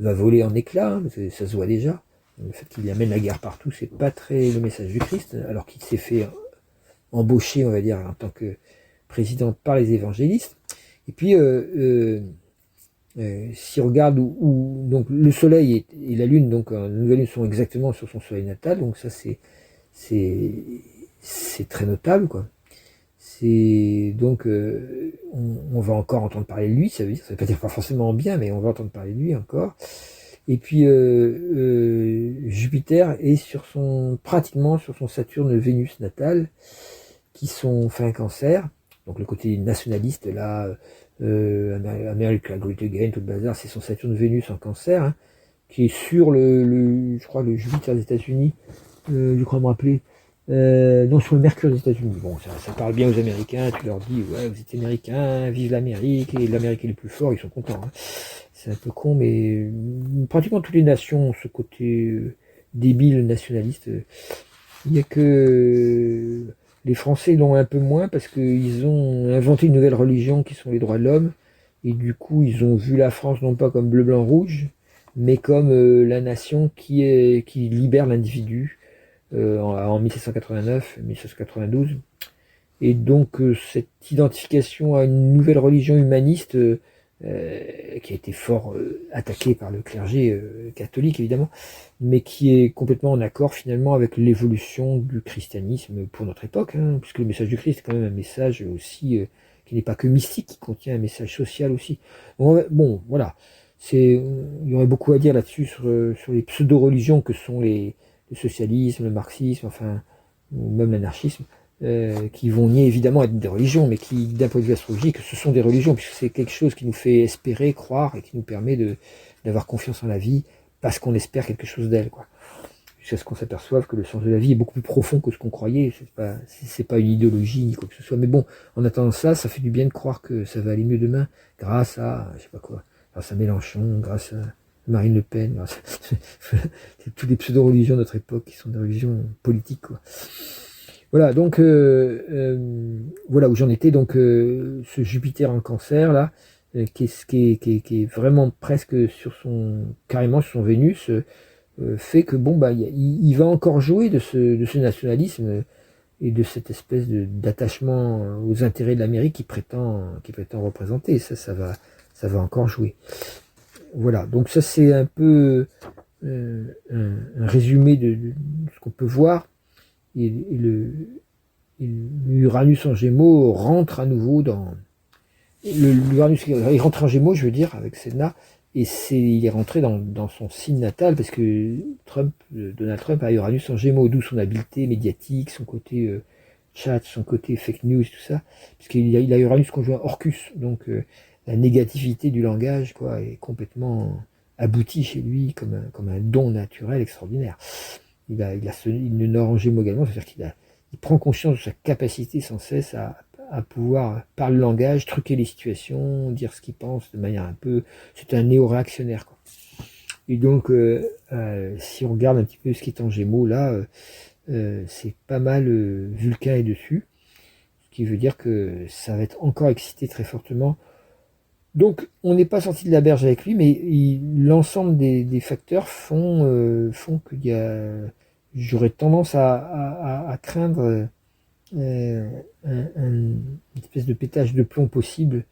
va voler en éclats. Hein, ça se voit déjà. Le fait qu'il amène la guerre partout, c'est pas très le message du Christ, alors qu'il s'est fait embaucher, on va dire, en tant que président par les évangélistes. Et puis, si on regarde où donc le Soleil et la Lune, donc la nouvelle Lune, sont exactement sur son Soleil natal, donc ça c'est très notable, quoi. C'est donc on va encore entendre parler de lui, ça veut pas dire pas forcément bien, mais on va entendre parler de lui encore. Et puis Jupiter est pratiquement sur son Saturne-Vénus natal, qui sont fait un Cancer. Donc le côté nationaliste, là, America Great Again, tout le bazar, c'est son Saturne-Vénus en Cancer, hein, qui est sur je crois, le Jupiter des États-Unis, je crois me rappeler, non, sur le Mercure des États-Unis. Bon, ça parle bien aux Américains, tu leur dis, ouais, vous êtes Américains, vive l'Amérique, et l'Amérique est le plus fort, ils sont contents. Hein. C'est un peu con, mais pratiquement toutes les nations ont ce côté débile, nationaliste. Il n'y a que les Français l'ont un peu moins parce qu'ils ont inventé une nouvelle religion qui sont les droits de l'homme. Et du coup, ils ont vu la France non pas comme bleu, blanc, rouge, mais comme la nation qui libère l'individu en 1789, 1792. Et donc, cette identification à une nouvelle religion humaniste qui a été fort attaquée par le clergé catholique, évidemment, mais qui est complètement en accord finalement avec l'évolution du christianisme pour notre époque, hein, puisque le message du Christ est quand même un message aussi qui n'est pas que mystique, qui contient un message social aussi. Bon, voilà. Il y aurait beaucoup à dire là-dessus sur les pseudo-religions que sont le socialisme, le marxisme, enfin, ou même l'anarchisme. Qui vont nier évidemment être des religions, mais qui, d'un point de vue astrologique, ce sont des religions, puisque c'est quelque chose qui nous fait espérer, croire, et qui nous permet d'avoir confiance en la vie, parce qu'on espère quelque chose d'elle, quoi. Jusqu'à ce qu'on s'aperçoive que le sens de la vie est beaucoup plus profond que ce qu'on croyait, c'est pas une idéologie, ni quoi que ce soit, mais bon, en attendant ça fait du bien de croire que ça va aller mieux demain, grâce à, je sais pas quoi, grâce à Mélenchon, grâce à Marine Le Pen, c'est toutes les pseudo-religions de notre époque qui sont des religions politiques, quoi. Voilà, donc voilà où j'en étais. Donc ce Jupiter en Cancer là, qui est vraiment presque carrément sur son Vénus, fait que bon bah il va encore jouer de ce nationalisme et de cette espèce d'attachement aux intérêts de l'Amérique qu'il prétend représenter. Ça va encore jouer. Voilà, donc ça c'est un peu un résumé de ce qu'on peut voir. l'Uranus en Gémeaux rentre à nouveau dans l'Uranus, il rentre en Gémeaux, je veux dire, avec Sedna, et il est rentré dans son signe natal parce que Donald Trump a Uranus en Gémeaux, d'où son habileté médiatique, son côté chat, son côté fake news, tout ça, puisqu'il a Uranus conjoint Orcus, donc la négativité du langage, quoi, est complètement aboutie chez lui comme un don naturel extraordinaire. Il a une Nord en Gémeaux également, c'est-à-dire il prend conscience de sa capacité sans cesse à pouvoir, par le langage, truquer les situations, dire ce qu'il pense de manière un peu... C'est un néo-réactionnaire, quoi. Et donc, si on regarde un petit peu ce qui est en Gémeaux, là, c'est pas mal Vulcain est dessus, ce qui veut dire que ça va être encore excité très fortement. Donc, on n'est pas sorti de la berge avec lui, mais l'ensemble des facteurs font qu'il y a... J'aurais tendance à craindre une espèce de pétage de plomb possible,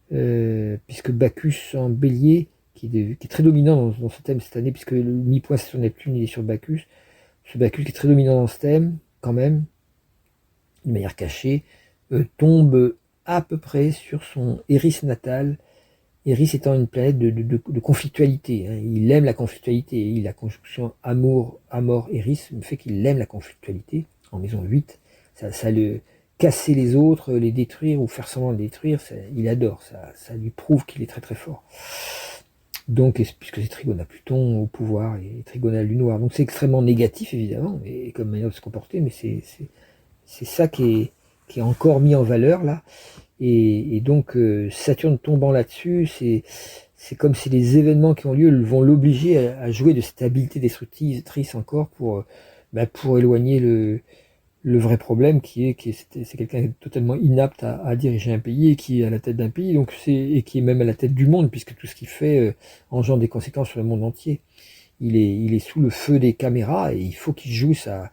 puisque Bacchus en bélier, qui est très dominant dans ce thème cette année, puisque le mi-point c'est sur Neptune, il est sur Bacchus. Ce Bacchus qui est très dominant dans ce thème, quand même, de manière cachée, tombe à peu près sur son Eris natal. Eris étant une planète de conflictualité, hein. Il aime la conflictualité, et la conjonction amour, amor, Eris, le fait qu'il aime la conflictualité, en maison 8, ça le casser les autres, les détruire ou faire semblant de détruire, il adore, ça lui prouve qu'il est très très fort. Donc, puisque c'est trigone à Pluton au pouvoir et trigone à Lune noire, donc c'est extrêmement négatif évidemment, et comme manière de se comporter, mais c'est ça qui est encore mis en valeur là. Et donc Saturne tombant là-dessus, c'est comme si les événements qui ont lieu vont l'obliger à jouer de cette habileté destructrice encore pour éloigner le vrai problème qui est c'est quelqu'un de totalement inapte à diriger un pays et qui est à la tête d'un pays, donc et qui est même à la tête du monde, puisque tout ce qu'il fait engendre des conséquences sur le monde entier. Il est sous le feu des caméras et il faut qu'il joue sa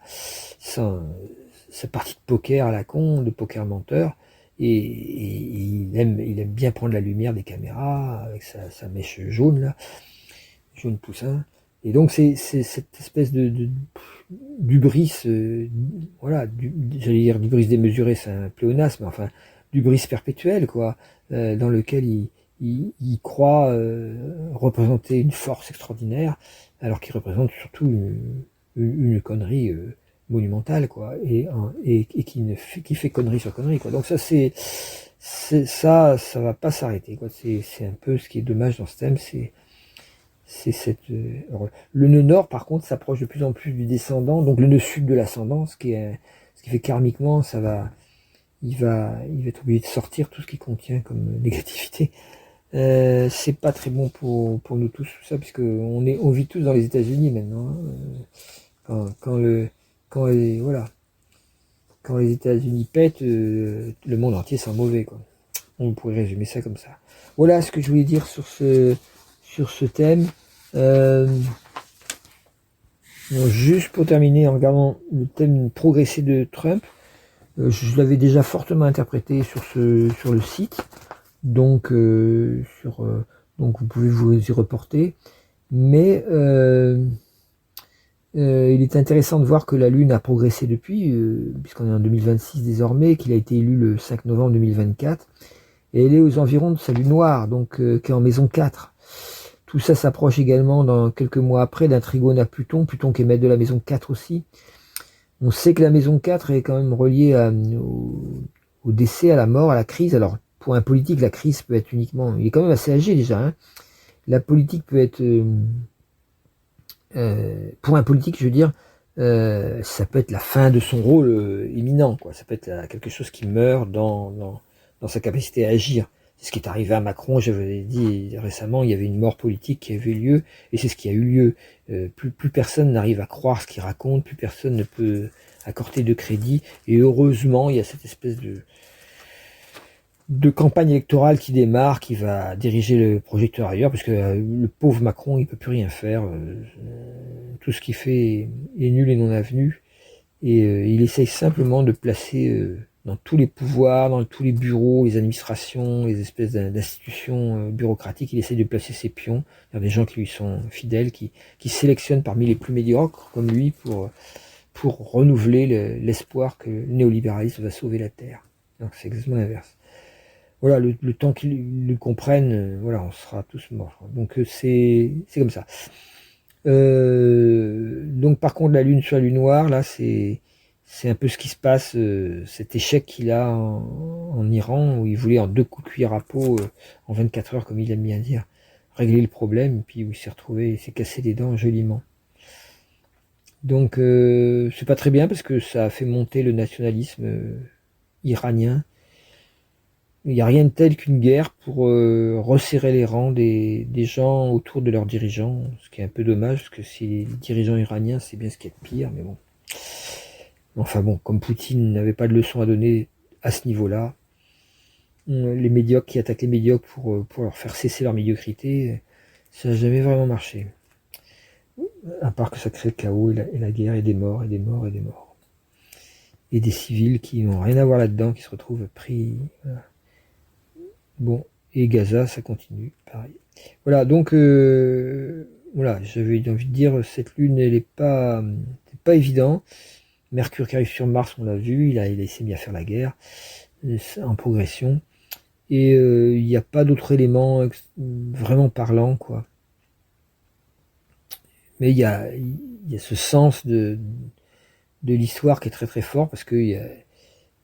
partie de poker à la con, de poker menteur. Et il aime bien prendre la lumière des caméras avec sa mèche jaune là, jaune poussin. Et donc c'est cette espèce d'hubris, voilà, j'allais dire d'hubris démesuré, c'est un pléonasme, mais enfin d'hubris perpétuel, quoi, dans lequel il croit représenter une force extraordinaire, alors qu'il représente surtout une connerie monumentale, quoi, et qui fait connerie sur connerie, quoi. Donc ça ça va pas s'arrêter, quoi. C'est un peu ce qui est dommage dans ce thème, c'est cette le nœud nord par contre s'approche de plus en plus du descendant, donc le nœud sud de l'ascendant, ce qui fait karmiquement il va être obligé de sortir tout ce qui contient comme négativité. C'est pas très bon pour nous tous, tout ça, puisque on vit tous dans les États-Unis maintenant, hein. Quand les États-Unis pètent, le monde entier sent mauvais, quoi. On pourrait résumer ça comme ça. Voilà ce que je voulais dire sur ce thème. Juste pour terminer, en regardant le thème progressé de Trump, je l'avais déjà fortement interprété sur le site, donc donc vous pouvez vous y reporter, mais il est intéressant de voir que la Lune a progressé depuis, puisqu'on est en 2026 désormais, qu'il a été élu le 5 novembre 2024, et elle est aux environs de sa Lune noire, donc qui est en maison 4. Tout ça s'approche également dans quelques mois après d'un trigone à Pluton qui est maître de la maison 4 aussi. On sait que la maison 4 est quand même reliée au décès, à la mort, à la crise. Alors, pour un politique, la crise peut être uniquement... Il est quand même assez âgé déjà, hein. La politique peut être... pour un politique, je veux dire, ça peut être la fin de son rôle éminent, quoi. Ça peut être quelque chose qui meurt dans sa capacité à agir. C'est ce qui est arrivé à Macron, j'avais dit récemment, il y avait une mort politique qui avait eu lieu, et c'est ce qui a eu lieu. Plus personne n'arrive à croire ce qu'il raconte, plus personne ne peut accorder de crédit, et heureusement, il y a cette espèce de campagne électorale qui démarre, qui va diriger le projecteur ailleurs, parce que le pauvre Macron, il peut plus rien faire. Tout ce qu'il fait est nul et non avenu, et il essaye simplement de placer dans tous les pouvoirs, dans tous les bureaux, les administrations, les espèces d'institutions bureaucratiques, il essaye de placer ses pions, des gens qui lui sont fidèles, qui sélectionnent parmi les plus médiocres, comme lui, pour renouveler l'espoir que le néolibéralisme va sauver la Terre. Donc c'est exactement l'inverse. Voilà, le temps qu'ils le comprennent, voilà, on sera tous morts. Donc c'est comme ça. Donc par contre, la Lune sur la Lune noire, là, c'est un peu ce qui se passe, cet échec qu'il a en Iran, où il voulait en 2 coups de cuillère à peau, en 24 heures, comme il aime bien dire, régler le problème, et puis où il s'est retrouvé, il s'est cassé les dents joliment. Donc c'est pas très bien parce que ça a fait monter le nationalisme iranien. Il n'y a rien de tel qu'une guerre pour resserrer les rangs des gens autour de leurs dirigeants, ce qui est un peu dommage parce que si les dirigeants iraniens, c'est bien ce qu'il y a de pire, mais bon. Enfin bon, comme Poutine n'avait pas de leçon à donner à ce niveau-là, les médiocres qui attaquent les médiocres pour leur faire cesser leur médiocrité, ça n'a jamais vraiment marché. À part que ça crée le chaos et la guerre et des morts et des morts et des morts. Et des civils qui n'ont rien à voir là-dedans, qui se retrouvent pris. Voilà. Bon, et Gaza, ça continue, pareil. Voilà, donc voilà, j'avais envie de dire, cette lune, elle est pas évident. Mercure qui arrive sur Mars, on l'a vu, il s'est mis à faire la guerre, en progression. Et il n'y a pas d'autres éléments vraiment parlants, quoi. Mais il y a ce sens de l'histoire qui est très très fort, parce que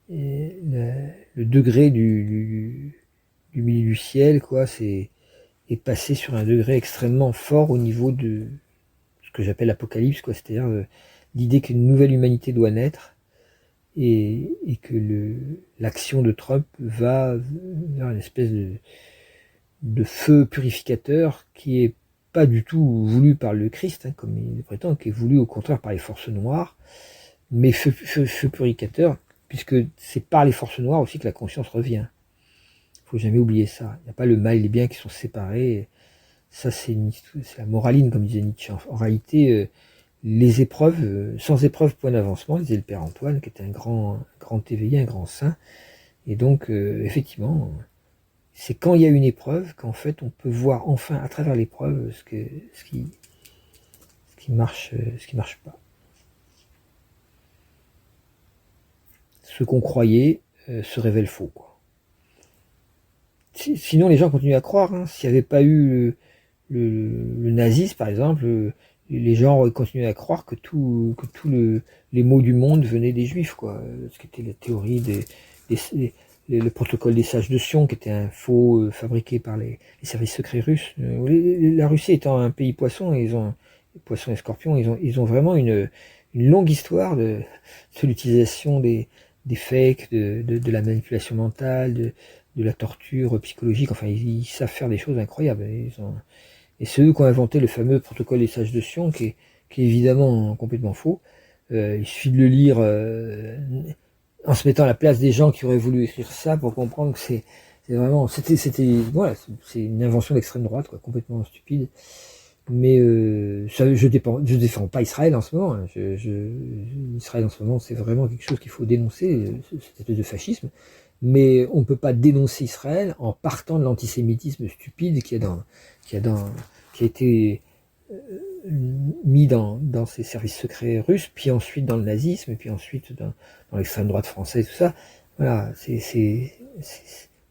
le degré du milieu du ciel, quoi, est passé sur un degré extrêmement fort au niveau de ce que j'appelle l'apocalypse, quoi, c'est-à-dire l'idée qu'une nouvelle humanité doit naître et que l'action de Trump va vers une espèce de feu purificateur qui est pas du tout voulu par le Christ, hein, comme il le prétend, qui est voulu au contraire par les forces noires, mais feu purificateur, puisque c'est par les forces noires aussi que la conscience revient. Faut jamais oublier ça. Il n'y a pas le mal et les biens qui sont séparés. Ça, c'est la moraline, comme disait Nietzsche. En réalité, les épreuves, sans épreuve, point d'avancement, disait le père Antoine, qui était un grand éveillé, un grand saint. Et donc, effectivement, c'est quand il y a une épreuve qu'en fait, on peut voir enfin, à travers l'épreuve, ce qui marche pas. Ce qu'on croyait se révèle faux, quoi. Sinon, les gens continuent à croire. Hein. S'il n'y avait pas eu le nazisme, par exemple, les gens auraient continué à croire que tous les maux du monde venaient des juifs, quoi. Ce qui était la théorie le protocole des sages de Sion, qui était un faux fabriqué par les services secrets russes. La Russie étant un pays poisson, poissons et scorpions, ils ont vraiment une longue histoire de l'utilisation des fakes, de la manipulation mentale, de la torture psychologique. Enfin, ils savent faire des choses incroyables. Et c'est eux qui ont inventé le fameux protocole des sages de Sion, qui est évidemment complètement faux. Il suffit de le lire en se mettant à la place des gens qui auraient voulu écrire ça pour comprendre que c'est vraiment, voilà, c'est une invention d'extrême droite, quoi, complètement stupide. Mais je défends pas Israël en ce moment. Hein. Israël en ce moment, c'est vraiment quelque chose qu'il faut dénoncer, cette espèce de fascisme. Mais on ne peut pas dénoncer Israël en partant de l'antisémitisme stupide qui a été mis dans ces services secrets russes, puis ensuite dans le nazisme, et puis ensuite dans l'extrême droite française, tout ça. Voilà,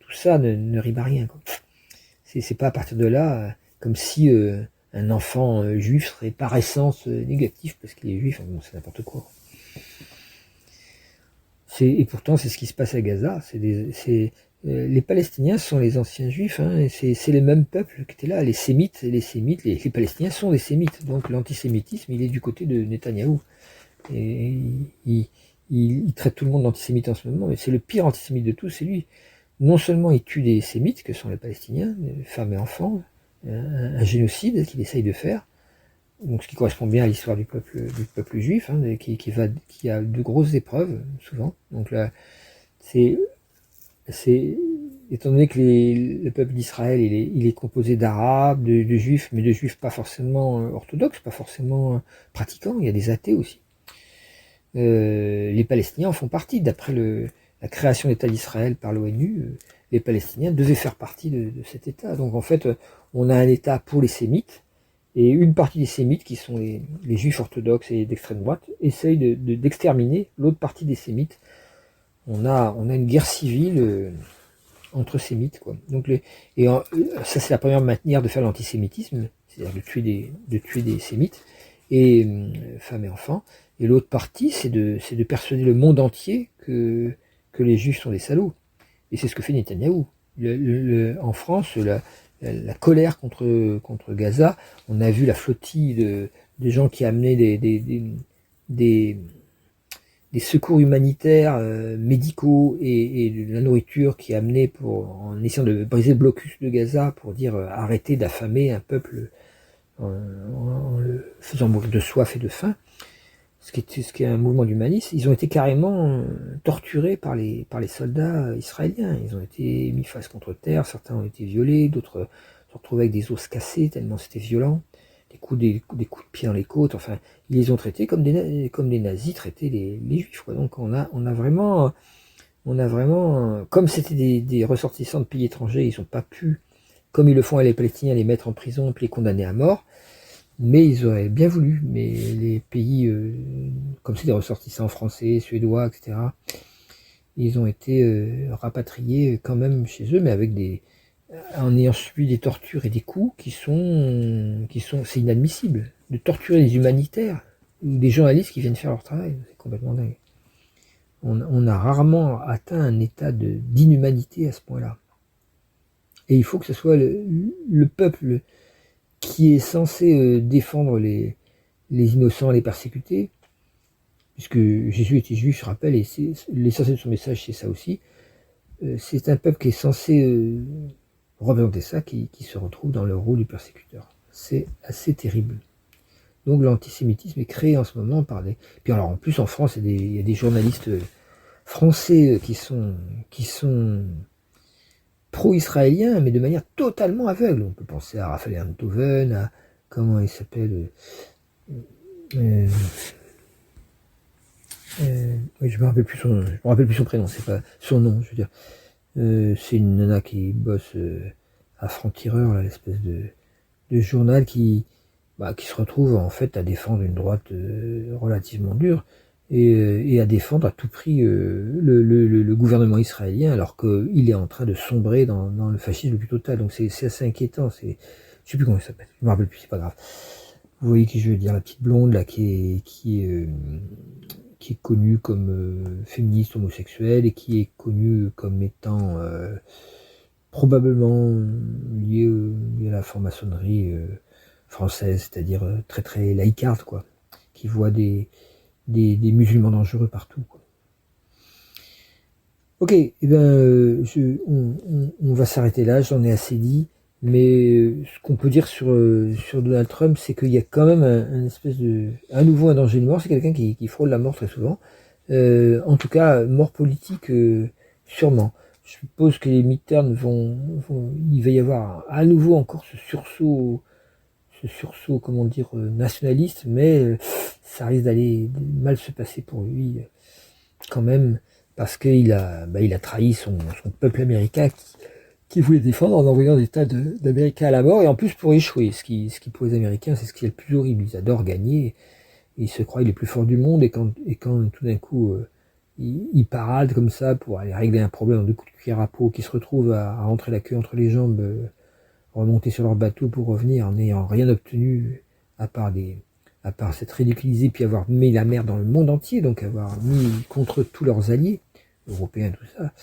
tout ça ne rime à rien, quoi. C'est pas à partir de là, comme si un enfant juif serait par essence négatif parce qu'il est juif. Bon, c'est n'importe quoi. Et pourtant, c'est ce qui se passe à Gaza. Les Palestiniens sont les anciens juifs, hein, c'est les mêmes peuples qui étaient là, les sémites, les Palestiniens sont des sémites, donc l'antisémitisme, il est du côté de Netanyahou. Et il traite tout le monde d'antisémite en ce moment, mais c'est le pire antisémite de tous, c'est lui. Non seulement il tue des sémites, que sont les Palestiniens, femmes et enfants, un génocide qu'il essaye de faire, donc ce qui correspond bien à l'histoire du peuple juif, hein, qui a de grosses épreuves souvent. Donc là, étant donné que le peuple d'Israël il est composé d'arabes, de juifs, mais de juifs pas forcément orthodoxes, pas forcément pratiquants. Il y a des athées aussi. Les Palestiniens en font partie. D'après la création de l'État d'Israël par l'ONU, les Palestiniens devaient faire partie de cet État. Donc en fait, on a un État pour les sémites Et une partie des sémites, qui sont les juifs orthodoxes et d'extrême droite, essayent d'exterminer l'autre partie des sémites. On a une guerre civile entre sémites, quoi. Donc ça, c'est la première manière de faire l'antisémitisme, c'est-à-dire de tuer des sémites, et femmes et enfants. Et l'autre partie, c'est de persuader le monde entier que les juifs sont des salauds. Et c'est ce que fait Netanyahou. En France, la colère contre Gaza, on a vu la flottille de gens qui amenaient des secours humanitaires, médicaux et de la nourriture qui amenait en essayant de briser le blocus de Gaza pour dire arrêtez d'affamer un peuple en le faisant mourir de soif et de faim. Ce qui est un mouvement d'humanisme. Ils ont été carrément torturés par les soldats israéliens. Ils ont été mis face contre terre, certains ont été violés, d'autres se retrouvaient avec des os cassés tellement c'était violent, des coups de pied dans les côtes. Enfin, ils les ont traités comme des nazis traitaient les juifs, quoi. Donc on a vraiment, comme c'était des ressortissants de pays étrangers, ils n'ont pas pu, comme ils le font à les Palestiniens, les mettre en prison puis les condamner à mort. Mais ils auraient bien voulu, mais les pays, comme c'est des ressortissants français, suédois, etc., ils ont été rapatriés quand même chez eux, mais en ayant subi des tortures et des coups c'est inadmissible. De torturer des humanitaires ou des journalistes qui viennent faire leur travail, c'est complètement dingue. On a rarement atteint un état d'inhumanité à ce point-là. Et il faut que ce soit le peuple qui est censé défendre les innocents, les persécutés, puisque Jésus était juif, je rappelle, et l'essentiel de son message, c'est ça aussi. C'est un peuple qui est censé représenter ça, qui se retrouve dans le rôle du persécuteur. C'est assez terrible. Donc l'antisémitisme est créé en ce moment par des... Puis alors en plus en France, il y a des journalistes français qui sont pro-israélien, mais de manière totalement aveugle. On peut penser à Raphaël Enthoven, à comment il s'appelle, oui, je me rappelle plus son prénom, c'est pas son nom, je veux dire. C'est une nana qui bosse à Franc-Tireur, l'espèce de journal qui se retrouve en fait à défendre une droite relativement dure et à défendre à tout prix le gouvernement israélien, alors qu'il est en train de sombrer dans le fascisme le plus total. Donc c'est assez inquiétant. Je sais plus comment il s'appelle, je me rappelle plus, c'est pas grave. Vous voyez qui je veux dire, la petite blonde là qui est connue comme féministe homosexuelle et qui est connue comme étant probablement liée à la franc-maçonnerie française, c'est-à-dire très très laïcarde, quoi, qui voit des musulmans dangereux partout, quoi. Ok, eh ben, on va s'arrêter là, j'en ai assez dit, mais ce qu'on peut dire sur Donald Trump, c'est qu'il y a quand même à nouveau un danger de mort. C'est quelqu'un qui frôle la mort très souvent, en tout cas mort politique sûrement. Je suppose que les midterms il va y avoir à nouveau encore ce sursaut, comment dire, nationaliste, mais ça risque d'aller mal se passer pour lui quand même, parce qu'il a trahi son peuple américain qui voulait défendre en envoyant des tas d'Américains à la mort, et en plus pour échouer. Ce qui pour les Américains, c'est ce qui est le plus horrible. Ils adorent gagner, ils se croient les plus forts du monde, et quand tout d'un coup ils paradent comme ça pour aller régler un problème en 2 coups de cuillère à peau, qui se retrouvent à rentrer la queue entre les jambes, remonter sur leur bateau pour revenir en n'ayant rien obtenu à part s'être ridiculisé puis avoir mis la merde dans le monde entier, donc avoir mis contre tous leurs alliés européens, tout ça.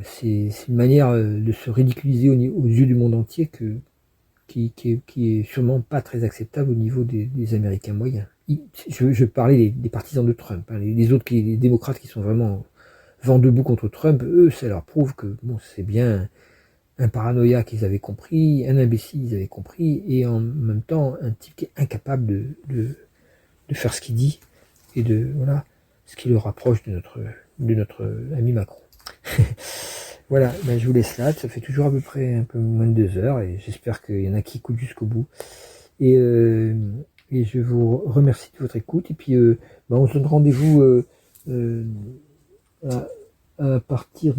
C'est une manière de se ridiculiser aux yeux du monde entier qui est sûrement pas très acceptable au niveau des Américains moyens. Je parlais des partisans de Trump, hein, les autres, les démocrates qui sont vraiment vent debout contre Trump, eux, ça leur prouve que bon, c'est bien un paranoïaque qu'ils avaient compris, un imbécile ils avaient compris, et en même temps un type qui est incapable de faire ce qu'il dit, et voilà, ce qui le rapproche de notre ami Macron. Voilà, je vous laisse là, ça fait toujours à peu près un peu moins de 2 heures, et j'espère qu'il y en a qui écoutent jusqu'au bout. Et je vous remercie de votre écoute, et puis on se donne rendez-vous à partir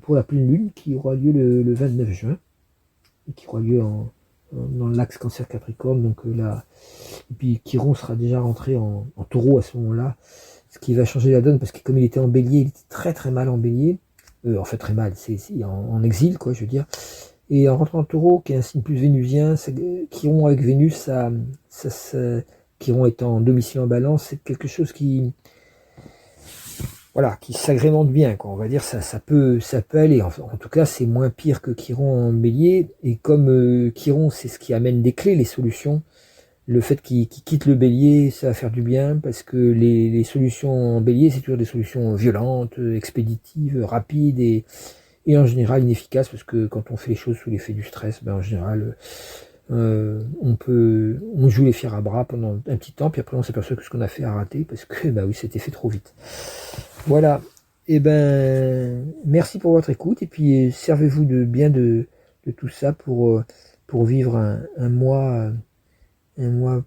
pour la pleine lune qui aura lieu le 29 juin, et qui aura lieu dans l'axe Cancer Capricorne. Donc là, et puis Chiron sera déjà rentré en Taureau à ce moment-là, ce qui va changer la donne parce que comme il était en Bélier, il était très très mal en Bélier. En fait très mal, c'est en exil quoi, je veux dire. Et en rentrant en Taureau, qui est un signe plus vénusien, Chiron avec Vénus, Chiron étant en domicile en Balance, c'est quelque chose qui, voilà, qui s'agrémente bien, quoi. On va dire ça peut aller. En tout cas, c'est moins pire que Chiron en Bélier. Et comme Chiron, c'est ce qui amène des clés, les solutions. Le fait qu'il quitte le Bélier, ça va faire du bien parce que les solutions en Bélier, c'est toujours des solutions violentes, expéditives, rapides et en général inefficaces parce que quand on fait les choses sous l'effet du stress, ben en général, on joue les fiers à bras pendant un petit temps, puis après on s'aperçoit que ce qu'on a fait a raté parce que bah oui, c'était fait trop vite. Voilà. Et ben, merci pour votre écoute et puis servez-vous de tout ça pour vivre un mois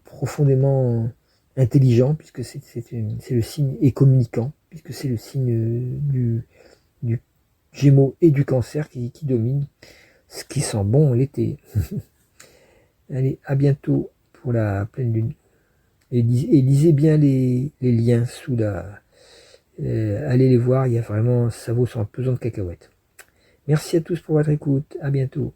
profondément intelligent puisque c'est le signe et communicant puisque c'est le signe du Gémeaux et du Cancer qui domine, ce qui sent bon l'été. Allez, à bientôt pour la pleine lune. Et lisez bien les liens sous la... allez les voir, il y a vraiment, ça vaut son pesant de cacahuètes. Merci à tous pour votre écoute, à bientôt.